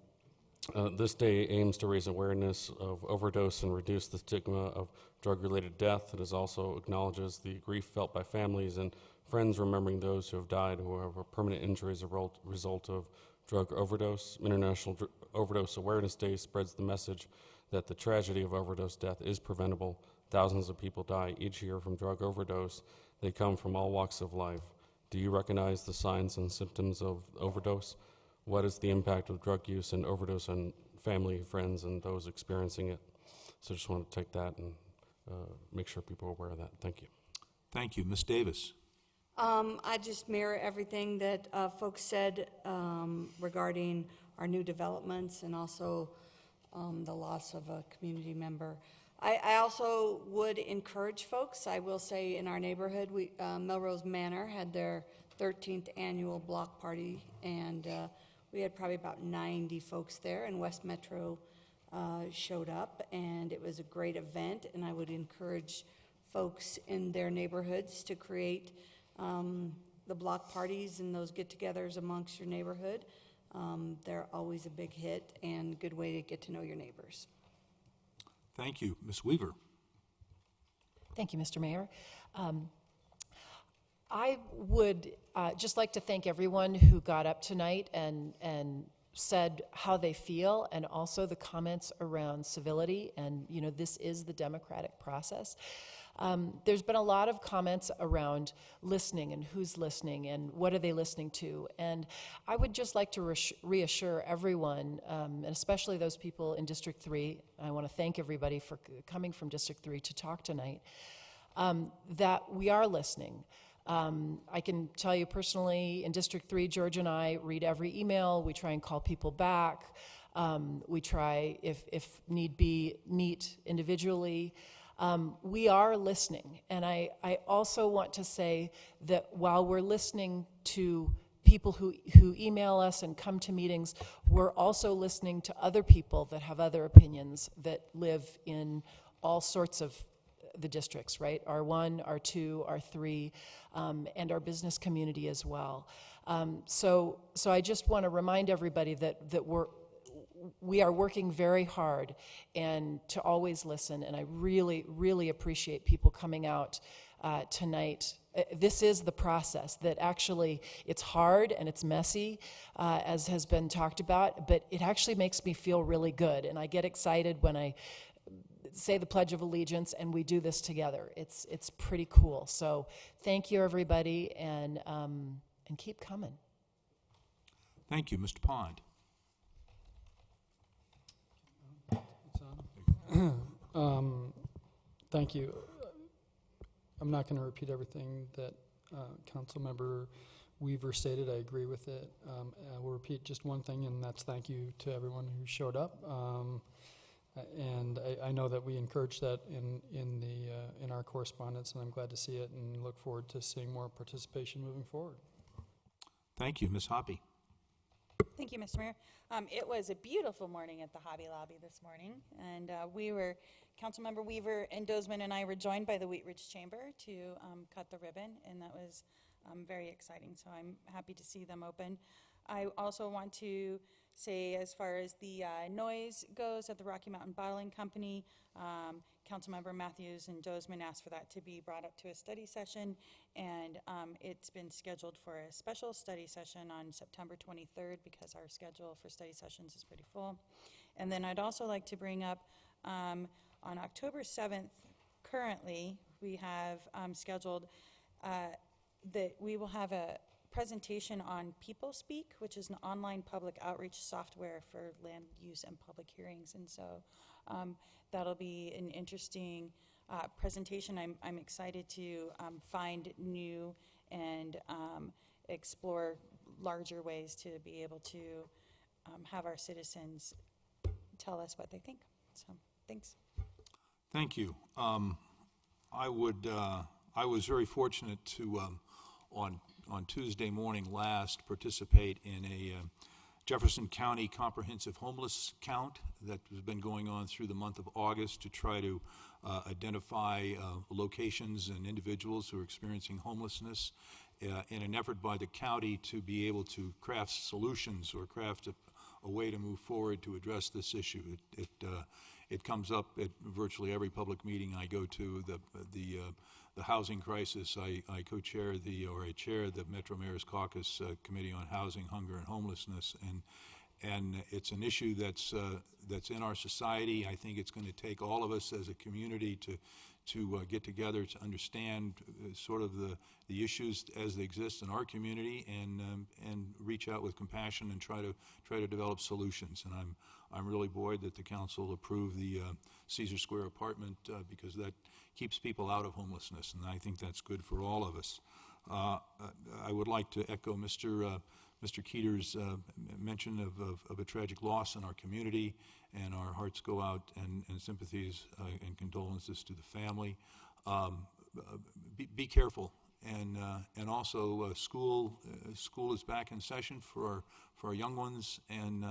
this day aims to raise awareness of overdose and reduce the stigma of drug-related death. It also acknowledges the grief felt by families and friends remembering those who have died who have a permanent injury as a result of drug overdose. International Overdose Awareness Day spreads the message that the tragedy of overdose death is preventable. Thousands of people die each year from drug overdose. They come from all walks of life. Do you recognize the signs and symptoms of overdose? What is the impact of drug use and overdose on family, friends, and those experiencing it? So I just want to take that and make sure people are aware of that. Thank you. Thank you. Ms. Davis? I just mirror everything that folks said regarding our new developments and also the loss of a community member. I also would encourage folks, I will say in our neighborhood, Melrose Manor had their 13th annual block party, and we had probably about 90 folks there, and West Metro showed up, and it was a great event, and I would encourage folks in their neighborhoods to create the block parties and those get-togethers amongst your neighborhood. They're always a big hit and a good way to get to know your neighbors. Thank you. Ms. Weaver? Thank you, Mr. Mayor. I would just like to thank everyone who got up tonight and said how they feel, and also the comments around civility, and this is the democratic process. There's been a lot of comments around listening and who's listening and what are they listening to, and I would just like to reassure everyone, and especially those people in District 3, I want to thank everybody for coming from District 3 to talk tonight, that we are listening. I can tell you personally, in District 3, George and I read every email. We try and call people back. We try, if need be, meet individually. We are listening. And I also want to say that while we're listening to people who email us and come to meetings, we're also listening to other people that have other opinions that live in all sorts of the districts, right? R1, R2, R3, and our business community as well. So I just want to remind everybody that we are working very hard and to always listen, and I really, really appreciate people coming out tonight. This is the process that actually, it's hard and it's messy, as has been talked about, but it actually makes me feel really good, and I get excited when I say the Pledge of Allegiance and we do this together. It's pretty cool. So thank you, everybody, and keep coming. Thank you, Mr. Pond. Thank you. I'm not going to repeat everything that Councilmember Weaver stated. I agree with it. I will repeat just one thing, and that's thank you to everyone who showed up. And I know that we encourage that in our correspondence, and I'm glad to see it, and look forward to seeing more participation moving forward. Thank you, Ms. Hoppy. Thank you, Mr. Mayor. It was a beautiful morning at the Hobby Lobby this morning, and Councilmember Weaver and Dozman and I were joined by the Wheat Ridge Chamber to cut the ribbon, and that was very exciting, so I'm happy to see them open. I also want to say, as far as the noise goes at the Rocky Mountain Bottling Company, Councilmember Matthews and Dozman asked for that to be brought up to a study session, and it's been scheduled for a special study session on September 23rd because our schedule for study sessions is pretty full. And then I'd also like to bring up on October 7th, currently, we have scheduled that we will have a presentation on PeopleSpeak, which is an online public outreach software for land use and public hearings. And so that'll be an interesting presentation. I'm excited to find new and explore larger ways to be able to have our citizens tell us what they think. So thanks. Thank you. I was very fortunate to, on Tuesday morning last, participate in a Jefferson County Comprehensive Homeless Count that has been going on through the month of August to try to identify locations and individuals who are experiencing homelessness in an effort by the county to be able to craft solutions or craft a way to move forward to address this issue. It comes up at virtually every public meeting I go to. The housing crisis, I co-chair I chair the Metro Mayor's Caucus Committee on Housing, Hunger, and Homelessness, and it's an issue that's in our society. I think it's going to take all of us as a community to get together to understand sort of the issues as they exist in our community, and reach out with compassion and try to develop solutions. And I'm really buoyed that the council approved the Caesar Square apartment because that keeps people out of homelessness, and I think that's good for all of us. I would like to echo Mr. Keeter's mention of a tragic loss in our community, and our hearts go out and sympathies and condolences to the family. Be careful, and also school is back in session for our young ones, and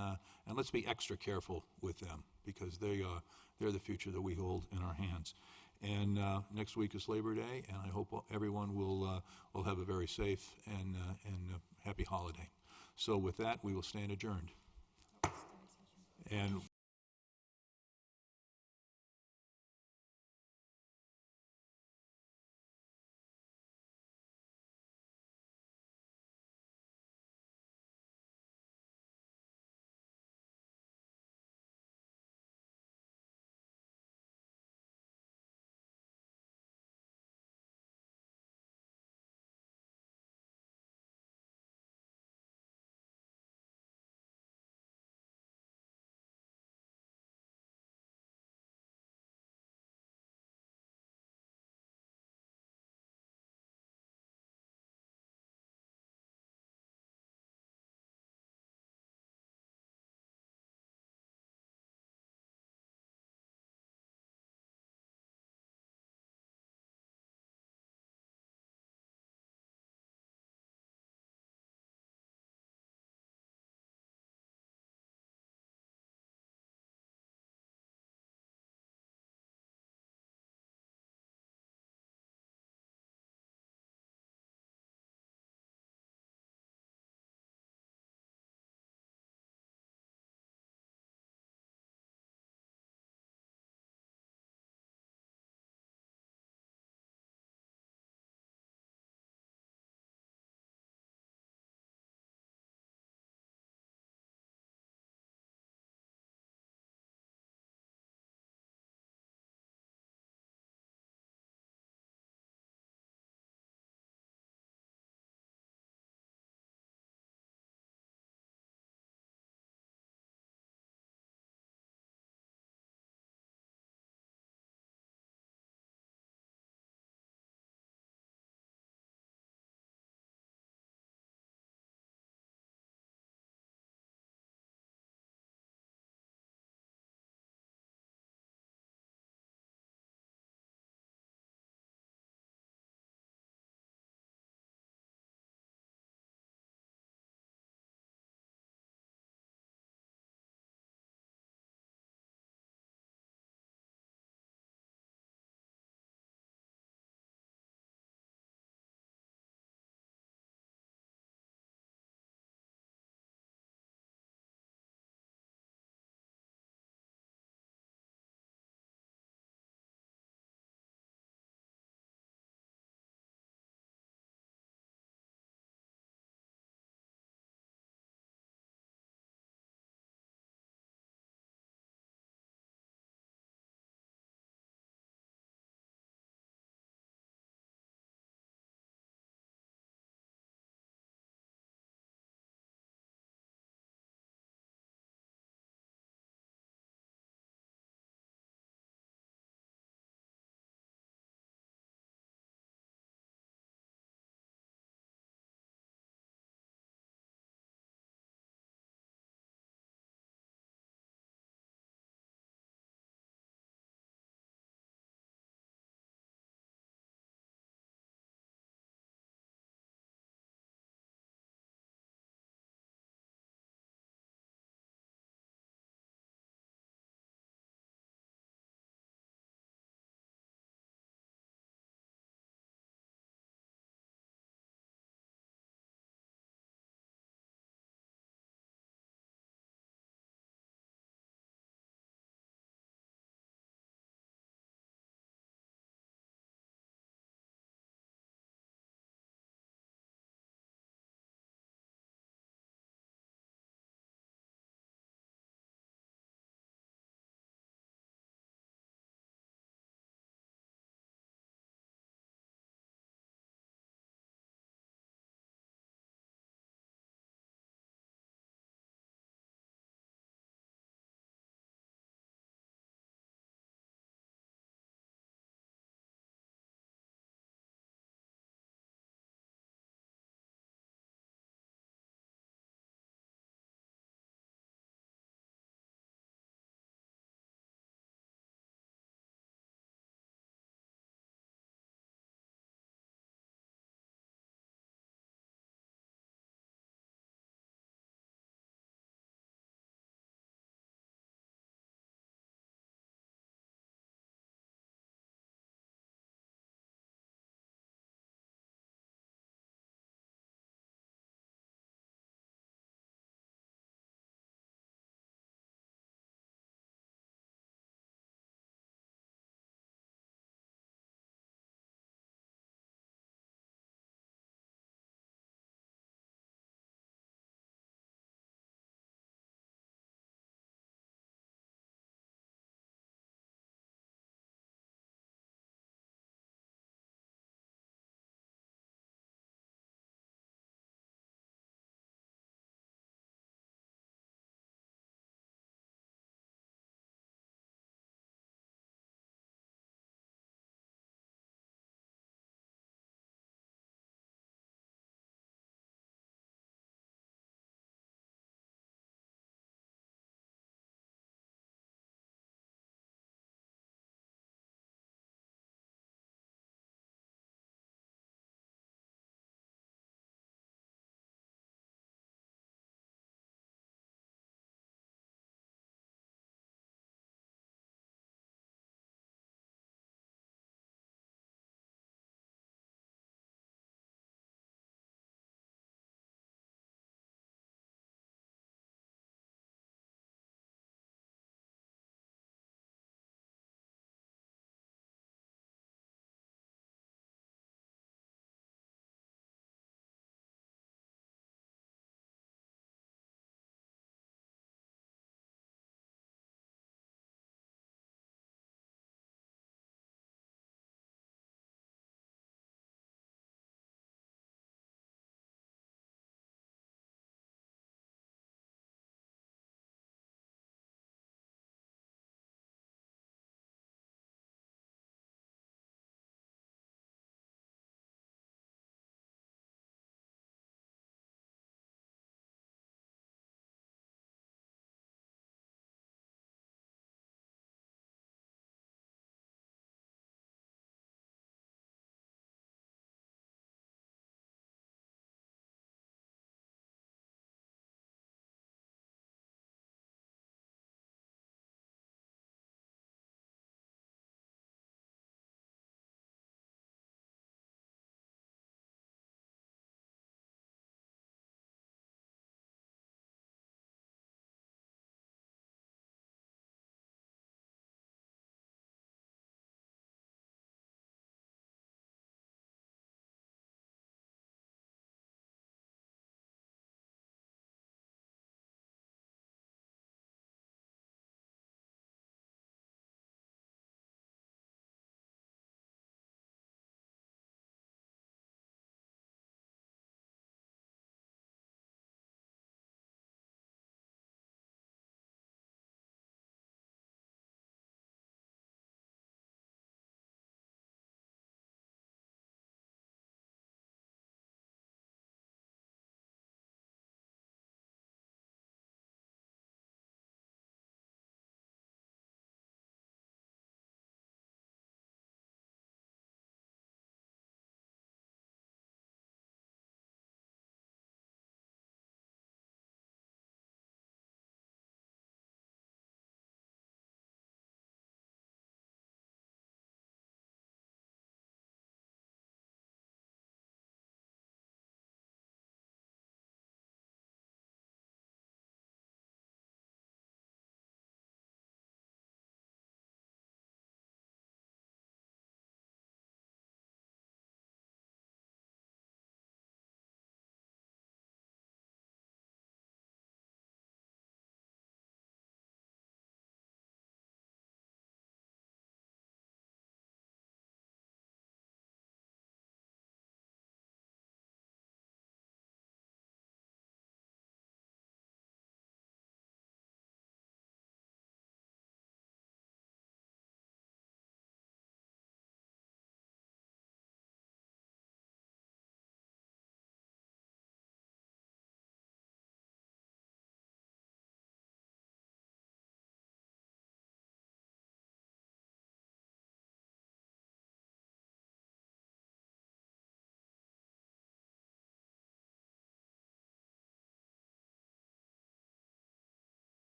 let's be extra careful with them because they're the future that we hold in our hands. And next week is Labor Day, and I hope everyone will have a very safe and happy holiday. So with that, we will stand adjourned. And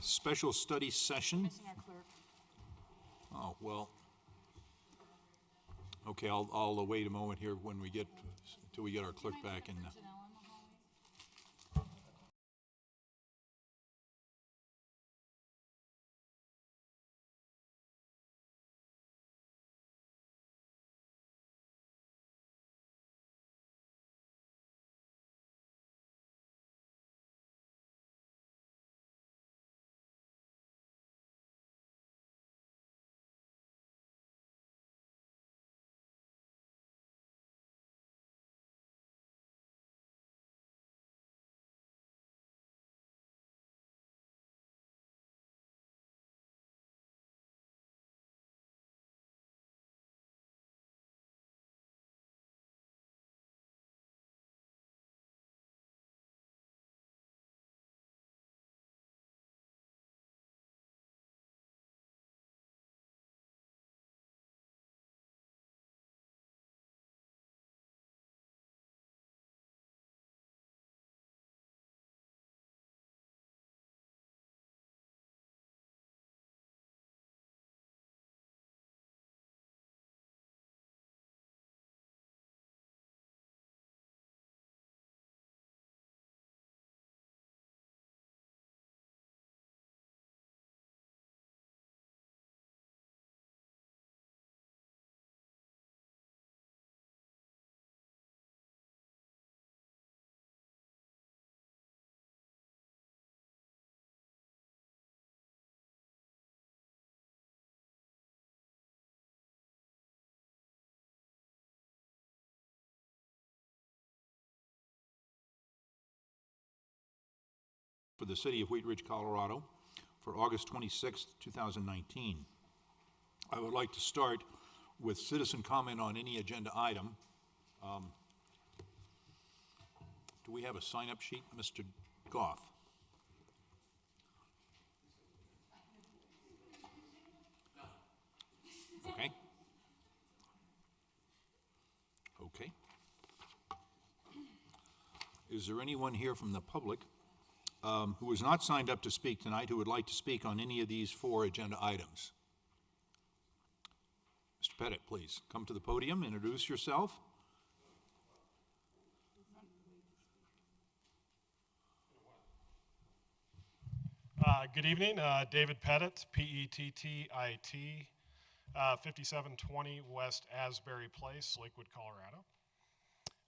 special study session. Missing our clerk. Oh, well, okay, I'll wait a moment here when we get, till we get our clerk back in. For the City of Wheat Ridge, Colorado, for August 26th, 2019. I would like to start with citizen comment on any agenda item. Do we have a sign-up sheet, Mr. Goff? Okay. Okay. Is there anyone here from the public who is not signed up to speak tonight who would like to speak on any of these 4 agenda items? Mr. Pettit, please come to the podium, introduce yourself. Good evening, David Pettit, P-E-T-T-I-T, 5720 West Asbury Place, Lakewood, Colorado.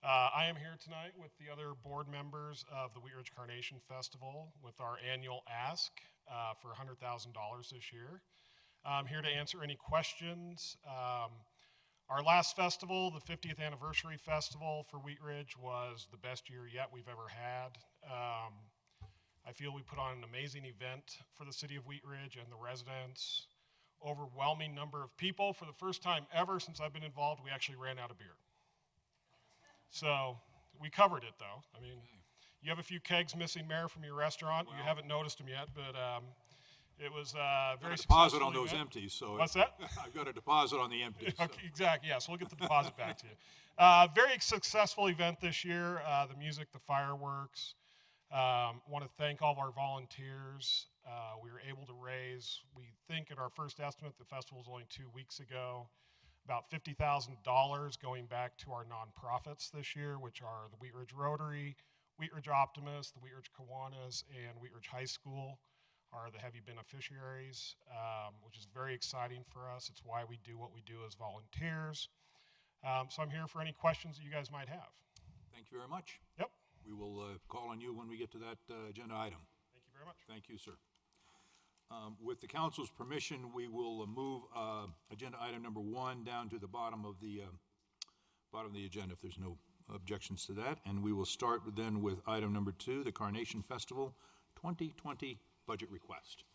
I am here tonight with the other board members of the Wheat Ridge Carnation Festival with our annual ask for $100,000 this year. I'm here to answer any questions. Our last festival, the 50th anniversary festival for Wheat Ridge, was the best year yet we've ever had. I feel we put on an amazing event for the city of Wheat Ridge and the residents. Overwhelming number of people. For the first time ever since I've been involved, we actually ran out of beer. So we covered it, though. I mean, you have a few kegs missing, Mayor, from your restaurant. You haven't noticed them yet, but it was very successful. Deposit on those empties. So what's that? I've got a deposit on the empties. So. Okay, exactly. Yes, we'll get the deposit back to you. Very successful event this year. The music, the fireworks. Want to thank all of our volunteers. We were able to raise, we think at our first estimate, the festival was only 2 weeks ago, about $50,000 going back to our nonprofits this year, which are the Wheat Ridge Rotary, Wheat Ridge Optimists, the Wheat Ridge Kiwanis, and Wheat Ridge High School are the heavy beneficiaries, which is very exciting for us. It's why we do what we do as volunteers. So I'm here for any questions that you guys might have. Thank you very much. Yep. We will call on you when we get to that agenda item. Thank you very much. Thank you, sir. With the council's permission, we will move agenda item number 1 down to the bottom of the agenda if there's no objections to that. And we will start then with item number 2, the Carnation Festival 2020 budget request.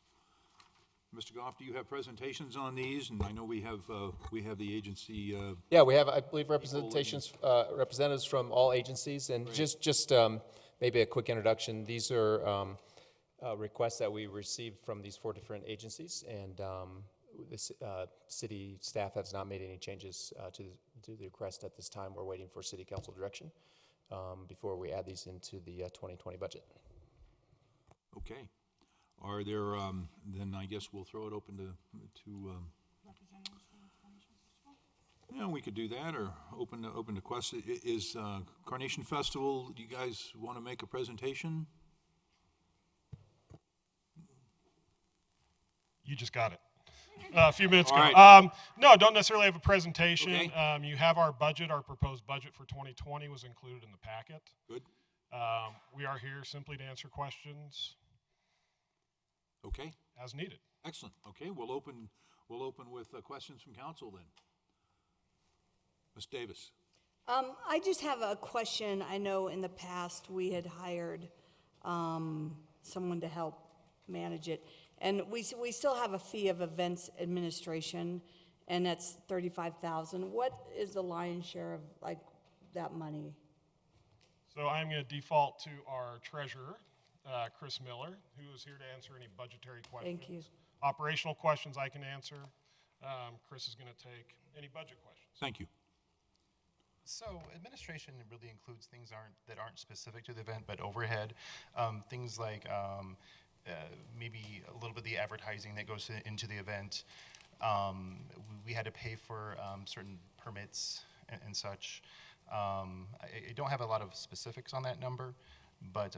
Mr. Goff, do you have presentations on these? And I know we have the agency. Yeah, we have, I believe, representatives from all agencies, and just maybe a quick introduction. These are requests that we received from these 4 different agencies, and the city staff has not made any changes to the request at this time. We're waiting for city council direction before we add these into the 2020 budget. Okay. Are there, then I guess we'll throw it open to yeah, we could do that, or open to questions. Is Carnation Festival, do you guys want to make a presentation? You just got it. A few minutes All ago. right. No, don't necessarily have a presentation. Okay. You have our budget. Our proposed budget for 2020 was included in the packet. Good. We are here simply to answer questions Okay. as needed. Excellent. Okay, we'll open with questions from council then. Ms. Davis. I just have a question. I know in the past we had hired someone to help manage it. And we still have a fee of events administration, and that's $35,000. What is the lion's share of like that money? So I'm going to default to our treasurer, Chris Miller, who is here to answer any budgetary questions. Thank you. Operational questions I can answer. Chris is going to take any budget questions. Thank you. So administration really includes things that aren't specific to the event, but overhead, things like maybe a little bit of the advertising that goes into the event. We had to pay for certain permits and such. I don't have a lot of specifics on that number, but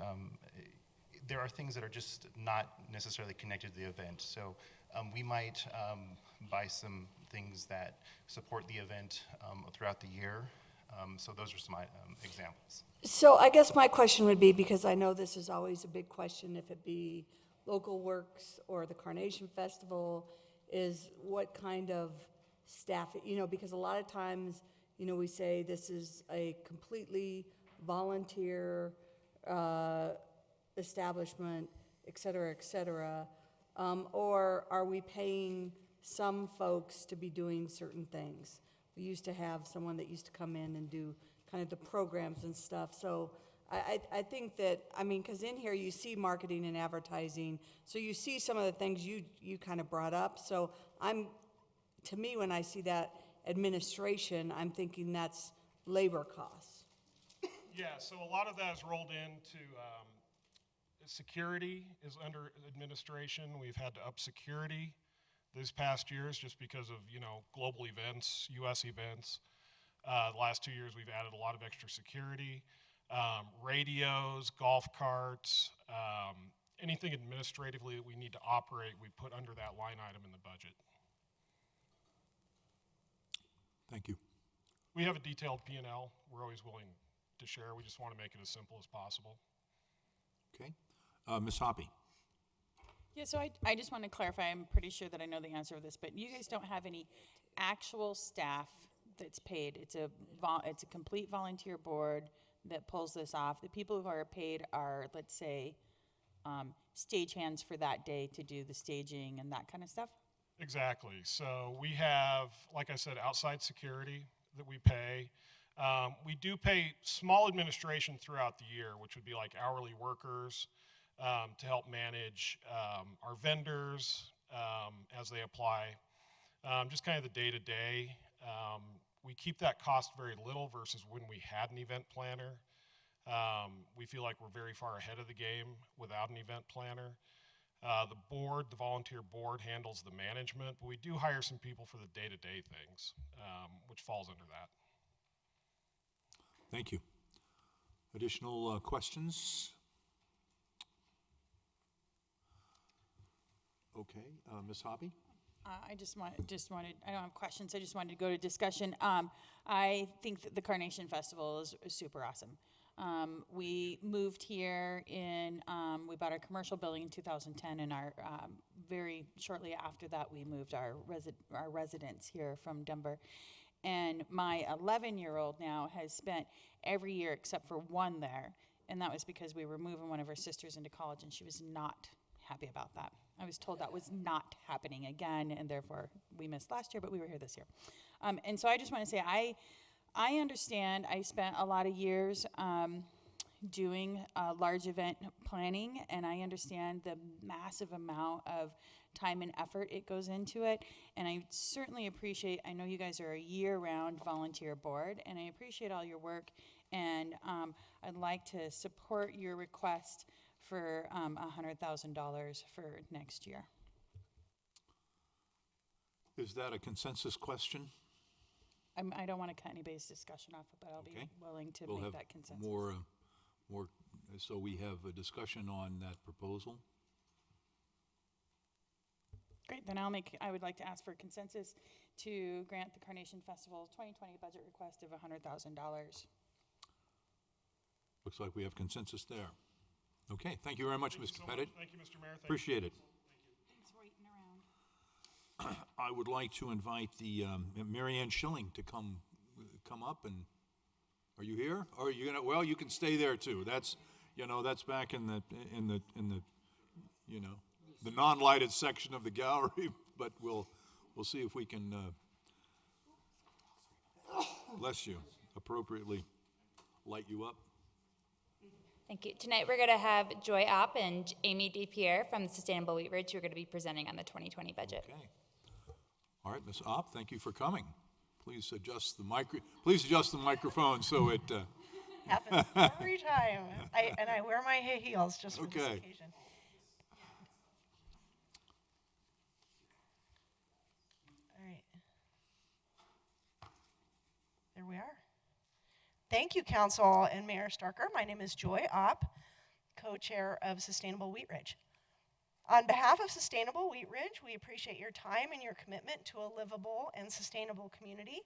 there are things that are just not necessarily connected to the event. So we might buy some things that support the event throughout the year. So those are some examples. So I guess my question would be, because I know this is always a big question, if it be Local Works or the Carnation Festival, is what kind of staff, because a lot of times, we say this is a completely volunteer establishment, et cetera, or are we paying some folks to be doing certain things? We used to have someone that used to come in and do kind of the programs and stuff. So I think that, because in here you see marketing and advertising, so you see some of the things you kind of brought up. So to me, when I see that administration, I'm thinking that's labor costs. Yeah, so a lot of that is rolled into security is under administration. We've had to up security these past years just because of, global events, U.S. events. The last 2 years we've added a lot of extra security. Radios, golf carts, anything administratively that we need to operate, we put under that line item in the budget. Thank you. We have a detailed P&L. We're always willing to share. We just want to make it as simple as possible. Okay. Ms. Hoppy. Yeah, so I just want to clarify, I'm pretty sure that I know the answer to this, but you guys don't have any actual staff that's paid. It's a complete volunteer board that pulls this off. The people who are paid are, let's say, stagehands for that day to do the staging and that kind of stuff? Exactly. So we have, like I said, outside security that we pay. We do pay small administration throughout the year, which would be like hourly workers to help manage our vendors as they apply. Just kind of the day-to-day. We keep that cost very little versus when we had an event planner. We feel like we're very far ahead of the game without an event planner. The volunteer board handles the management, but we do hire some people for the day-to-day things, which falls under that. Thank you. Additional questions? Okay, Ms. Hoppy? I don't have questions, I just wanted to go to discussion. I think that the Carnation Festival is super awesome. We moved here we bought our commercial building in 2010, and very shortly after that, we moved our residence here from Denver. And my 11-year-old now has spent every year except for one there, and that was because we were moving one of our sisters into college, and she was not happy about that. I was told that was not happening again, and therefore we missed last year, but we were here this year. And so I just want to say, I understand. I spent a lot of years doing large event planning, and I understand the massive amount of time and effort it goes into it. And I certainly appreciate, I know you guys are a year-round volunteer board, and I appreciate all your work. And I'd like to support your request for $100,000 for next year. Is that a consensus question? I don't want to cut anybody's discussion off, but I'll be Okay. willing to We'll make have that consensus. more, so we have a discussion on that proposal. Great, then I would like to ask for consensus to grant the Carnation Festival 2020 budget request of $100,000. Looks like we have consensus there. Okay, thank you very much, Thank you Mr. so Pettit. much. Thank you, Mr. Mayor. Thank you. Appreciate it. Thanks for waiting around. I would like to invite the Mary Ann Schilling to come up, and are you here? Or are you gonna? Well, you can stay there too. That's that's back in the the non-lighted section of the gallery. But we'll see if we can bless you appropriately light you up. Thank you. Tonight we're going to have Joy Opp and Amy DePierre from Sustainable Wheat Ridge who are going to be presenting on the 2020 budget. Okay. All right, Ms. Opp, thank you for coming. Please adjust the microphone so it. Happens every time. I wear my high heels just for this Okay. occasion. All right. There we are. Thank you, Council and Mayor Starker. My name is Joy Opp, co-chair of Sustainable Wheat Ridge. On behalf of Sustainable Wheat Ridge, we appreciate your time and your commitment to a livable and sustainable community.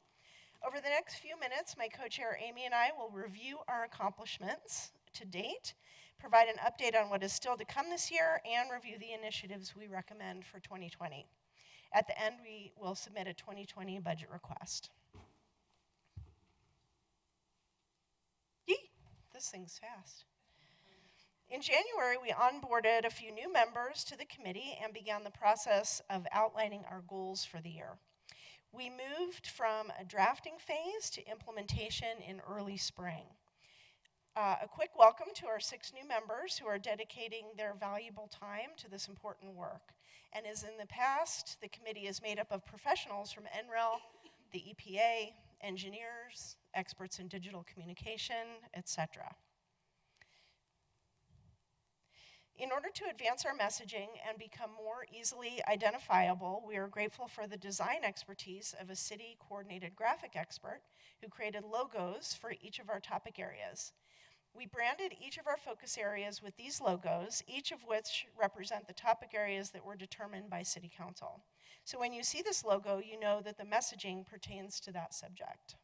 Over the next few minutes, my co-chair Amy and I will review our accomplishments to date, provide an update on what is still to come this year, and review the initiatives we recommend for 2020. At the end, we will submit a 2020 budget request. Yee, this thing's fast. In January, we onboarded a few new members to the committee and began the process of outlining our goals for the year. We moved from a drafting phase to implementation in early spring. A quick welcome to our 6 new members who are dedicating their valuable time to this important work. And as in the past, the committee is made up of professionals from NREL, the EPA, engineers, experts in digital communication, etc. In order to advance our messaging and become more easily identifiable, we are grateful for the design expertise of a city-coordinated graphic expert who created logos for each of our topic areas. We branded each of our focus areas with these logos, each of which represent the topic areas that were determined by City Council. So when you see this logo, you know that the messaging pertains to that subject.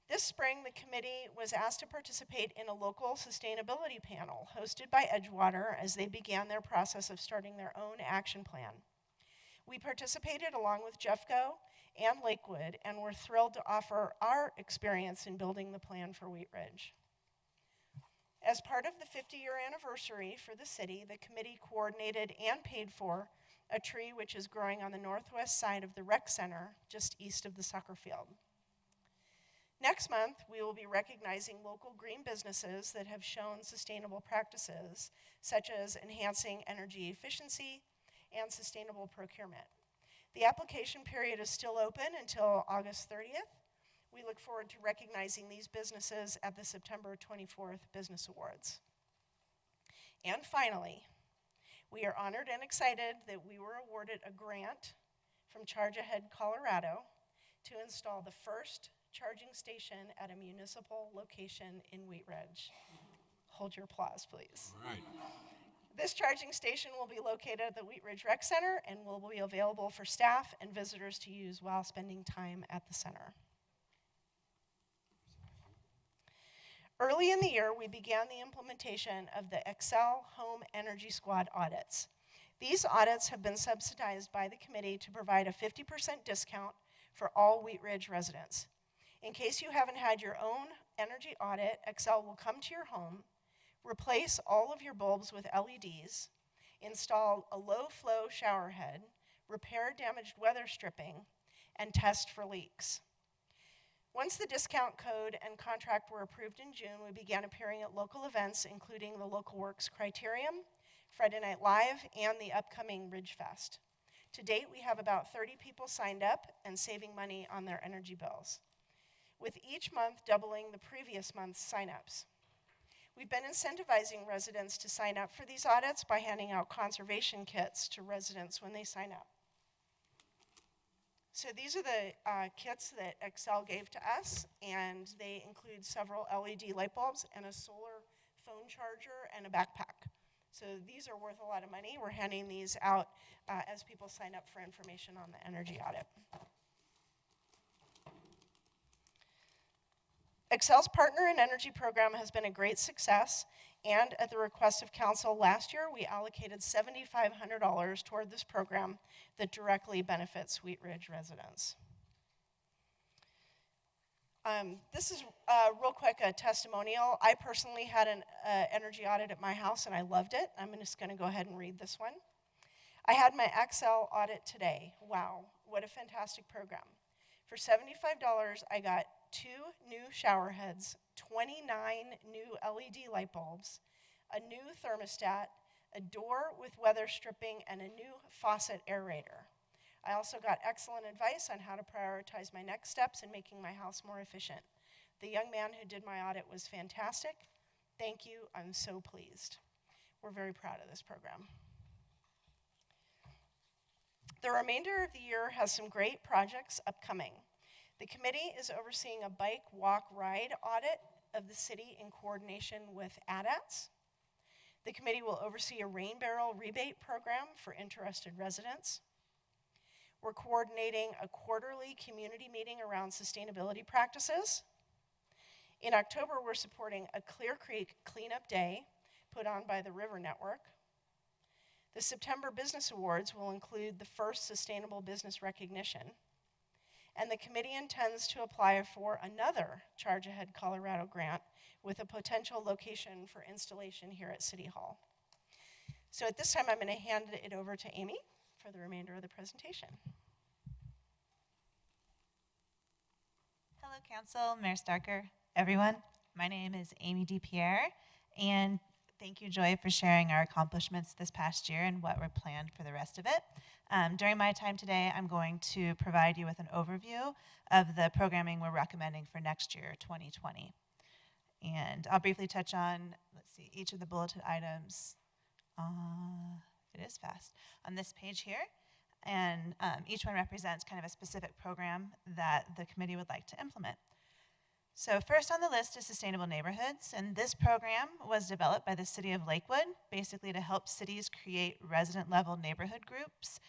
This spring, the committee was asked to participate in a local sustainability panel hosted by Edgewater as they began their process of starting their own action plan. We participated along with Jeffco and Lakewood and were thrilled to offer our experience in building the plan for Wheat Ridge. As part of the 50-year anniversary for the city, the committee coordinated and paid for a tree which is growing on the northwest side of the rec center just east of the soccer field. Next month, we will be recognizing local green businesses that have shown sustainable practices, such as enhancing energy efficiency and sustainable procurement. The application period is still open until August 30th. We look forward to recognizing these businesses at the September 24th Business Awards. And finally, we are honored and excited that we were awarded a grant from Charge Ahead Colorado to install the first charging station at a municipal location in Wheat Ridge. Hold your applause, please. All right. This charging station will be located at the Wheat Ridge Rec Center and will be available for staff and visitors to use while spending time at the center. Early in the year, we began the implementation of the Excel Home Energy Squad audits. These audits have been subsidized by the committee to provide a 50% discount for all Wheat Ridge residents. In case you haven't had your own energy audit, Excel will come to your home, replace all of your bulbs with LEDs, install a low-flow shower head, repair damaged weather stripping, and test for leaks. Once the discount code and contract were approved in June, we began appearing at local events, including the Local Works Criterium, Friday Night Live, and the upcoming Ridge Fest. To date, we have about 30 people signed up and saving money on their energy bills, with each month doubling the previous month's signups. We've been incentivizing residents to sign up for these audits by handing out conservation kits to residents when they sign up. So these are the kits that Excel gave to us, and they include several LED light bulbs and a solar phone charger and a backpack. So these are worth a lot of money. We're handing these out as people sign up for information on the energy audit. Excel's Partner in Energy program has been a great success, and at the request of council last year, we allocated $7,500 toward this program that directly benefits Wheat Ridge residents. This is real quick a testimonial. I personally had an energy audit at my house and I loved it. I'm just going to go ahead and read this one. I had my Excel audit today. Wow, what a fantastic program. For $75, I got 2 new shower heads, 29 new LED light bulbs, a new thermostat, a door with weather stripping, and a new faucet aerator. I also got excellent advice on how to prioritize my next steps in making my house more efficient. The young man who did my audit was fantastic. Thank you, I'm so pleased. We're very proud of this program. The remainder of the year has some great projects upcoming. The committee is overseeing a bike, walk, ride audit of the city in coordination with ADATS. The committee will oversee a rain barrel rebate program for interested residents. We're coordinating a quarterly community meeting around sustainability practices. In October, we're supporting a Clear Creek Cleanup Day put on by the River Network. The September Business Awards will include the first sustainable business recognition. And the committee intends to apply for another Charge Ahead Colorado grant with a potential location for installation here at City Hall. So at this time, I'm going to hand it over to Amy for the remainder of the presentation. Hello, Council, Mayor Starker, everyone. My name is Amy DiPierre, and thank you, Joy, for sharing our accomplishments this past year and what we're planned for the rest of it. During my time today, I'm going to provide you with an overview of the programming we're recommending for next year, 2020. And I'll briefly touch on, each of the bulleted items. It is fast. On this page here. And each one represents kind of a specific program that the committee would like to implement. So first on the list is Sustainable Neighborhoods, and this program was developed by the City of Lakewood, basically to help cities create resident-level neighborhood groups.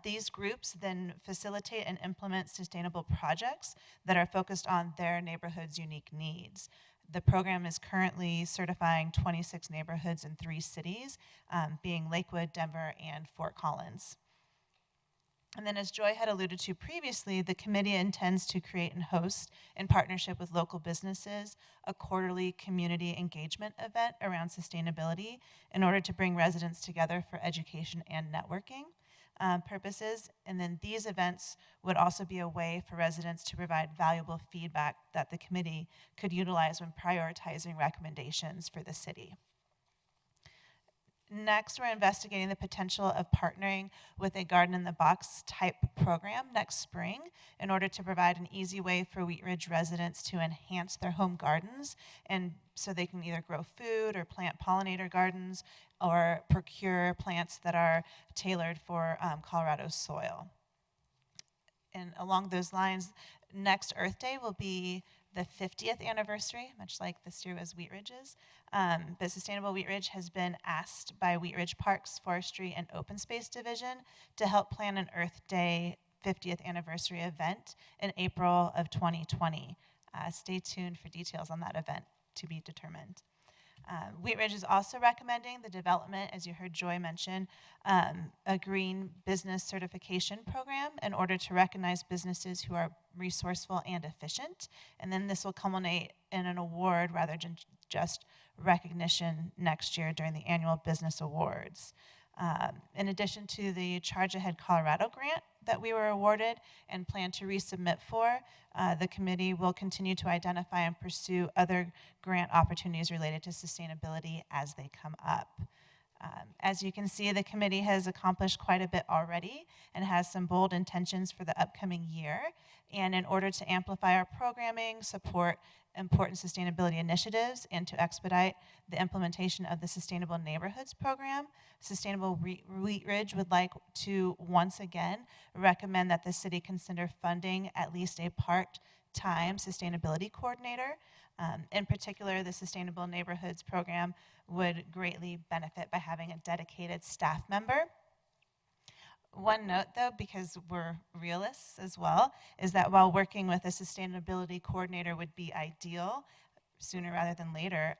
These groups then facilitate and implement sustainable projects that are focused on their neighborhood's unique needs. The program is currently certifying 26 neighborhoods in 3 cities, being Lakewood, Denver, and Fort Collins. And then as Joy had alluded to previously, the committee intends to create and host, in partnership with local businesses, a quarterly community engagement event around sustainability in order to bring residents together for education and networking purposes. And then these events would also be a way for residents to provide valuable feedback that the committee could utilize when prioritizing recommendations for the city. Next, we're investigating the potential of partnering with a Garden in the Box type program next spring in order to provide an easy way for Wheat Ridge residents to enhance their home gardens, and so they can either grow food or plant pollinator gardens or procure plants that are tailored for Colorado's soil. And along those lines, next Earth Day will be the 50th anniversary, much like this year was Wheat Ridge's. But Sustainable Wheat Ridge has been asked by Wheat Ridge Parks, Forestry, and Open Space Division to help plan an Earth Day 50th anniversary event in April of 2020. Stay tuned for details on that event to be determined. Wheat Ridge is also recommending the development, as you heard Joy mention, a green business certification program in order to recognize businesses who are resourceful and efficient. And then this will culminate in an award rather than just recognition next year during the annual business awards. In addition to the Charge Ahead Colorado grant that we were awarded and plan to resubmit for, the committee will continue to identify and pursue other grant opportunities related to sustainability as they come up. As you can see, the committee has accomplished quite a bit already and has some bold intentions for the upcoming year. And in order to amplify our programming, support important sustainability initiatives, and to expedite the implementation of the Sustainable Neighborhoods Program, Sustainable Wheat Ridge would like to once again recommend that the city consider funding at least a part-time sustainability coordinator. In particular, the Sustainable Neighborhoods Program would greatly benefit by having a dedicated staff member. One note, though, because we're realists as well, is that while working with a sustainability coordinator would be ideal, sooner rather than later,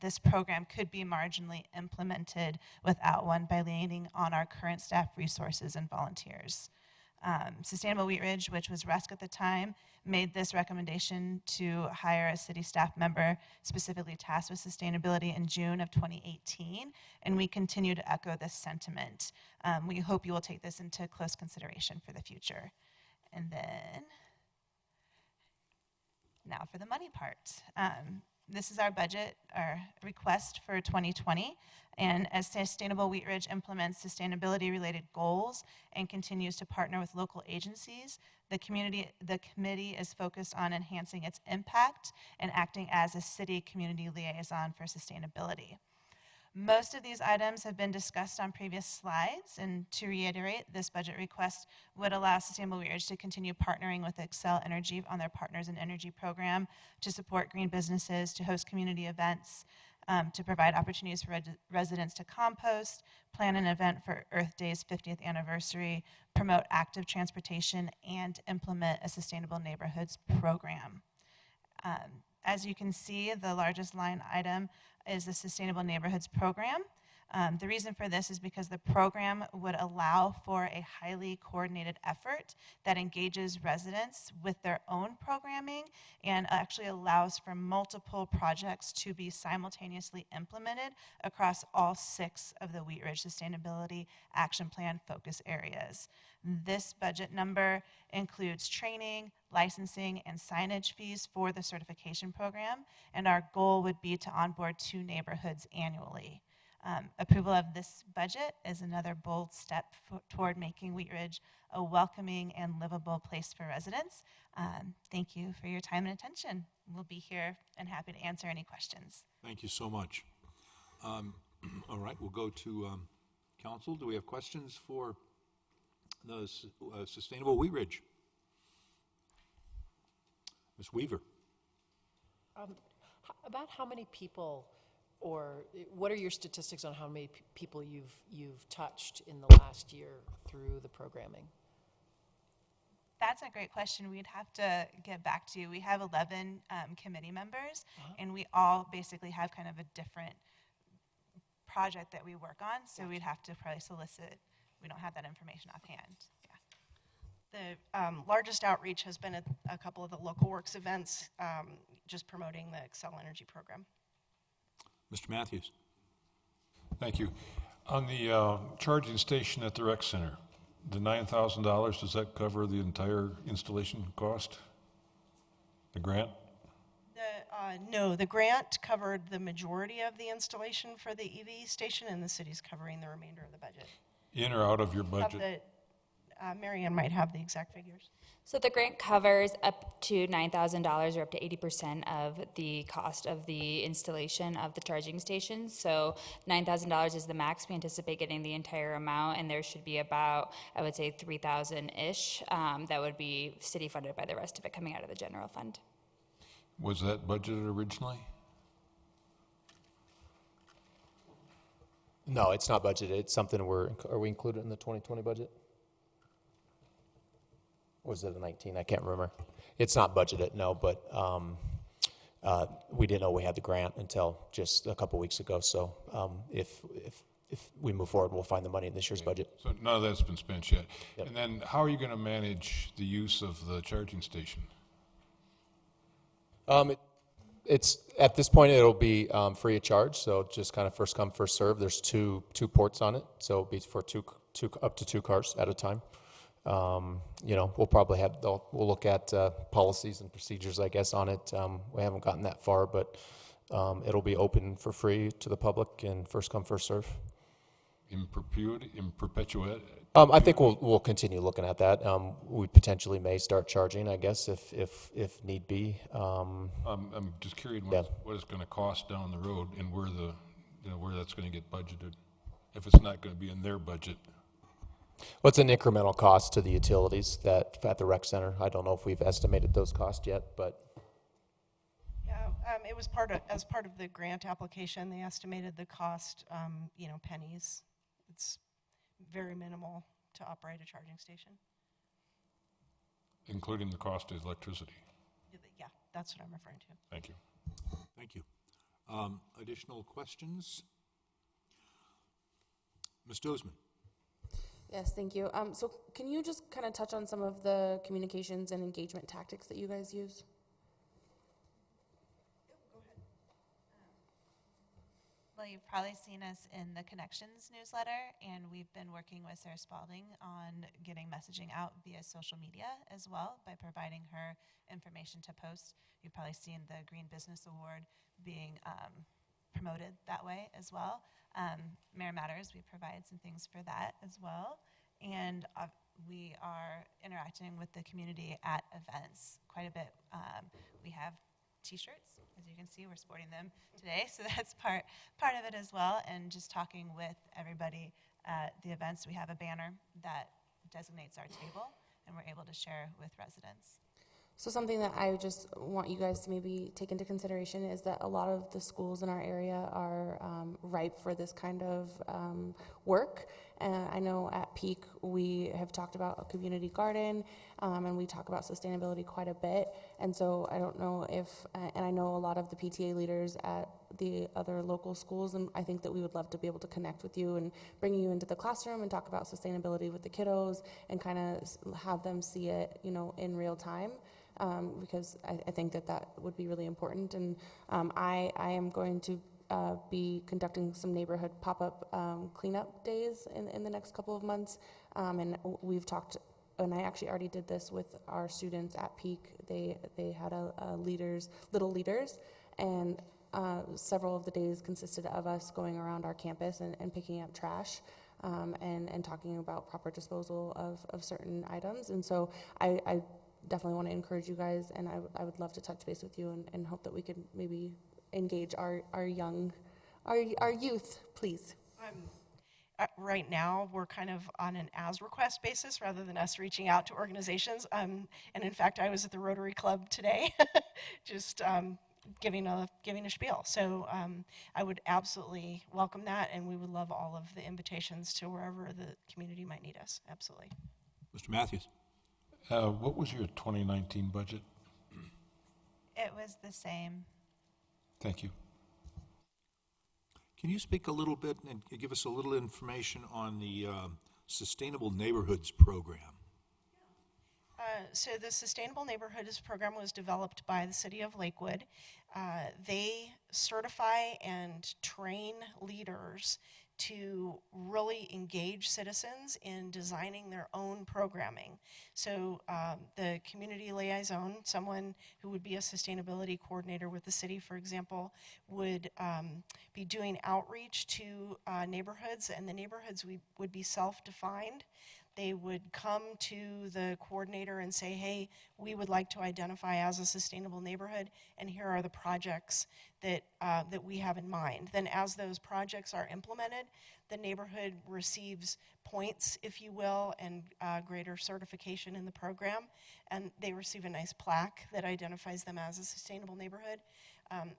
this program could be marginally implemented without one by leaning on our current staff resources and volunteers. Sustainable Wheat Ridge, which was RESC at the time, made this recommendation to hire a city staff member specifically tasked with sustainability in June of 2018, and we continue to echo this sentiment. We hope you will take this into close consideration for the future. And then, now for the money part. This is our budget, our request for 2020. And as Sustainable Wheat Ridge implements sustainability-related goals and continues to partner with local agencies, the committee is focused on enhancing its impact and acting as a city community liaison for sustainability. Most of these items have been discussed on previous slides, and to reiterate, this budget request would allow Sustainable Wheat Ridge to continue partnering with Excel Energy on their Partners in Energy program, to support green businesses, to host community events, to provide opportunities for residents to compost, plan an event for Earth Day's 50th anniversary, promote active transportation, and implement a Sustainable Neighborhoods program. As you can see, the largest line item is the Sustainable Neighborhoods Program. The reason for this is because the program would allow for a highly coordinated effort that engages residents with their own programming and actually allows for multiple projects to be simultaneously implemented across all 6 of the Wheat Ridge Sustainability Action Plan focus areas. This budget number includes training, licensing, and signage fees for the certification program, and our goal would be to onboard 2 neighborhoods annually. Approval of this budget is another bold step toward making Wheat Ridge a welcoming and livable place for residents. Thank you for your time and attention. We'll be here and happy to answer any questions. Thank you so much. All right, we'll go to council. Do we have questions for the Sustainable Wheat Ridge? Ms. Weaver. About how many people, or what are your statistics on how many people you've touched in the last year through the programming? That's a great question. We'd have to get back to you. We have 11 committee members, and we all basically have kind of a different project that we work on, so we'd have to probably solicit. We don't have that information offhand. The largest outreach has been at a couple of the local works events, just promoting the Excel Energy program. Mr. Matthews. Thank you. On the charging station at the rec center, the $9,000, does that cover the entire installation cost? The grant? No, the grant covered the majority of the installation for the EV station, and the city's covering the remainder of the budget. In or out of your budget? Mary Ann might have the exact figures. So the grant covers up to $9,000 or up to 80% of the cost of the installation of the charging stations. So $9,000 is the max. We anticipate getting the entire amount, and there should be about, I would say, $3,000-ish that would be city funded, by the rest of it coming out of the general fund. Was that budgeted originally? No, it's not budgeted. It's something are we included in the 2020 budget? Or was it a 19? I can't remember. It's not budgeted, no, but we didn't know we had the grant until just a couple weeks ago. So if we move forward, we'll find the money in this year's budget. So none of that's been spent yet. Yep. And then how are you going to manage the use of the charging station? It's at this point it'll be free of charge, so just kind of first come first serve. There's two ports on it, so it'll be for up to two cars at a time. We'll probably we'll look at policies and procedures, I guess, on it. We haven't gotten that far, but it'll be open for free to the public and first come first serve. In perpetuity? I think we'll continue looking at that. We potentially may start charging, I guess, if need be. I'm just curious Yeah. what it's gonna cost down the road and where that's gonna get budgeted, if it's not gonna be in their budget. What's an incremental cost to the utilities that at the rec center? I don't know if we've estimated those costs yet, but Yeah, it was as part of the grant application, they estimated the cost, pennies. It's very minimal to operate a charging station. Including the cost of electricity. Yeah, that's what I'm referring to. Thank you. Thank you. Additional questions? Ms. Dozman? Yes, thank you. So can you just kind of touch on some of the communications and engagement tactics that you guys use? Well, you've probably seen us in the Connections newsletter, and we've been working with Sarah Spalding on getting messaging out via social media as well by providing her information to post. You've probably seen the Green Business Award being promoted that way as well. Mayor Matters, we provide some things for that as well. And we are interacting with the community at events quite a bit. We have T-shirts, as you can see, we're sporting them today, so that's part of it as well. And just talking with everybody at the events, we have a banner that designates our table, and we're able to share with residents. So something that I just want you guys to maybe take into consideration is that a lot of the schools in our area are ripe for this kind of work. And I know at Peak we have talked about a community garden, and we talk about sustainability quite a bit. And so I don't know if, and I know a lot of the PTA leaders at the other local schools, and I think that we would love to be able to connect with you and bring you into the classroom and talk about sustainability with the kiddos and kind of have them see it, in real time. Because I think that would be really important. And I am going to be conducting some neighborhood pop-up cleanup days in the next couple of months. And we've talked, and I actually already did this with our students at Peak. They had little leaders, and several of the days consisted of us going around our campus and picking up trash. And talking about proper disposal of certain items. And so I definitely want to encourage you guys, and I would love to touch base with you and hope that we could maybe engage our youth, please. Right now, we're kind of on an as-request basis rather than us reaching out to organizations. And in fact, I was at the Rotary Club today, just giving a spiel. So I would absolutely welcome that, and we would love all of the invitations to wherever the community might need us. Absolutely. Mr. Matthews? What was your 2019 budget? It was the same. Thank you. Can you speak a little bit and give us a little information on the Sustainable Neighborhoods program? So the Sustainable Neighborhoods program was developed by the City of Lakewood. They certify and train leaders to really engage citizens in designing their own programming. So the community liaison, someone who would be a sustainability coordinator with the city, for example, would be doing outreach to neighborhoods, and the neighborhoods would be self-defined. They would come to the coordinator and say, hey, we would like to identify as a sustainable neighborhood, and here are the projects that we have in mind. Then as those projects are implemented, the neighborhood receives points, if you will, and greater certification in the program, and they receive a nice plaque that identifies them as a sustainable neighborhood.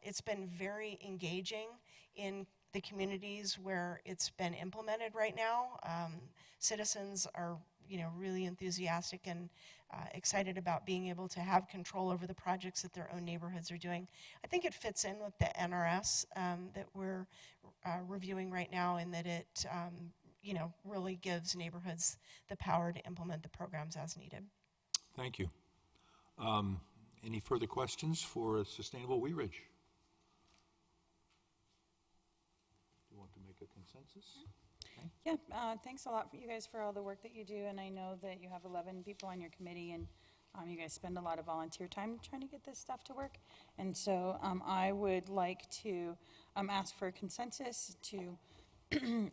It's been very engaging in the communities where it's been implemented right now. Citizens are, really enthusiastic and excited about being able to have control over the projects that their own neighborhoods are doing. I think it fits in with the NRS that we're reviewing right now, in that it, really gives neighborhoods the power to implement the programs as needed. Thank you. Any further questions for Sustainable Wheat Ridge? Do you want to make a consensus? Okay. Yeah, thanks a lot for you guys for all the work that you do, and I know that you have 11 people on your committee, and you guys spend a lot of volunteer time trying to get this stuff to work. And so I would like to ask for a consensus to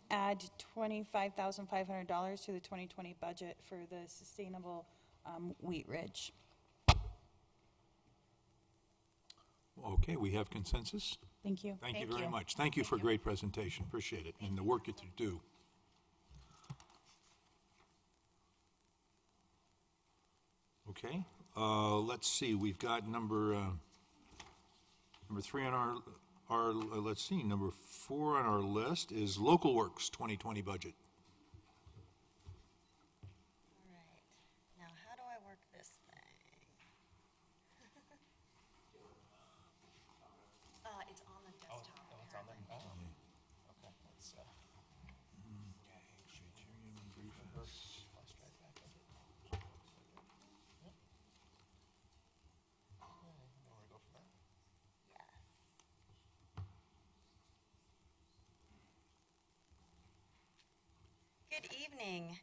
add $25,500 to the 2020 budget for the sustainable Wheat Ridge. Okay, we have consensus. Thank you. Thank you very much. Thank you for a great presentation. Appreciate it, and the work that you do. Okay, let's see, we've got number 3 on our let's see, number 4 on our list is Local Works 2020 budget. All right. Now, how do I work this thing? It's on the desktop. Oh, it's on there? Oh. Okay, let's, Good evening,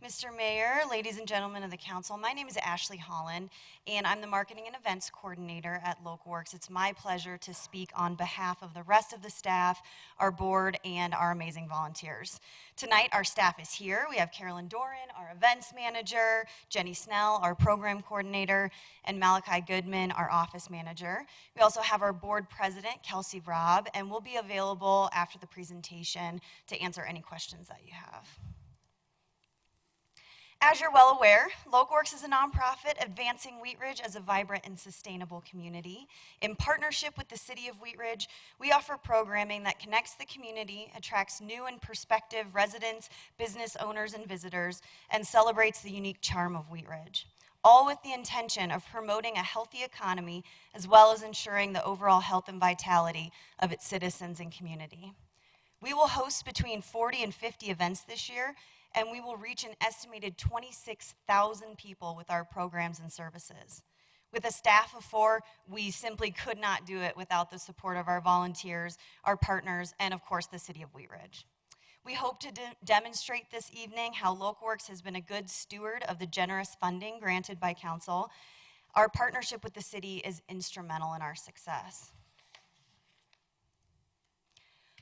Mr. Mayor, ladies and gentlemen of the council. My name is Ashley Holland, and I'm the Marketing and Events Coordinator at Local Works. It's my pleasure to speak on behalf of the rest of the staff, our board, and our amazing volunteers. Tonight, our staff is here. We have Carolyn Doran, our events manager, Jenny Snell, our program coordinator, and Malachi Goodman, our office manager. We also have our board president, Kelsey Robb, and we'll be available after the presentation to answer any questions that you have. As you're well aware, Local Works is a nonprofit advancing Wheat Ridge as a vibrant and sustainable community. In partnership with the City of Wheat Ridge, we offer programming that connects the community, attracts new and prospective residents, business owners, and visitors, and celebrates the unique charm of Wheat Ridge, all with the intention of promoting a healthy economy as well as ensuring the overall health and vitality of its citizens and community. We will host between 40 and 50 events this year, and we will reach an estimated 26,000 people with our programs and services. With a staff of 4, we simply could not do it without the support of our volunteers, our partners, and of course the City of Wheat Ridge. We hope to demonstrate this evening how Local Works has been a good steward of the generous funding granted by Council. Our partnership with the city is instrumental in our success.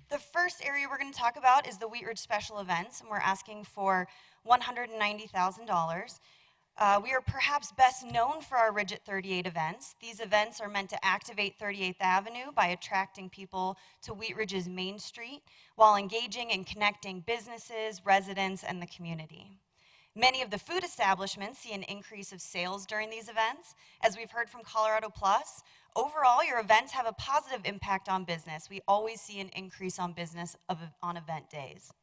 The first area we're going to talk about is the Wheat Ridge Special Events, and we're asking for $190,000. We are perhaps best known for our Ridge at 38 events. These events are meant to activate 38th Avenue by attracting people to Wheat Ridge's Main Street while engaging and connecting businesses, residents, and the community. Many of the food establishments see an increase of sales during these events. As we've heard from Colorado Plus, overall, your events have a positive impact on business. We always see an increase on business on event days.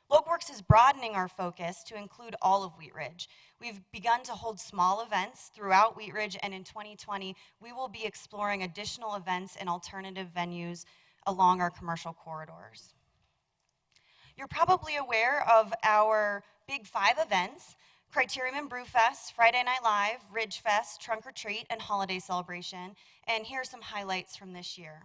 Local Works is broadening our focus to include all of Wheat Ridge. We've begun to hold small events throughout Wheat Ridge, and in 2020, we will be exploring additional events and alternative venues along our commercial corridors. You're probably aware of our Big 5 events: Criterium and Brewfest, Friday Night Live, Ridge Fest, Trunk or Treat, and Holiday Celebration. And here are some highlights from this year.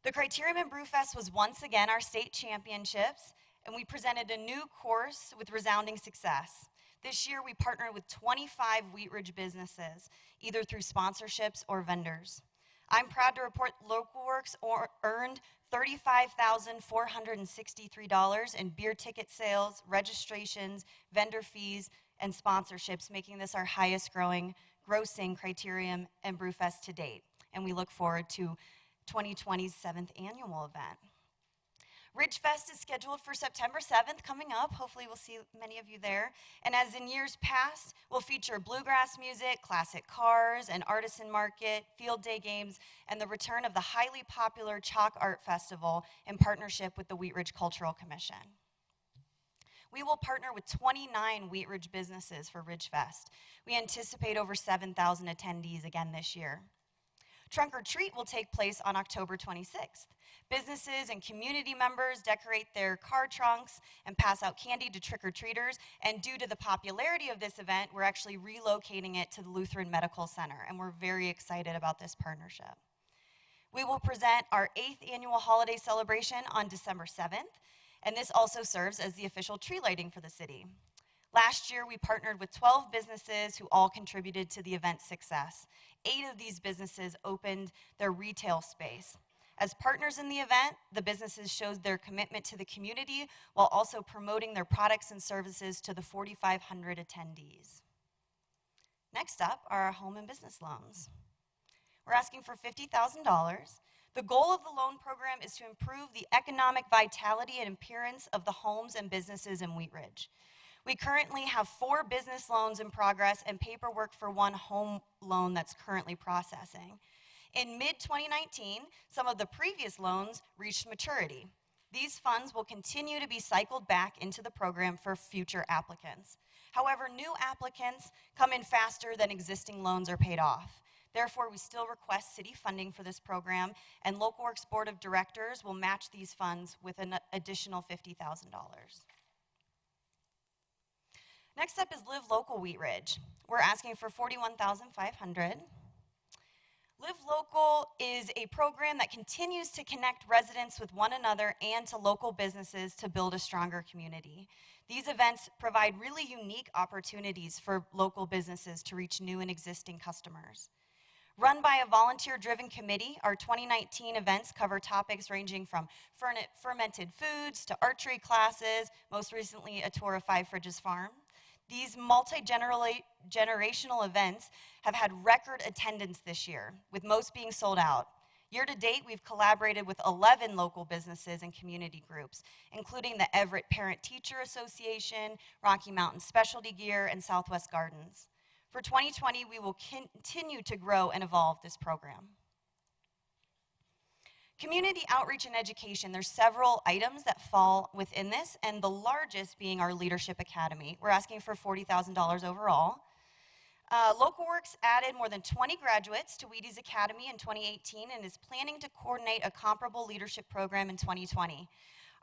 The Criterium and Brewfest was once again our state championships, and we presented a new course with resounding success. This year, we partnered with 25 Wheat Ridge businesses, either through sponsorships or vendors. I'm proud to report Local Works earned $35,463 in beer ticket sales, registrations, vendor fees, and sponsorships, making this our highest grossing Criterium and Brewfest to date. And we look forward to 2020's 7th annual event. Ridge Fest is scheduled for September 7th coming up. Hopefully we'll see many of you there. And as in years past, we'll feature bluegrass music, classic cars, an artisan market, field day games, and the return of the highly popular Chalk Art Festival in partnership with the Wheat Ridge Cultural Commission. We will partner with 29 Wheat Ridge businesses for Ridge Fest. We anticipate over 7,000 attendees again this year. Trunk or Treat will take place on October 26th. Businesses and community members decorate their car trunks and pass out candy to trick-or-treaters, and due to the popularity of this event, we're actually relocating it to the Lutheran Medical Center, and we're very excited about this partnership. We will present our 8th annual holiday celebration on December 7th, and this also serves as the official tree lighting for the city. Last year, we partnered with 12 businesses who all contributed to the event's success. 8 of these businesses opened their retail space. As partners in the event, the businesses showed their commitment to the community while also promoting their products and services to the 4,500 attendees. Next up are our home and business loans. We're asking for $50,000. The goal of the loan program is to improve the economic vitality and appearance of the homes and businesses in Wheat Ridge. We currently have 4 business loans in progress and paperwork for 1 home loan that's currently processing. In mid-2019, some of the previous loans reached maturity. These funds will continue to be cycled back into the program for future applicants. However, new applicants come in faster than existing loans are paid off. Therefore, we still request city funding for this program, and Local Works Board of Directors will match these funds with an additional $50,000. Next up is Live Local Wheat Ridge. We're asking for $41,500. Live Local is a program that continues to connect residents with one another and to local businesses to build a stronger community. These events provide really unique opportunities for local businesses to reach new and existing customers. Run by a volunteer-driven committee, our 2019 events cover topics ranging from fermented foods to archery classes, most recently a tour of Five Fridges Farm. These multi-generational events have had record attendance this year, with most being sold out. Year to date, we've collaborated with 11 local businesses and community groups, including the Everett Parent Teacher Association, Rocky Mountain Specialty Gear, and Southwest Gardens. For 2020, we will continue to grow and evolve this program. Community outreach and education, there's several items that fall within this, and the largest being our Leadership Academy. We're asking for $40,000 overall. Local Works added more than 20 graduates to Wheaties Academy in 2018 and is planning to coordinate a comparable leadership program in 2020.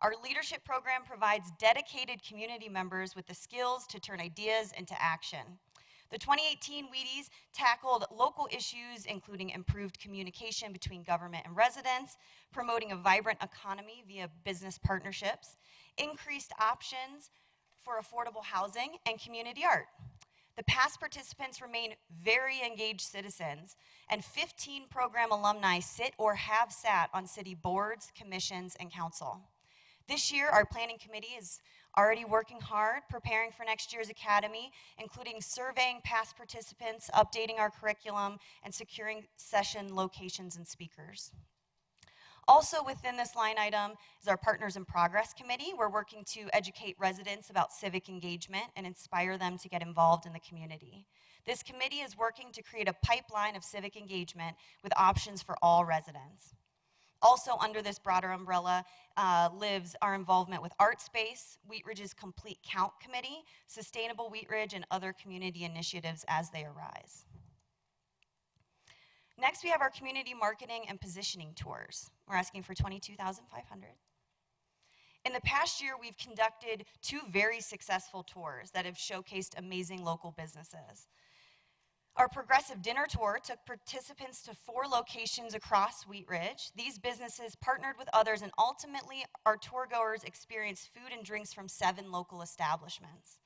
Our leadership program provides dedicated community members with the skills to turn ideas into action. The 2018 Wheaties tackled local issues, including improved communication between government and residents, promoting a vibrant economy via business partnerships, increased options for affordable housing, and community art. The past participants remain very engaged citizens, and 15 program alumni sit or have sat on city boards, commissions, and council. This year, our planning committee is already working hard, preparing for next year's academy, including surveying past participants, updating our curriculum, and securing session locations and speakers. Also within this line item is our Partners in Progress Committee. We're working to educate residents about civic engagement and inspire them to get involved in the community. This committee is working to create a pipeline of civic engagement with options for all residents. Also under this broader umbrella lives our involvement with Art Space, Wheat Ridge's Complete Count Committee, Sustainable Wheat Ridge, and other community initiatives as they arise. Next, we have our community marketing and positioning tours. We're asking for $22,500. In the past year, we've conducted 2 very successful tours that have showcased amazing local businesses. Our Progressive Dinner Tour took participants to 4 locations across Wheat Ridge. These businesses partnered with others, and ultimately, our tour goers experienced food and drinks from 7 local establishments.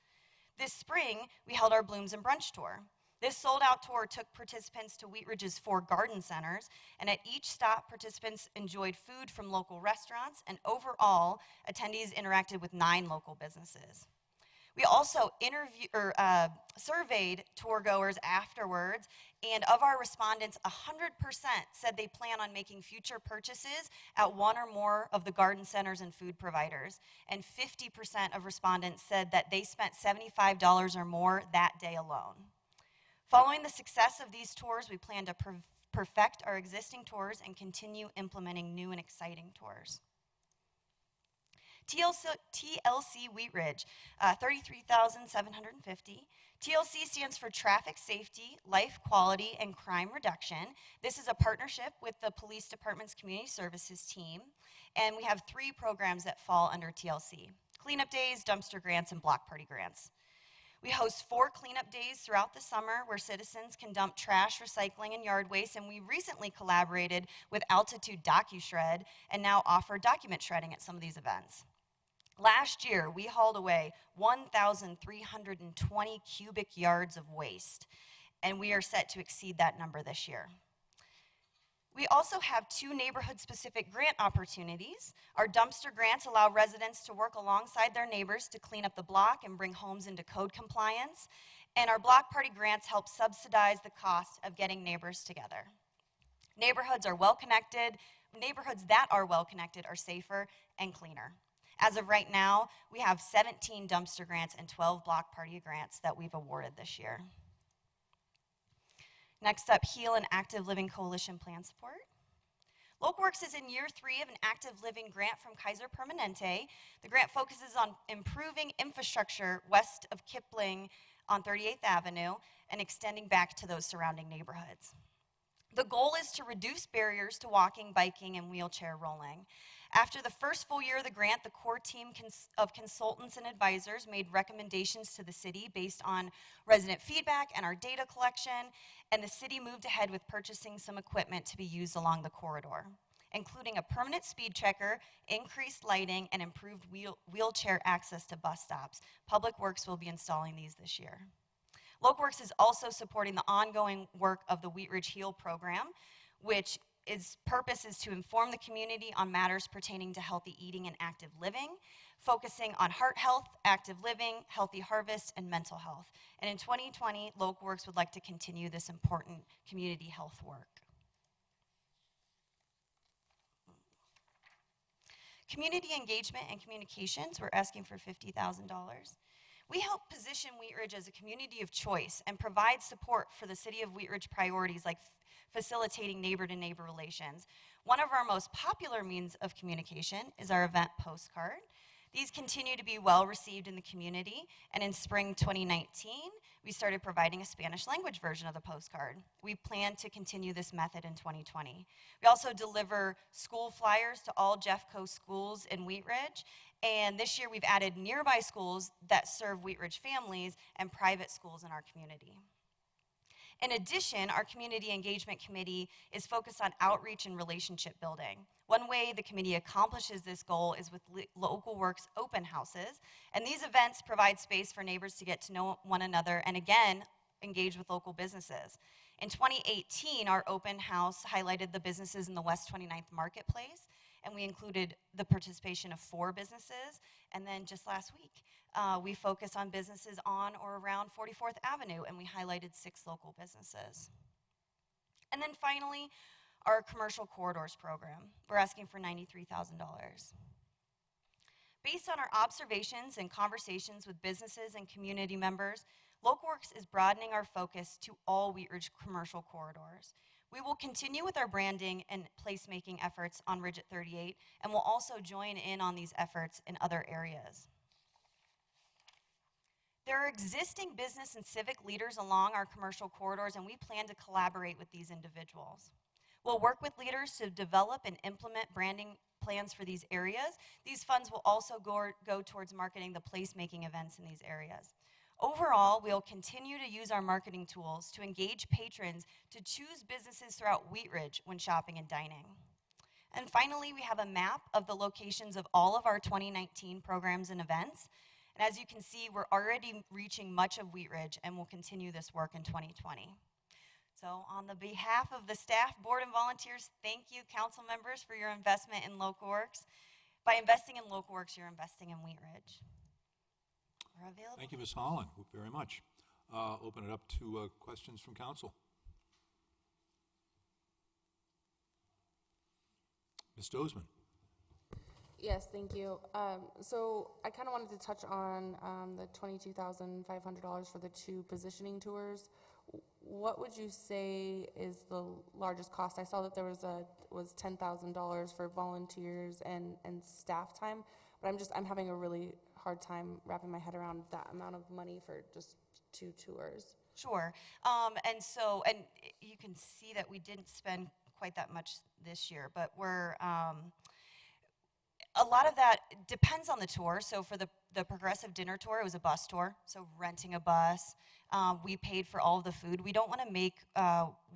This spring, we held our Blooms and Brunch Tour. This sold-out tour took participants to Wheat Ridge's 4 garden centers, and at each stop, participants enjoyed food from local restaurants, and overall, attendees interacted with 9 local businesses. We also surveyed tour goers afterwards, and of our respondents, 100% said they plan on making future purchases at one or more of the garden centers and food providers, and 50% of respondents said that they spent $75 or more that day alone. Following the success of these tours, we plan to perfect our existing tours and continue implementing new and exciting tours. TLC Wheat Ridge, $33,750. TLC stands for Traffic Safety, Life Quality, and Crime Reduction. This is a partnership with the Police Department's Community Services team, and we have 3 programs that fall under TLC: cleanup days, dumpster grants, and block party grants. We host 4 cleanup days throughout the summer where citizens can dump trash, recycling, and yard waste, and we recently collaborated with Altitude DocuShred and now offer document shredding at some of these events. Last year, we hauled away 1,320 cubic yards of waste, and we are set to exceed that number this year. We also have 2 neighborhood-specific grant opportunities. Our dumpster grants allow residents to work alongside their neighbors to clean up the block and bring homes into code compliance. And our block party grants help subsidize the cost of getting neighbors together. Neighborhoods that are well connected are safer and cleaner. As of right now, we have 17 dumpster grants and 12 block party grants that we've awarded this year. Next up, HEAL and Active Living Coalition Plan Support. LocaWorks is in year 3 of an Active Living grant from Kaiser Permanente. The grant focuses on improving infrastructure west of Kipling on 38th Avenue and extending back to those surrounding neighborhoods. The goal is to reduce barriers to walking, biking, and wheelchair rolling. After the first full year of the grant, the core team of consultants and advisors made recommendations to the city based on resident feedback and our data collection, and the city moved ahead with purchasing some equipment to be used along the corridor, including a permanent speed checker, increased lighting, and improved wheelchair access to bus stops. Public Works will be installing these this year. LocaWorks is also supporting the ongoing work of the Wheat Ridge HEAL program, which its purpose is to inform the community on matters pertaining to healthy eating and active living, focusing on heart health, active living, healthy harvest, and mental health. And in 2020, LocaWorks would like to continue this important community health work. Community engagement and communications, we're asking for $50,000. We help position Wheat Ridge as a community of choice and provide support for the City of Wheat Ridge priorities like facilitating neighbor-to-neighbor relations. One of our most popular means of communication is our event postcard. These continue to be well received in the community, and in spring 2019, we started providing a Spanish language version of the postcard. We plan to continue this method in 2020. We also deliver school flyers to all Jeffco schools in Wheat Ridge, and this year we've added nearby schools that serve Wheat Ridge families and private schools in our community. In addition, our Community Engagement Committee is focused on outreach and relationship building. One way the committee accomplishes this goal is with LocaWorks open houses, and these events provide space for neighbors to get to know one another and again, engage with local businesses. In 2018, our open house highlighted the businesses in the West 29th Marketplace, and we included the participation of 4 businesses, and then just last week, we focused on businesses on or around 44th Avenue, and we highlighted 6 local businesses. And then finally, our Commercial Corridors program. We're asking for $93,000. Based on our observations and conversations with businesses and community members, LocaWorks is broadening our focus to all Wheat Ridge commercial corridors. We will continue with our branding and placemaking efforts on Ridge at 38, and we'll also join in on these efforts in other areas. There are existing business and civic leaders along our commercial corridors, and we plan to collaborate with these individuals. We'll work with leaders to develop and implement branding plans for these areas. These funds will also go towards marketing the placemaking events in these areas. Overall, we'll continue to use our marketing tools to engage patrons to choose businesses throughout Wheat Ridge when shopping and dining. And finally, we have a map of the locations of all of our 2019 programs and events. And as you can see, we're already reaching much of Wheat Ridge, and we'll continue this work in 2020. So on the behalf of the staff, board, and volunteers, thank you, council members, for your investment in LocaWorks. By investing in LocaWorks, you're investing in Wheat Ridge. We're available. Thank you, Ms. Holland, very much. Open it up to questions from council. Ms. Dozeman. Yes, thank you. So I kind of wanted to touch on the $22,500 for the 2 positioning tours. What would you say is the largest cost? I saw that there was $10,000 for volunteers and staff time, but I'm having a really hard time wrapping my head around that amount of money for just 2 tours. Sure. And you can see that we didn't spend quite that much this year, but we're a lot of that depends on the tour. So for the Progressive Dinner Tour, it was a bus tour, so renting a bus. We paid for all of the food. We don't want to make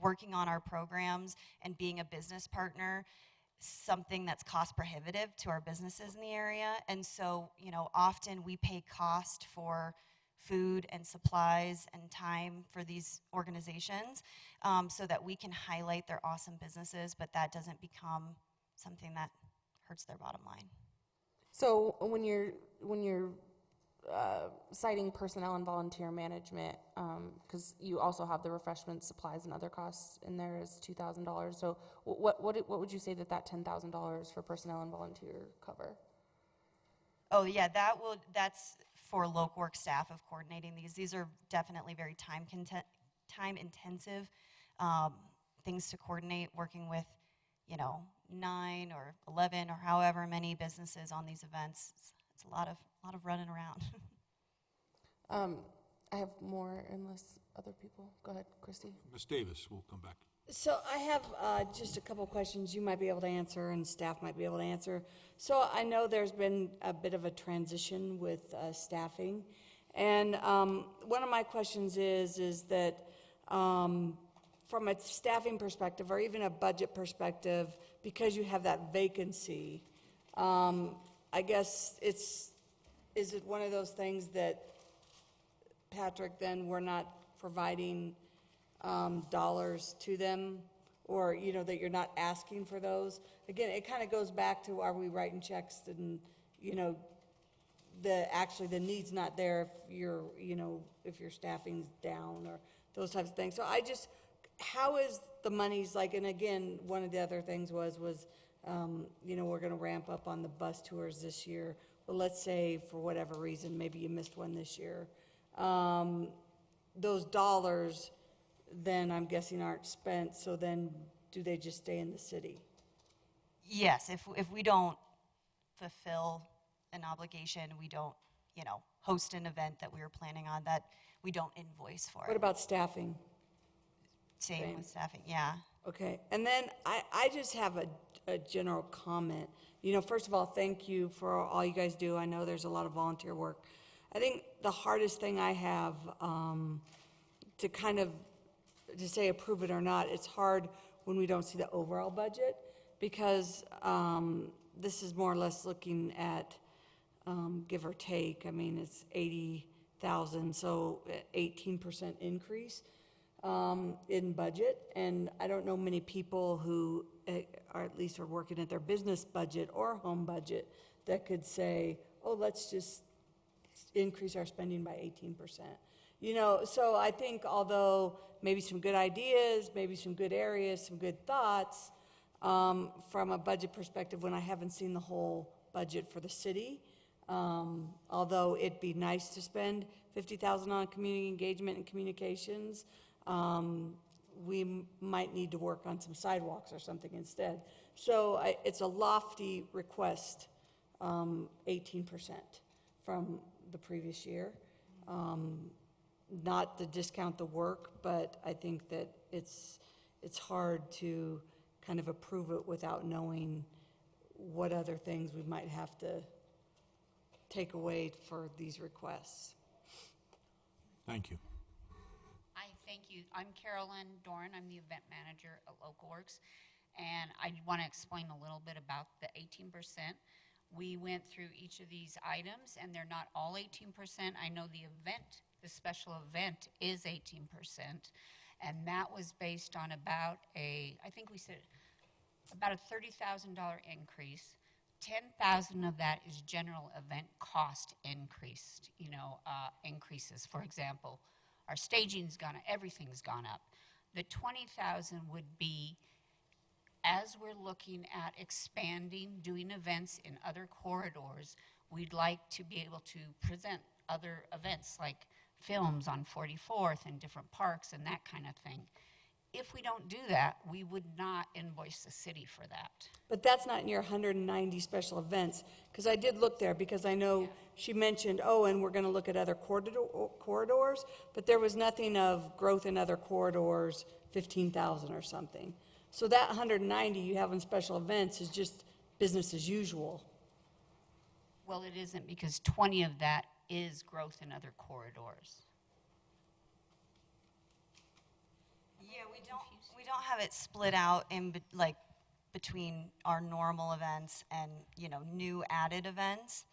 working on our programs and being a business partner something that's cost prohibitive to our businesses in the area. And so, often we pay cost for food and supplies and time for these organizations, so that we can highlight their awesome businesses, but that doesn't become something that hurts their bottom line. So when you're citing personnel and volunteer management, because you also have the refreshment supplies and other costs in there is $2,000. So what would you say that $10,000 for personnel and volunteer cover? Oh yeah, that's for local work staff of coordinating these. These are definitely very time intensive things to coordinate, working with 9 or 11 or however many businesses on these events. It's a lot of running around. I have more unless other people. Go ahead, Christy. Ms. Davis, we'll come back. So I have just a couple questions you might be able to answer and staff might be able to answer. So I know there's been a bit of a transition with staffing. And one of my questions is that from a staffing perspective or even a budget perspective, because you have that vacancy, I guess is it one of those things that, Patrick, then we're not providing dollars to them, or that you're not asking for those? Again, it kind of goes back to, are we writing checks and the need's not there if your staffing's down or those types of things. So how is the money's like? And again, one of the other things was we're going to ramp up on the bus tours this year. Well, let's say for whatever reason, maybe you missed one this year. Those dollars then I'm guessing aren't spent, so then do they just stay in the city? Yes, if we don't fulfill an obligation, we don't, host an event that we were planning on, that we don't invoice for it. What about staffing? Same with staffing, yeah. Okay, and then I just have a general comment. First of all, thank you for all you guys do. I know there's a lot of volunteer work. I think the hardest thing I have to say approve it or not, it's hard when we don't see the overall budget, because this is more or less looking at give or take. I mean, it's 80,000, so 18% increase in budget. And I don't know many people who are at least are working at their business budget or home budget that could say, oh, let's just increase our spending by 18%. So I think although maybe some good ideas, maybe some good areas, some good thoughts, from a budget perspective, when I haven't seen the whole budget for the city, although it'd be nice to spend $50,000 on community engagement and communications, we might need to work on some sidewalks or something instead. So it's a lofty request, 18% from the previous year. Not to discount the work, but I think that it's hard to kind of approve it without knowing what other things we might have to take away for these requests. Thank you. Thank you. I'm Carolyn Doran. I'm the event manager at Local Works, and I want to explain a little bit about the 18%. We went through each of these items, and they're not all 18%. I know the special event is 18%, and that was based on about I think we said about a $30,000 increase. 10,000 of that is general event cost increases. For example, our staging's gone up, everything's gone up. The 20,000 would be, as we're looking at expanding, doing events in other corridors, we'd like to be able to present other events like films on 44th and different parks and that kind of thing. If we don't do that, we would not invoice the city for that. But that's not in your 190 special events, because I did look there, because I know she mentioned, and we're going to look at other corridors, but there was nothing of growth in other corridors, 15,000 or something. So that 190 you have in special events is just business as usual. Well, it isn't, because 20 of that is growth in other corridors. Yeah, we don't have it split out in between our normal events and new added events.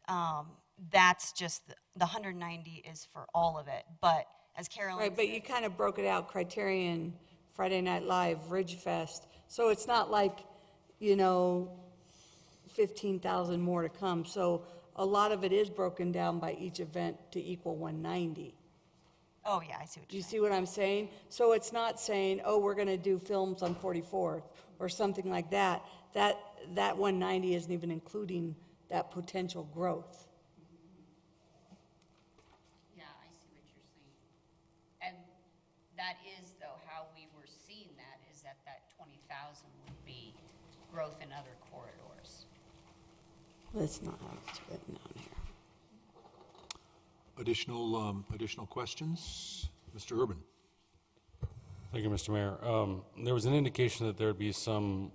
That's just, the 190 is for all of it. But as Carolyn Right, but you kind of broke it out, Criterion, Friday Night Live, Ridge Fest. So it's not like, 15,000 more to come. So a lot of it is broken down by each event to equal 190. Oh, yeah, I see what Do you're you saying. see what I'm saying? So it's not saying, oh, we're going to do films on 44th or something like that. That 190 isn't even including that potential growth. Yeah, I see what you're saying. And that is, though, how we were seeing that, is that 20,000 would be growth in other corridors. That's not how it's written down here. Additional questions? Mr. Urban? Thank you, Mr. Mayor. There was an indication that there would be some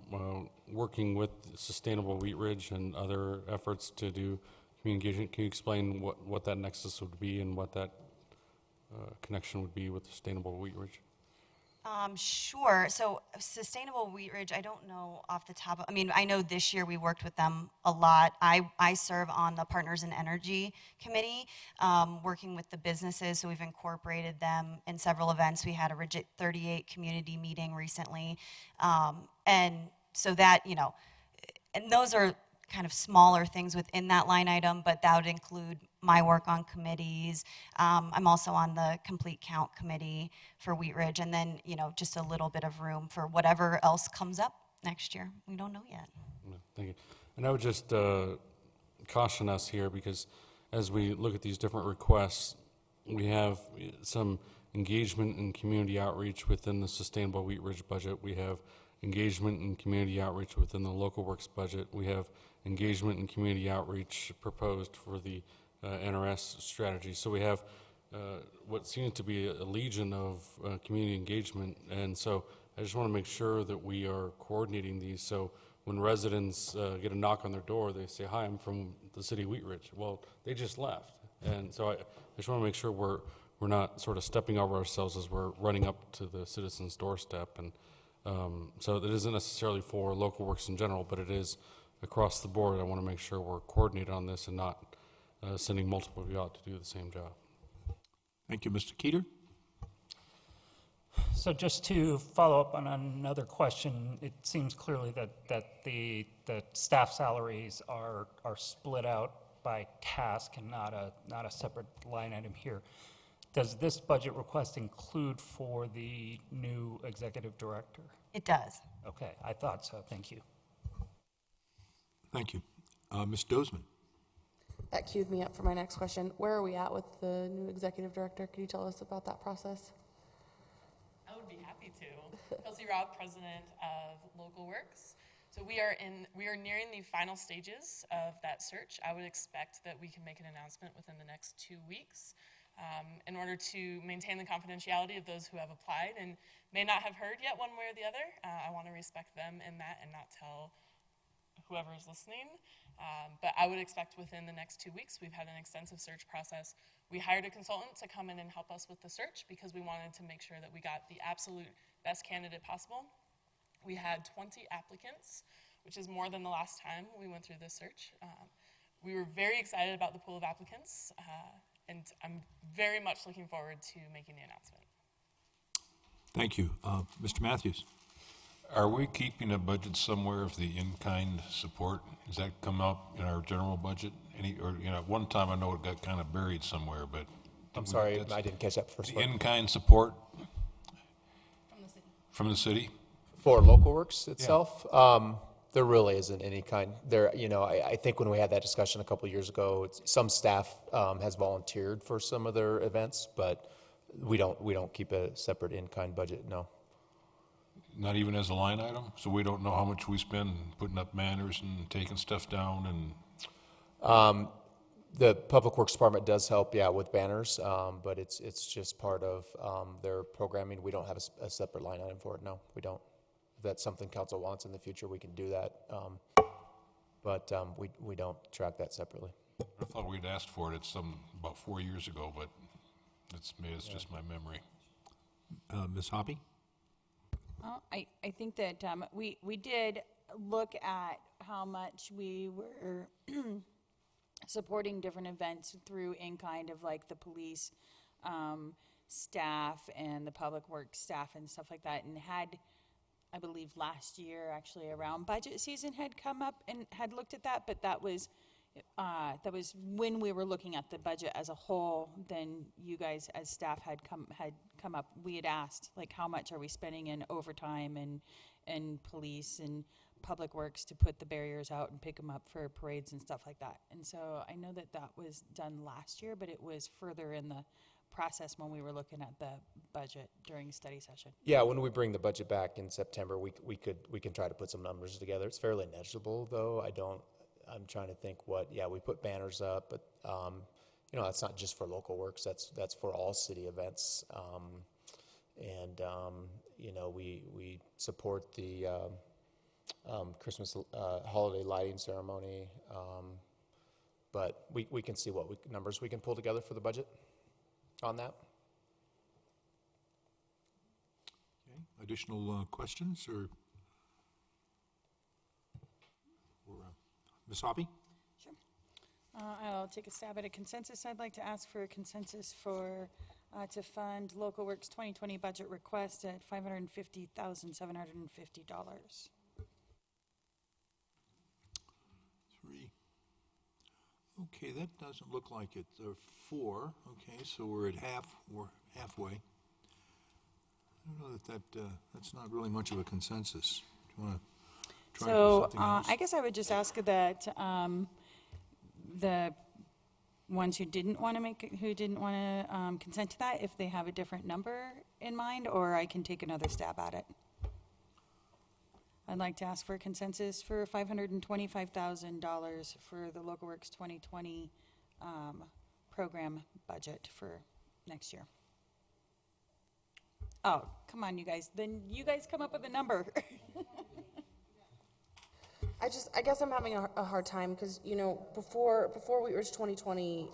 working with Sustainable Wheat Ridge and other efforts to do communication. Can you explain what that nexus would be and what that connection would be with Sustainable Wheat Ridge? Sure. So Sustainable Wheat Ridge, I don't know off the top of, I know this year we worked with them a lot. I serve on the Partners in Energy Committee, working with the businesses, so we've incorporated them in several events. We had a Rigid 38 community meeting recently. And so that, and those are kind of smaller things within that line item, but that would include my work on committees. I'm also on the Complete Count Committee for Wheat Ridge, and then, just a little bit of room for whatever else comes up next year. We don't know yet. Yeah, thank you. And I would just caution us here, because as we look at these different requests, we have some engagement and community outreach within the Sustainable Wheat Ridge budget. We have engagement and community outreach within the Local Works budget. We have engagement and community outreach proposed for the NRS strategy. So we have what seems to be a legion of community engagement. And so I just want to make sure that we are coordinating these. So when residents get a knock on their door, they say, "Hi, I'm from the city of Wheat Ridge." Well, they just left. And so I just want to make sure we're not sort of stepping over ourselves as we're running up to the citizen's doorstep. And so that isn't necessarily for Local Works in general, but it is across the board. I want to make sure we're coordinated on this and not sending multiple people out to do the same job. Thank you, Mr. Keeter. So just to follow up on another question, it seems clearly that the staff salaries are split out by task and not a separate line item here. Does this budget request include for the new executive director? It does. Okay, I thought so. Thank you. Thank you. Ms. Dozeman? That queued me up for my next question. Where are we at with the new executive director? Could you tell us about that process? I would be happy to. Kelsey Robb, president of Local Works. So we are nearing the final stages of that search. I would expect that we can make an announcement within the next 2 weeks. In order to maintain the confidentiality of those who have applied and may not have heard yet one way or the other, I want to respect them in that and not tell whoever is listening. But I would expect within the next 2 weeks. We've had an extensive search process. We hired a consultant to come in and help us with the search because we wanted to make sure that we got the absolute best candidate possible. We had 20 applicants, which is more than the last time we went through this search. We were very excited about the pool of applicants, and I'm very much looking forward to making the announcement. Thank you. Mr. Matthews? Are we keeping a budget somewhere of the in-kind support? Does that come up in our general budget? At one time I know it got kind of buried somewhere, but. I'm sorry, I didn't catch that first part. In-kind support? From the city? For Local Works itself? There really isn't any kind. I think when we had that discussion a couple of years ago, some staff has volunteered for some of their events, but we don't keep a separate in-kind budget, no. Not even as a line item? So we don't know how much we spend putting up banners and taking stuff down and? The Public Works Department does help, with banners, but it's just part of their programming. We don't have a separate line item for it, no, we don't. If that's something council wants in the future, we can do that, but we don't track that separately. I thought we'd asked for it about 4 years ago, but it's just my memory. Ms. Hoppy? I think that we did look at how much we were supporting different events through in-kind of like the police staff and the public works staff and stuff like that, and had, I believe last year, actually around budget season, had come up and had looked at that, but that was when we were looking at the budget as a whole. Then you guys as staff had come up, we had asked, like, how much are we spending in overtime and police and public works to put the barriers out and pick them up for parades and stuff like that. And so I know that was done last year, but it was further in the process when we were looking at the budget during study session. Yeah, when we bring the budget back in September, we can try to put some numbers together. It's fairly negligible, though. I'm trying to think we put banners up, but that's not just for Local Works. That's for all city events. We support the Christmas holiday lighting ceremony. But we can see what numbers we can pull together for the budget on that. Okay, additional questions or Ms. Hoppy? Sure. I'll take a stab at a consensus. I'd like to ask for a consensus for to fund Local Works 2020 budget request at $550,750. 3. Okay, that doesn't look like it. 4. Okay, so we're halfway. I don't know that's not really much of a consensus. Do you want to try for something else? I guess I would just ask that the ones who didn't want to consent to that, if they have a different number in mind, or I can take another stab at it. I'd like to ask for a consensus for $525,000 for the Local Works 2020 program budget for next year. Oh, come on, you guys. Then you guys come up with a number. I guess I'm having a hard time because, before Wheatridge 2020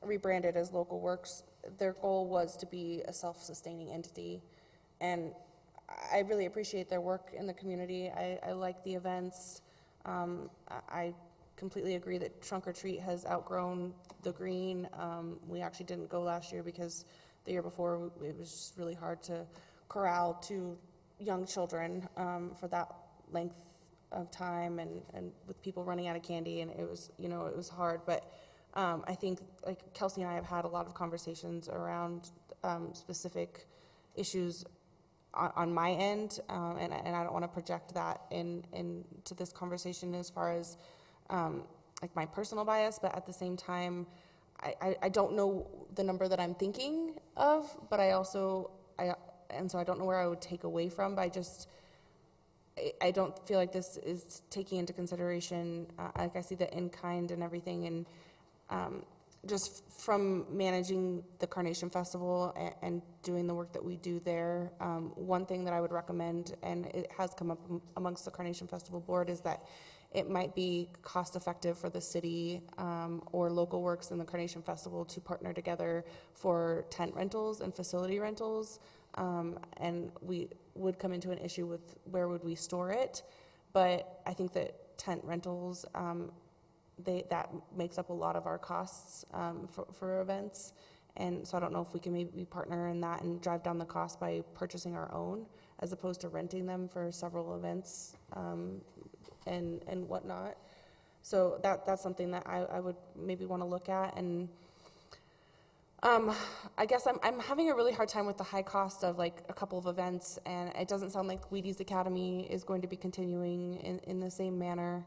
rebranded as Local Works, their goal was to be a self-sustaining entity. And I really appreciate their work in the community. I like the events. I completely agree that Trunk or Treat has outgrown the green. We actually didn't go last year because the year before it was just really hard to corral 2 young children for that length of time and with people running out of candy, and it was hard. But I think, like, Kelsey and I have had a lot of conversations around specific issues on my end, and I don't want to project that into this conversation as far as like my personal bias, but at the same time, I don't know the number that I'm thinking of, but so I don't know where I would take away from, but I don't feel like this is taking into consideration, like I see the in-kind and everything, and just from managing the Carnation Festival and doing the work that we do there, one thing that I would recommend, and it has come up amongst the Carnation Festival board, is that it might be cost effective for the city or Local Works and the Carnation Festival to partner together for tent rentals and facility rentals. And we would come into an issue with where would we store it. But I think that tent rentals, that makes up a lot of our costs for events. And so I don't know if we can maybe partner in that and drive down the cost by purchasing our own as opposed to renting them for several events and whatnot. So that's something that I would maybe want to look at. And I guess I'm having a really hard time with the high cost of like a couple of events, and it doesn't sound like Wheaties Academy is going to be continuing in the same manner,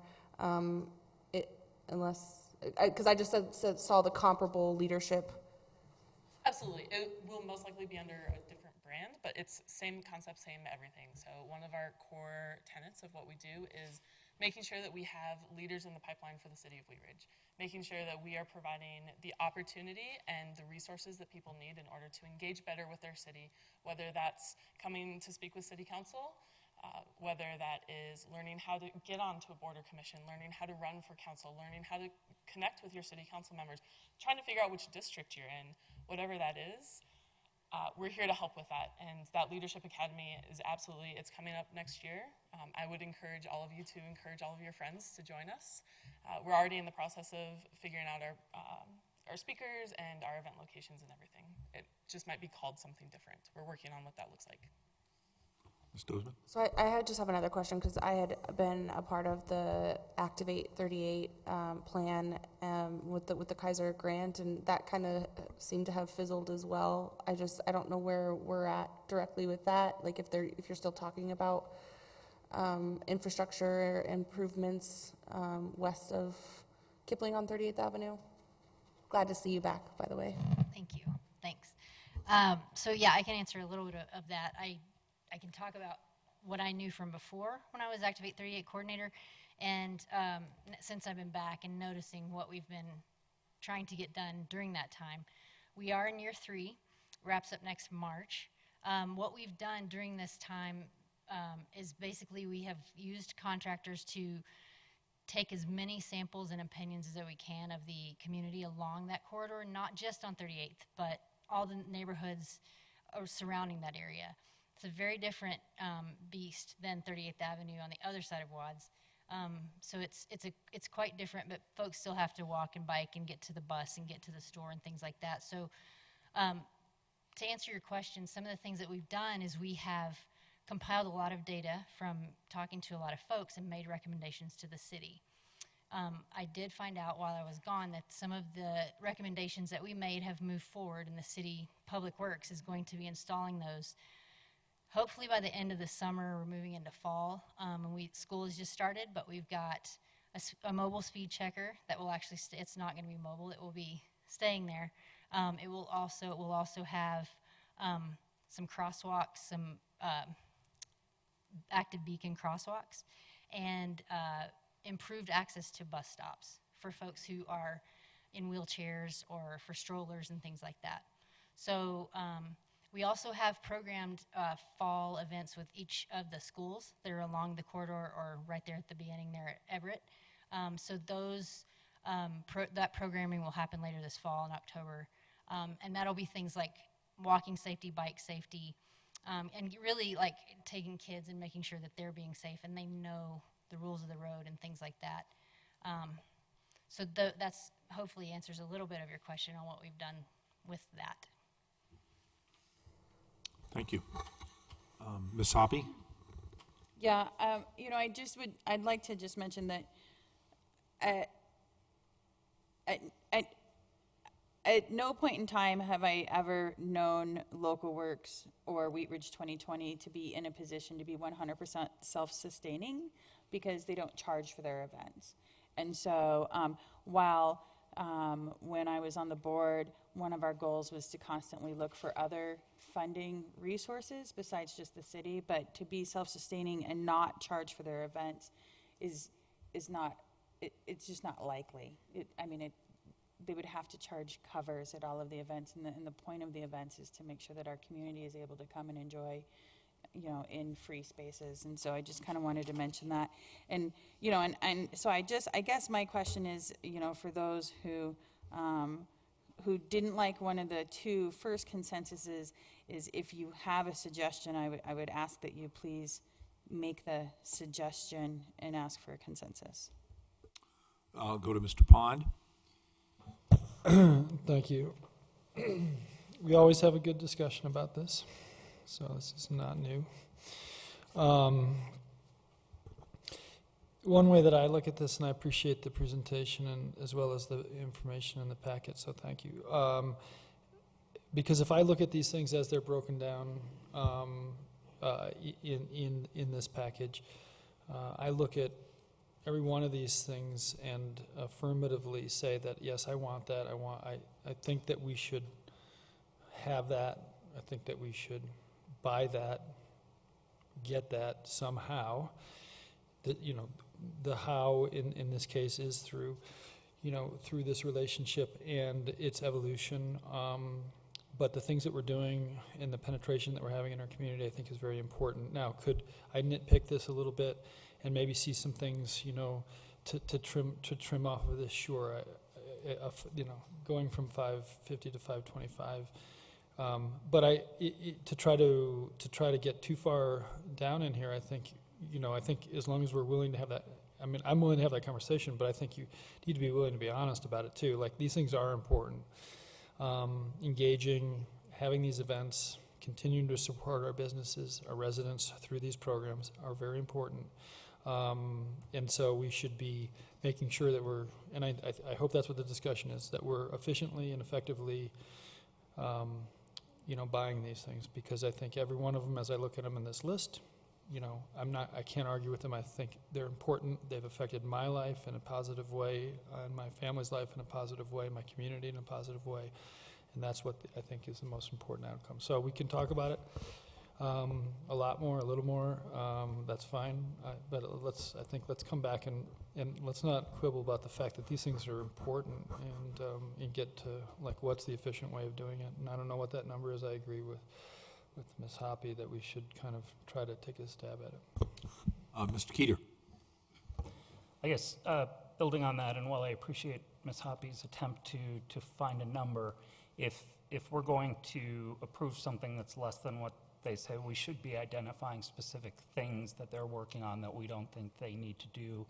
because I just saw the comparable leadership. Absolutely. It will most likely be under a different brand, but it's same concept, same everything. So one of our core tenets of what we do is making sure that we have leaders in the pipeline for the city of Wheat Ridge, making sure that we are providing the opportunity and the resources that people need in order to engage better with their city, whether that's coming to speak with city council, whether that is learning how to get onto a board or commission, learning how to run for council, learning how to connect with your city council members, trying to figure out which district you're in, whatever that is. we're here to help with that. And that Leadership Academy is absolutely, it's coming up next year. I would encourage all of you to encourage all of your friends to join us. We're already in the process of figuring out our speakers and our event locations and everything. It just might be called something different. We're working on what that looks like. Ms. Dozman? So I just have another question, because I had been a part of the Activate 38 plan with the Kaiser grant, and that kind of seemed to have fizzled as well. I don't know where we're at directly with that. Like if you're still talking about infrastructure improvements west of Kipling on 38th Avenue. Glad to see you back, by the way. Thank you. Thanks. So yeah, I can answer a little bit of that. I can talk about what I knew from before when I was Activate 38 coordinator, and since I've been back and noticing what we've been trying to get done during that time. We are in year 3, wraps up next March. What we've done during this time is basically we have used contractors to take as many samples and opinions as we can of the community along that corridor, not just on 38th, but all the neighborhoods surrounding that area. It's a very different beast than 38th Avenue on the other side of Watts. So it's quite different, but folks still have to walk and bike and get to the bus and get to the store and things like that. So to answer your question, some of the things that we've done is we have compiled a lot of data from talking to a lot of folks and made recommendations to the city. I did find out while I was gone that some of the recommendations that we made have moved forward, and the city Public Works is going to be installing those. Hopefully by the end of the summer, we're moving into fall. School has just started, but we've got a mobile speed checker that will actually it's not going to be mobile, it will be staying there. It will also have some crosswalks, some active beacon crosswalks, and improved access to bus stops for folks who are in wheelchairs or for strollers and things like that. So we also have programmed fall events with each of the schools that are along the corridor or right there at the beginning there at Everett. So those that programming will happen later this fall in October. And that'll be things like walking safety, bike safety, and really like taking kids and making sure that they're being safe and they know the rules of the road and things like that. So that's hopefully answers a little bit of your question on what we've done with that. Thank you. Ms. Hoppy? Yeah, I'd like to just mention that at no point in time have I ever known Local Works or Wheat Ridge 2020 to be in a position to be 100% self-sustaining, because they don't charge for their events. And so while when I was on the board, one of our goals was to constantly look for other funding resources besides just the city, but to be self-sustaining and not charge for their events is not, it's just not likely. They would have to charge covers at all of the events, and the point of the events is to make sure that our community is able to come and enjoy, in free spaces. And so I just kind of wanted to mention that. And, and so I guess my question is, for those who didn't like one of the 2 first consensuses, is if you have a suggestion, I would ask that you please make the suggestion and ask for a consensus. I'll go to Mr. Pond. Thank you. We always have a good discussion about this, so this is not new. One way that I look at this, and I appreciate the presentation and as well as the information in the packet, so thank you. Because if I look at these things as they're broken down in this package, I look at every one of these things and affirmatively say that, yes, I want that. I think that we should have that. I think that we should buy that, get that somehow. That, the how in this case is through, through this relationship and its evolution. But the things that we're doing and the penetration that we're having in our community, I think, is very important. Now, could I nitpick this a little bit and maybe see some things, to trim off of this? Sure. Going from 550 to 525 To try to get too far down in here, I think as long as we're willing to have that, I mean, I'm willing to have that conversation, but I think you need to be willing to be honest about it too. Like, these things are important. Engaging, having these events, continuing to support our businesses, our residents through these programs are very important. And so we should be making sure that we're, and I hope that's what the discussion is, that we're efficiently and effectively buying these things, because I think every one of them, as I look at them in this list, I can't argue with them. I think they're important. They've affected my life in a positive way, and my family's life in a positive way, my community in a positive way, and that's what I think is the most important outcome. So we can talk about it a lot more, a little more. That's fine. But let's come back and let's not quibble about the fact that these things are important, and get to what's the efficient way of doing it. And I don't know what that number is. I agree with Ms. Hoppy that we should kind of try to take a stab at it. Mr. Keeter. I guess, building on that, and while I appreciate Ms. Hoppy's attempt to find a number, if we're going to approve something that's less than what they say, we should be identifying specific things that they're working on that we don't think they need to do,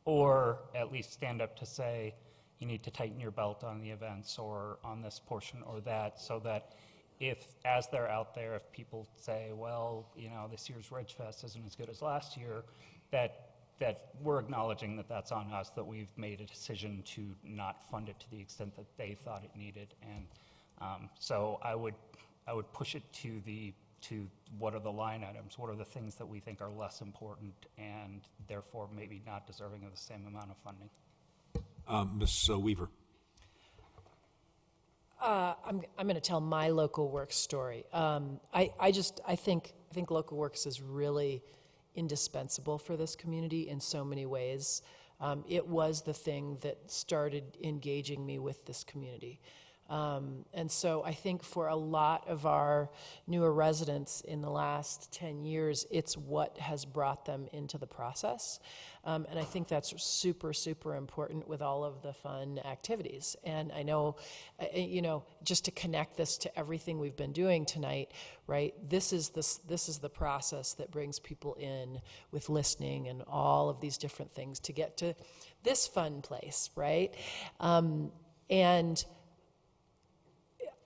or at least stand up to say, you need to tighten your belt on the events or on this portion or that, so that as they're out there, if people say, well, this year's Ridge Fest isn't as good as last year, that we're acknowledging that that's on us, that we've made a decision to not fund it to the extent that they thought it needed. And so I would push it to what are the line items, what are the things that we think are less important and therefore maybe not deserving of the same amount of funding. Ms. Weaver. I'm going to tell my Local Works story. I think Local Works is really indispensable for this community in so many ways. It was the thing that started engaging me with this community. And so I think for a lot of our newer residents in the last 10 years, it's what has brought them into the process. And I think that's super, super important with all of the fun activities. And I know, just to connect this to everything we've been doing tonight, right? This is the process that brings people in with listening and all of these different things to get to this fun place, right?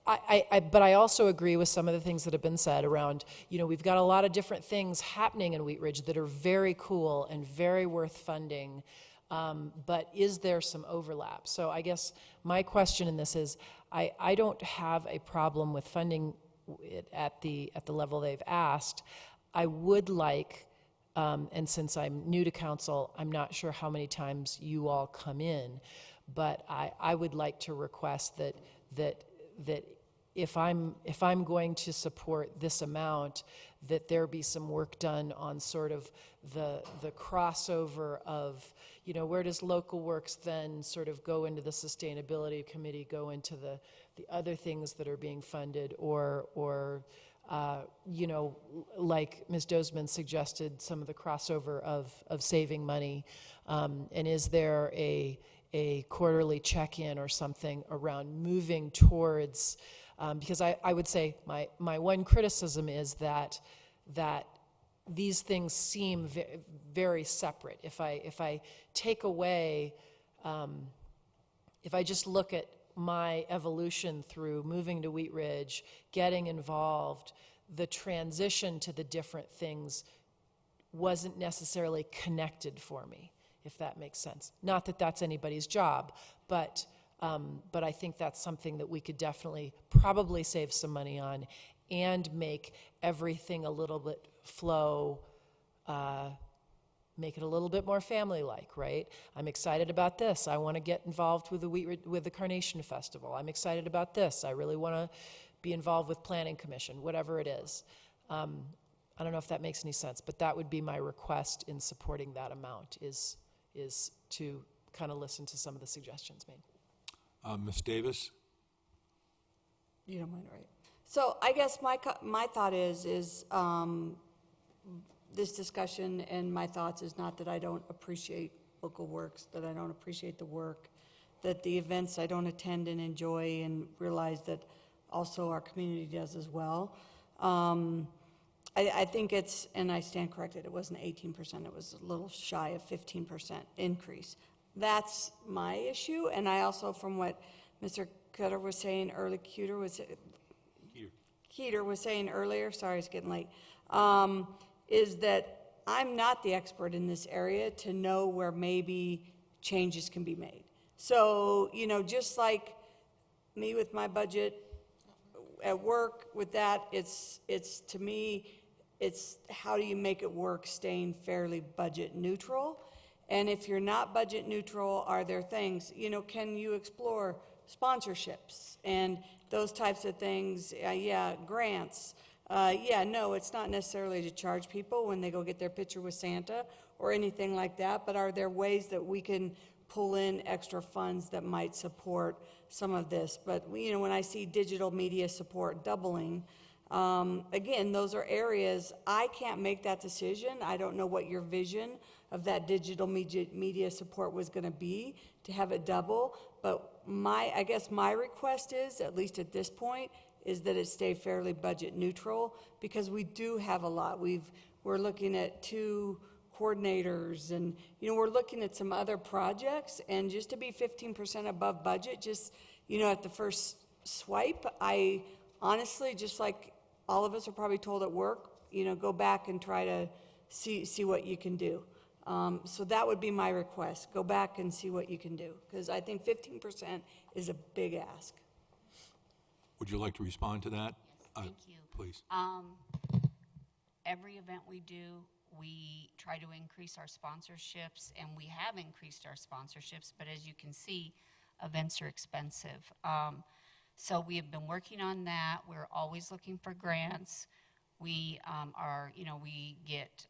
But I also agree with some of the things that have been said around, we've got a lot of different things happening in Wheat Ridge that are very cool and very worth funding, but is there some overlap? So I guess my question in this is, I don't have a problem with funding it at the level they've asked. I would like, and since I'm new to council, I'm not sure how many times you all come in, but I would like to request that if I'm going to support this amount, that there be some work done on sort of the crossover of, where does Local Works then sort of go into the sustainability committee, go into the other things that are being funded, or like Ms. Dozman suggested, some of the crossover of saving money, and is there a quarterly check-in or something around moving towards, because I would say my one criticism is that these things seem very separate. If I take away, if I just look at my evolution through moving to Wheat Ridge, getting involved, the transition to the different things wasn't necessarily connected for me, if that makes sense. Not that that's anybody's job, but I think that's something that we could definitely probably save some money on and make everything a little bit flow, make it a little bit more family-like, right? I'm excited about this. I want to get involved with the Carnation Festival. I'm excited about this. I really want to be involved with Planning Commission, whatever it is. I don't know if that makes any sense, but that would be my request in supporting that amount, is to kind of listen to some of the suggestions made. Ms. Davis? You don't mind, right? So I guess my thought is this discussion and my thoughts is not that I don't appreciate Local Works, that I don't appreciate the work, that the events I don't attend and enjoy and realize that also our community does as well. I think it's, and I stand corrected, it wasn't 18%, it was a little shy of 15% increase. That's my issue, and I also, from what Mr. Keter was saying earlier, Keter was saying earlier, sorry, it's getting late, is that I'm not the expert in this area to know where maybe changes can be made. So, you know, just like me with my budget at work with that, it's to me, it's how do you make it work staying fairly budget neutral? And if you're not budget neutral, are there things, you know, can you explore sponsorships and those types of things? Yeah, grants. Yeah, no, it's not necessarily to charge people when they go get their picture with Santa or anything like that, but are there ways that we can pull in extra funds that might support some of this? But, you know, when I see digital media support doubling, again, those are areas, I can't make that decision. I don't know what your vision of that digital media support was going to be to have it double, but I guess my request is, at least at this point, is that it stay fairly budget neutral, because we do have a lot. We're looking at 2 coordinators, and, you know, we're looking at some other projects, and just to be 15% above budget, just, you know, at the first swipe, I honestly, just like all of us are probably told at work, you know, go back and try to see what you can do. So that would be my request. Go back and see what you can do, because I think 15% is a big ask. Would you like to respond to that? Thank you. Please. Every event we do, we try to increase our sponsorships, and we have increased our sponsorships, but as you can see, events are expensive. So we have been working on that. We're always looking for grants. We we get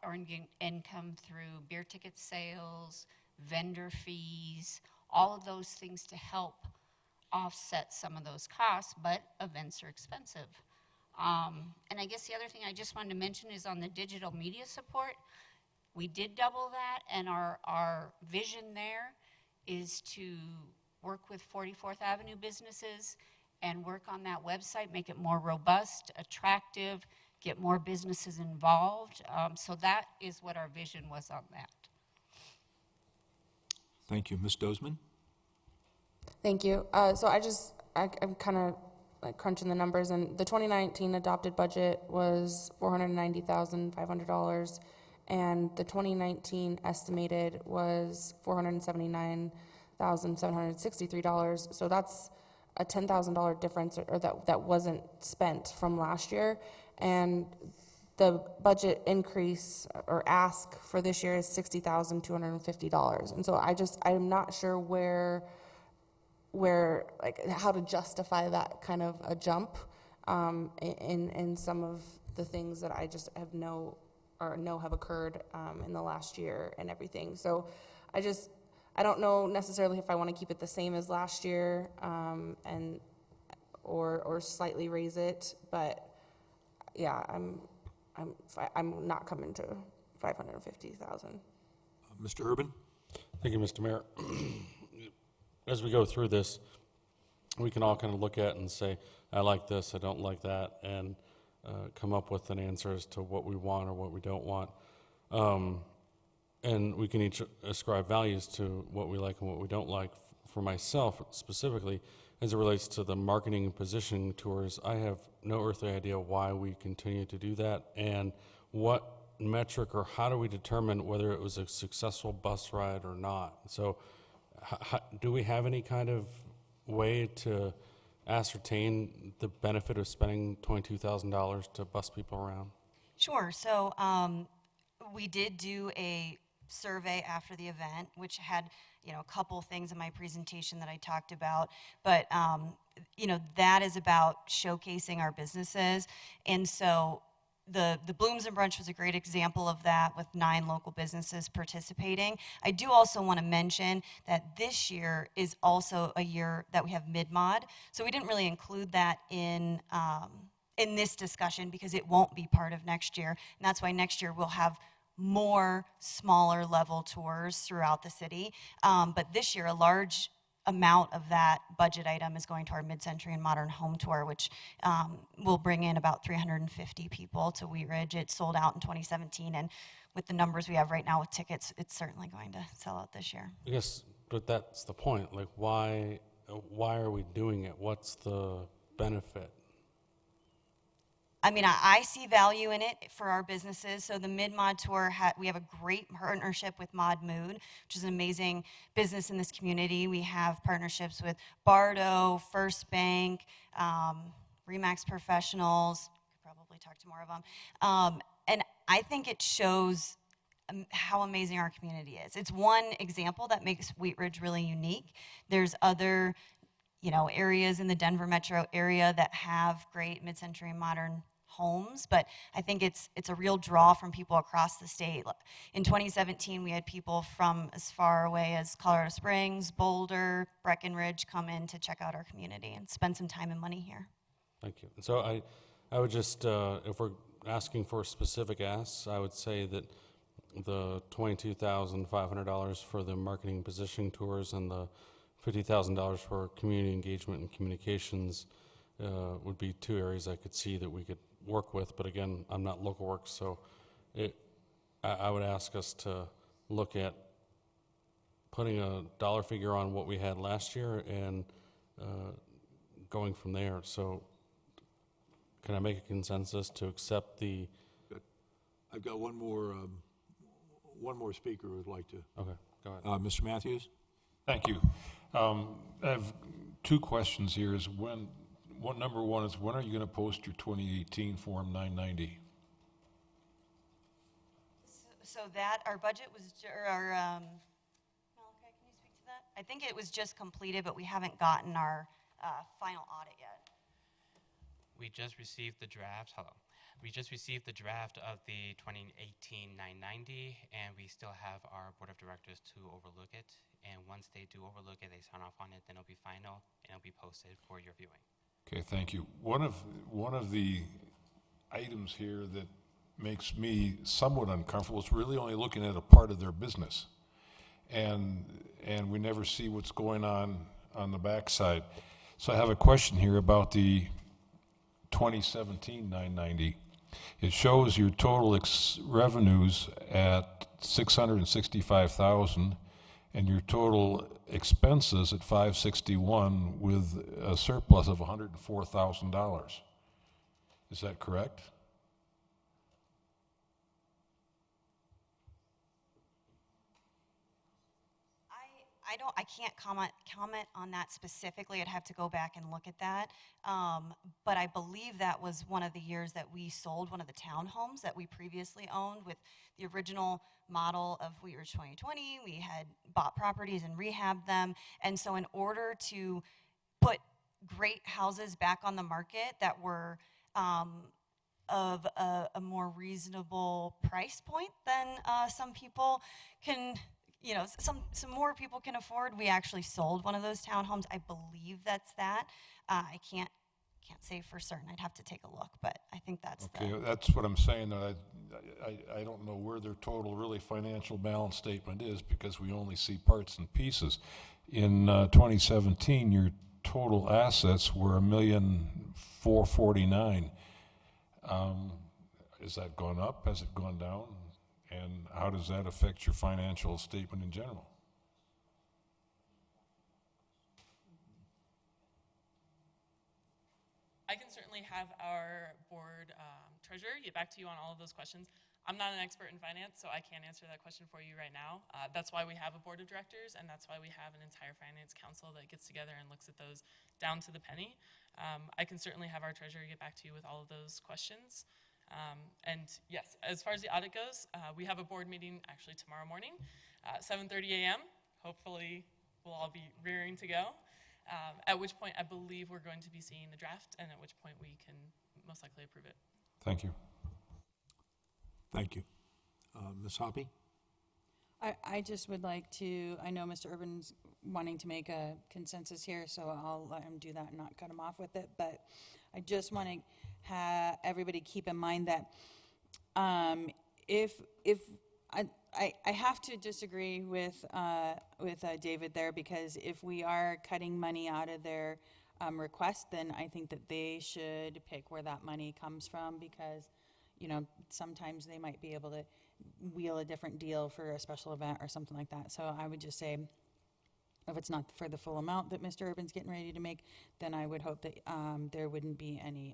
earned income through beer ticket sales, vendor fees, all of those things to help offset some of those costs, but events are expensive. And I guess the other thing I just wanted to mention is on the digital media support, we did double that, and our vision there is to work with 44th Avenue businesses and work on that website, make it more robust, attractive, get more businesses involved. So that is what our vision was on that. Thank you. Ms. Dozeman? Thank you. So I'm kind of like crunching the numbers, and the 2019 adopted budget was $490,500, and the 2019 estimated was $479,763. So that's a $10,000 difference, or that wasn't spent from last year. And the budget increase or ask for this year is $60,250. And so I'm not sure where like how to justify that kind of a jump in some of the things that I just know have occurred in the last year and everything. So I don't know necessarily if I want to keep it the same as last year or slightly raise it, but yeah, I'm not coming to 550,000. Mr. Urban? Thank you, Mr. Mayor. As we go through this, we can all kind of look at it and say, I like this, I don't like that, and come up with an answer as to what we want or what we don't want. And we can each ascribe values to what we like and what we don't like. For myself, specifically, as it relates to the marketing and positioning tours, I have no earthly idea why we continue to do that, and what metric or how do we determine whether it was a successful bus ride or not. So do we have any kind of way to ascertain the benefit of spending $22,000 to bus people around? Sure. So we did do a survey after the event, which had a couple things in my presentation that I talked about, but that is about showcasing our businesses. And so the Blooms and Brunch was a great example of that, with 9 local businesses participating. I do also want to mention that this year is also a year that we have mid-mod, so we didn't really include that in this discussion because it won't be part of next year, and that's why next year we'll have more smaller level tours throughout the city. But this year, a large amount of that budget item is going to our Mid-Century and Modern Home Tour, which will bring in about 350 people to Wheat Ridge. It sold out in 2017, and with the numbers we have right now with tickets, it's certainly going to sell out this year. I guess, but that's the point. Like, why are we doing it? What's the benefit? I mean, I see value in it for our businesses. So the Mid-Mod Tour, we have a great partnership with Mod Mood, which is an amazing business in this community. We have partnerships with Bardo, First Bank, Remax Professionals. Could probably talk to more of them. And I think it shows how amazing our community is. It's one example that makes Wheat Ridge really unique. There's other, areas in the Denver metro area that have great mid-century and modern homes, but I think it's a real draw from people across the state. In 2017, we had people from as far away as Colorado Springs, Boulder, Breckenridge come in to check out our community and spend some time and money here. Thank you. So I would just, if we're asking for specific asks, I would say that the $22,500 for the marketing positioning tours and the $50,000 for community engagement and communications would be two areas I could see that we could work with. But again, I'm not Local Works, so I would ask us to look at putting a dollar figure on what we had last year and going from there. So can I make a consensus to accept the... I've got one more speaker who would like to. Okay, go ahead. Mr. Matthews? Thank you. I have two questions here. Number one is, when are you going to post your 2018 Form 990? So that, our budget was, Malachi, can you speak to that? I think it was just completed, but we haven't gotten our final audit yet. We just received the draft. Hello. We just received the draft of the 2018 990, and we still have our board of directors to overlook it. And once they do overlook it, they sign off on it, then it'll be final and it'll be posted for your viewing. Okay, thank you. One of the items here that makes me somewhat uncomfortable is really only looking at a part of their business, and we never see what's going on the backside. So I have a question here about the 2017 990. It shows your total revenues at $665,000 and your total expenses at $561 with a surplus of $104,000. Is that correct? I can't comment on that specifically. I'd have to go back and look at that. But I believe that was one of the years that we sold one of the townhomes that we previously owned with the original model of Wheat Ridge 2020. We had bought properties and rehabbed them. And so in order to put great houses back on the market that were of a more reasonable price point than some people can, some more people can afford, we actually sold one of those townhomes. I believe that's that. I can't say for certain. I'd have to take a look, but I think that's okay. That's what I'm saying. I don't know where their total really financial balance statement is because we only see parts and pieces. In 2017, your total assets were $1,449,000. Has that gone up? Has it gone down? And how does that affect your financial statement in general? I can certainly have our board treasurer get back to you on all of those questions. I'm not an expert in finance, so I can't answer that question for you right now. That's why we have a board of directors, and that's why we have an entire finance council that gets together and looks at those down to the penny. I can certainly have our treasurer get back to you with all of those questions. And yes, as far as the audit goes, we have a board meeting actually tomorrow morning, 7:30 a.m. Hopefully we'll all be rearing to go, at which point I believe we're going to be seeing the draft, and at which point we can most likely approve it. Thank you. Thank you. Ms. Hoppy? I just would like to, I know Mr. Urban's wanting to make a consensus here, so I'll let him do that and not cut him off with it, but I just want to have everybody keep in mind that if I have to disagree with David there, because if we are cutting money out of their request, then I think that they should pick where that money comes from, because, you know, sometimes they might be able to wheel a different deal for a special event or something like that. So I would just say, if it's not for the full amount that Mr. Urban's getting ready to make, then I would hope that there wouldn't be any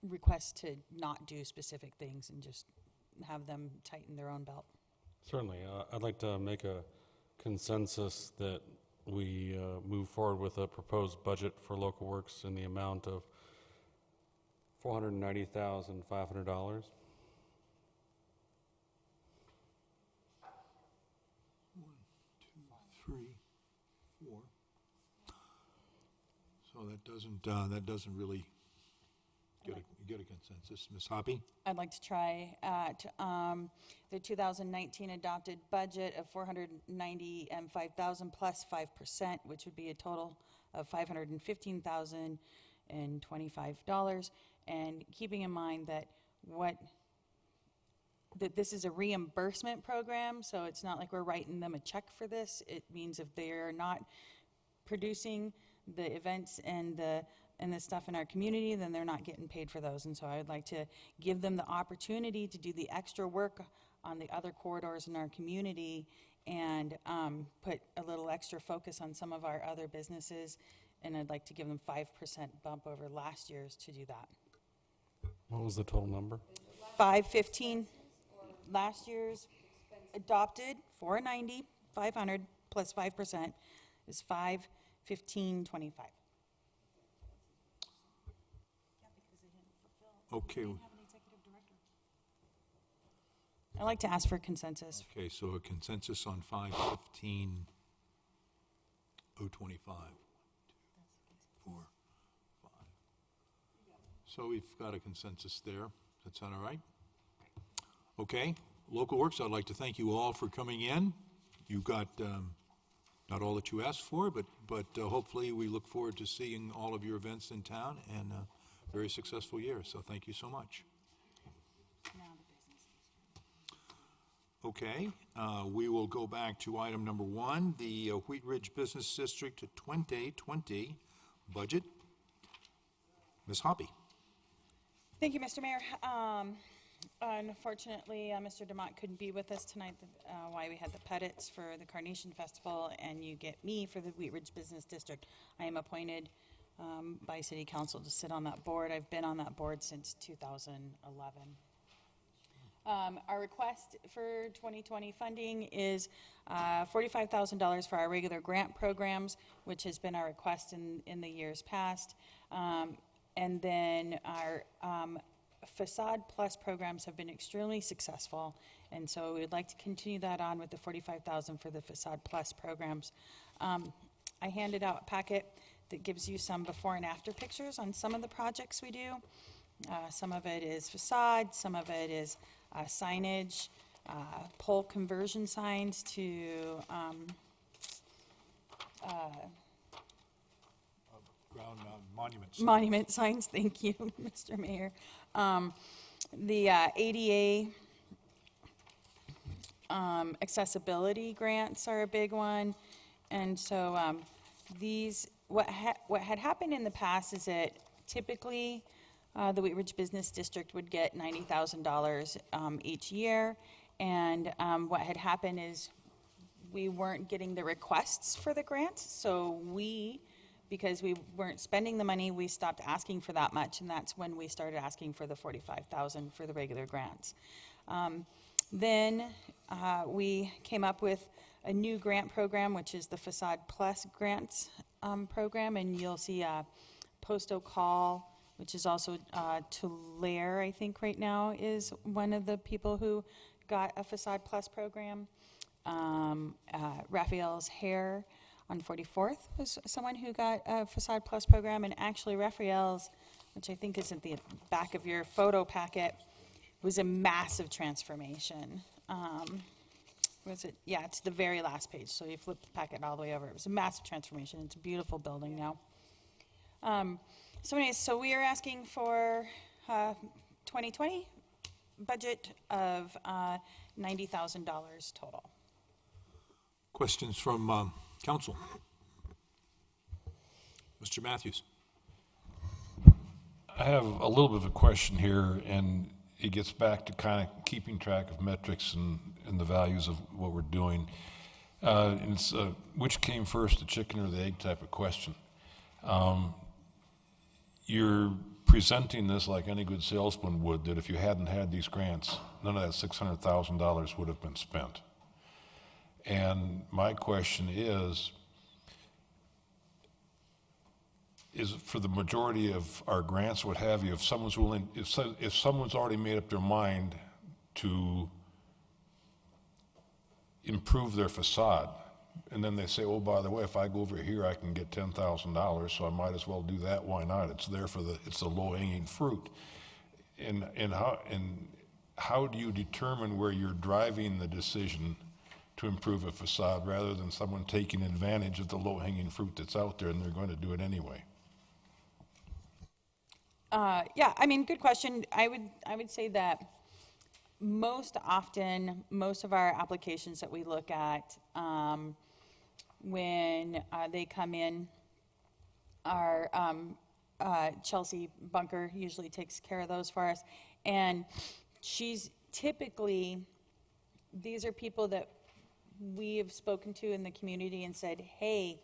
requests to not do specific things and just have them tighten their own belt. Certainly. I'd like to make a consensus that we move forward with a proposed budget for local works in the amount of $490,500. 3, 4. So that doesn't really get a consensus. Ms. Hoppy? I'd like to try at the 2019 adopted budget of $495,000 plus 5%, which would be a total of $515,025. And keeping in mind that this is a reimbursement program, so it's not like we're writing them a check for this. It means if they're not producing the events and the stuff in our community, then they're not getting paid for those. And so I would like to give them the opportunity to do the extra work on the other corridors in our community and put a little extra focus on some of our other businesses. And I'd like to give them 5% bump over last year's to do that. What was the total number? 515. Last year's adopted 490, 500 plus 5% is 515.25. Okay. I'd like to ask for consensus. Okay, so a consensus on 515,025. 4, 5. So we've got a consensus there. Does that sound all right? Okay, Local Works, I'd like to thank you all for coming in. You got not all that you asked for, but hopefully we look forward to seeing all of your events in town and a very successful year. So thank you so much. Okay, we will go back to item number 1, the Wheat Ridge Business District 2020 budget. Ms. Hoppy. Thank you, Mr. Mayor. Unfortunately, Mr. DeMott couldn't be with us tonight, why we had the Pettits for the Carnation Festival, and you get me for the Wheat Ridge Business District. I am appointed by City Council to sit on that board. I've been on that board since 2011. Our request for 2020 funding is $45,000 for our regular grant programs, which has been our request in the years past. And then our Facade Plus programs have been extremely successful, and so we'd like to continue that on with the $45,000 for the Facade Plus programs. I handed out a packet that gives you some before and after pictures on some of the projects we do. Some of it is facade, some of it is signage, pole conversion signs to Ground monuments. monument signs, thank you, Mr. Mayor. The ADA accessibility grants are a big one. And so what had happened in the past is that typically the Wheat Ridge Business District would get $90,000 each year. And what had happened is we weren't getting the requests for the grants. So because we weren't spending the money, we stopped asking for that much, and that's when we started asking for the $45,000 for the regular grants. Then we came up with a new grant program, which is the Facade Plus grants program, and you'll see Posto Call, which is also Tulare, I think right now, is one of the people who got a Facade Plus program. Raphael's Hair on 44th was someone who got a Facade Plus program, and actually Raphael's, which I think is at the back of your photo packet, was a massive transformation. Was it? Yeah, it's the very last page, so you flip the packet all the way over. It was a massive transformation. It's a beautiful building now. So anyways, so we are asking for 2020 budget of $90,000 total. Questions from council? Mr. Matthews. I have a little bit of a question here, and it gets back to kind of keeping track of metrics and the values of what we're doing. And it's which came first, the chicken or the egg type of question. You're presenting this like any good salesman would, that if you hadn't had these grants, none of that $600,000 would have been spent. And my question is for the majority of our grants, what have you, if someone's willing, if someone's already made up their mind to improve their facade, and then they say, oh, by the way, if I go over here, I can get $10,000, so I might as well do that. Why not? It's there for it's the low-hanging fruit. And how do you determine where you're driving the decision to improve a facade rather than someone taking advantage of the low-hanging fruit that's out there and they're going to do it anyway? Yeah, I mean, good question. I would say that most often, most of our applications that we look at, when they come in, our Chelsea Bunker usually takes care of those for us. And she's typically, these are people that we have spoken to in the community and said, hey,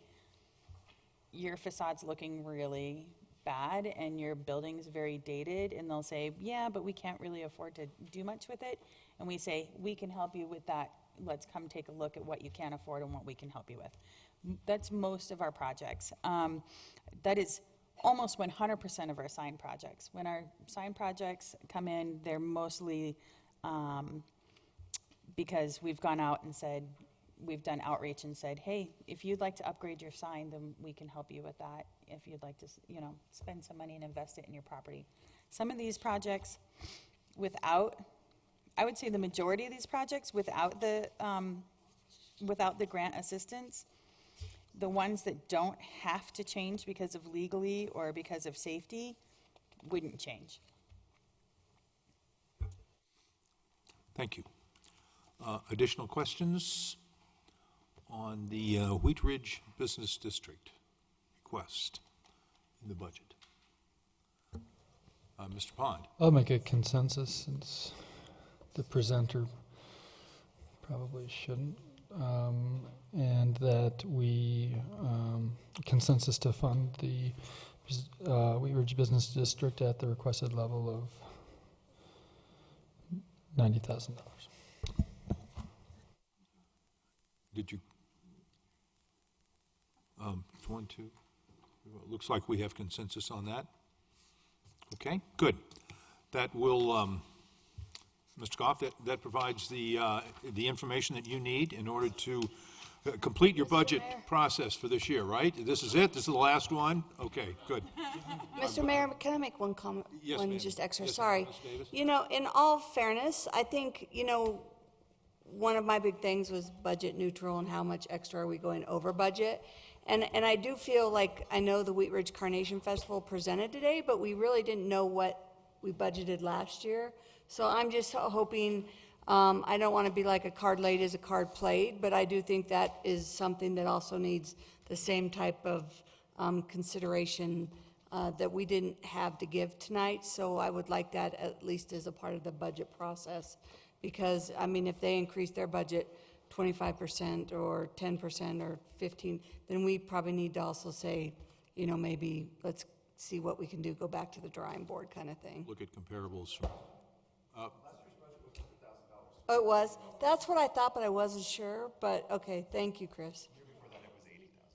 your facade's looking really bad and your building's very dated, and they'll say, yeah, but we can't really afford to do much with it. And we say, we can help you with that. Let's come take a look at what you can afford and what we can help you with. That's most of our projects. That is almost 100% of our sign projects. When our sign projects come in, they're mostly because we've gone out and said, we've done outreach and said, hey, if you'd like to upgrade your sign, then we can help you with that. If you'd like to, spend some money and invest it in your property. Some of these projects, I would say the majority of these projects, without the grant assistance, the ones that don't have to change because of legally or because of safety wouldn't change. Thank you. Additional questions on the Wheat Ridge Business District request in the budget? Mr. Pond. I'll make a consensus since the presenter probably shouldn't. And that we consensus to fund the Wheat Ridge Business District at the requested level of $90,000. Did you? It's 1, 2. Looks like we have consensus on that. Okay, good. That will, Mr. Goff, that provides the information that you need in order to complete your budget process for this year, right? This is it? This is the last one? Okay, good. Mr. Mayor, can I make one comment? Yes, one ma'am. just extra, Yes, sorry. Ms. Davis. In all fairness, I think, one of my big things was budget neutral and how much extra are we going over budget. And I do feel like, I know the Wheat Ridge Carnation Festival presented today, but we really didn't know what we budgeted last year. So I'm just hoping, I don't want to be like a card laid is a card played, but I do think that is something that also needs the same type of consideration that we didn't have to give tonight. So I would like that at least as a part of the budget process. Because, if they increase their budget 25% or 10% or 15%, then we probably need to also say, maybe let's see what we can do, go back to the drawing board kind of thing. Look at comparables from. Oh, it was? That's what I thought, but I wasn't sure. But, okay, thank you, Chris.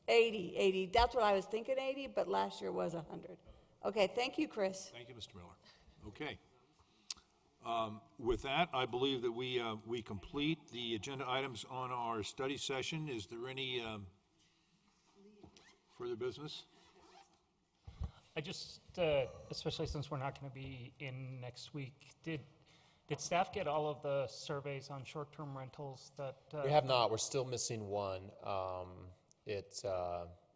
80. That's what I was thinking, 80, but last year was 100. Okay, thank you, Chris. Thank you, Mr. Miller. Okay. With that, I believe that we complete the agenda items on our study session. Is there any further business? I just, especially since we're not going to be in next week, did staff get all of the surveys on short-term rentals that? We have not. We're still missing one.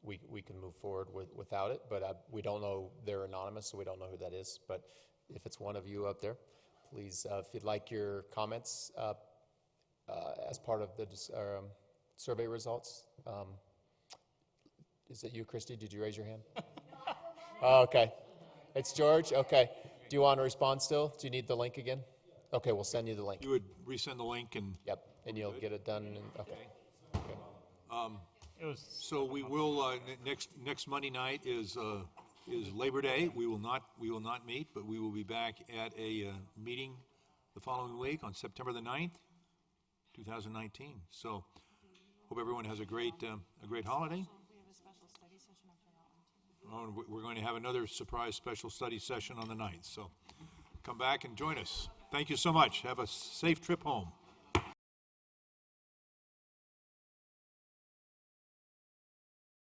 We can move forward without it, but we don't know. They're anonymous, so we don't know who that is. But if it's one of you up there, please, if you'd like your comments as part of the survey results. Is it you, Christy? Did you raise your hand? Oh, okay. It's George? Okay. Do you want to respond still? Do you need the link again? Okay, we'll send you the link. You would resend the link and... Yep, and you'll get it done, okay. So we will, next Monday night is Labor Day. We will not meet, but we will be back at a meeting the following week on September the 9th, 2019. So hope everyone has a great holiday. Oh, and we're going to have another surprise special study session on the 9th. So come back and join us. Thank you so much. Have a safe trip home.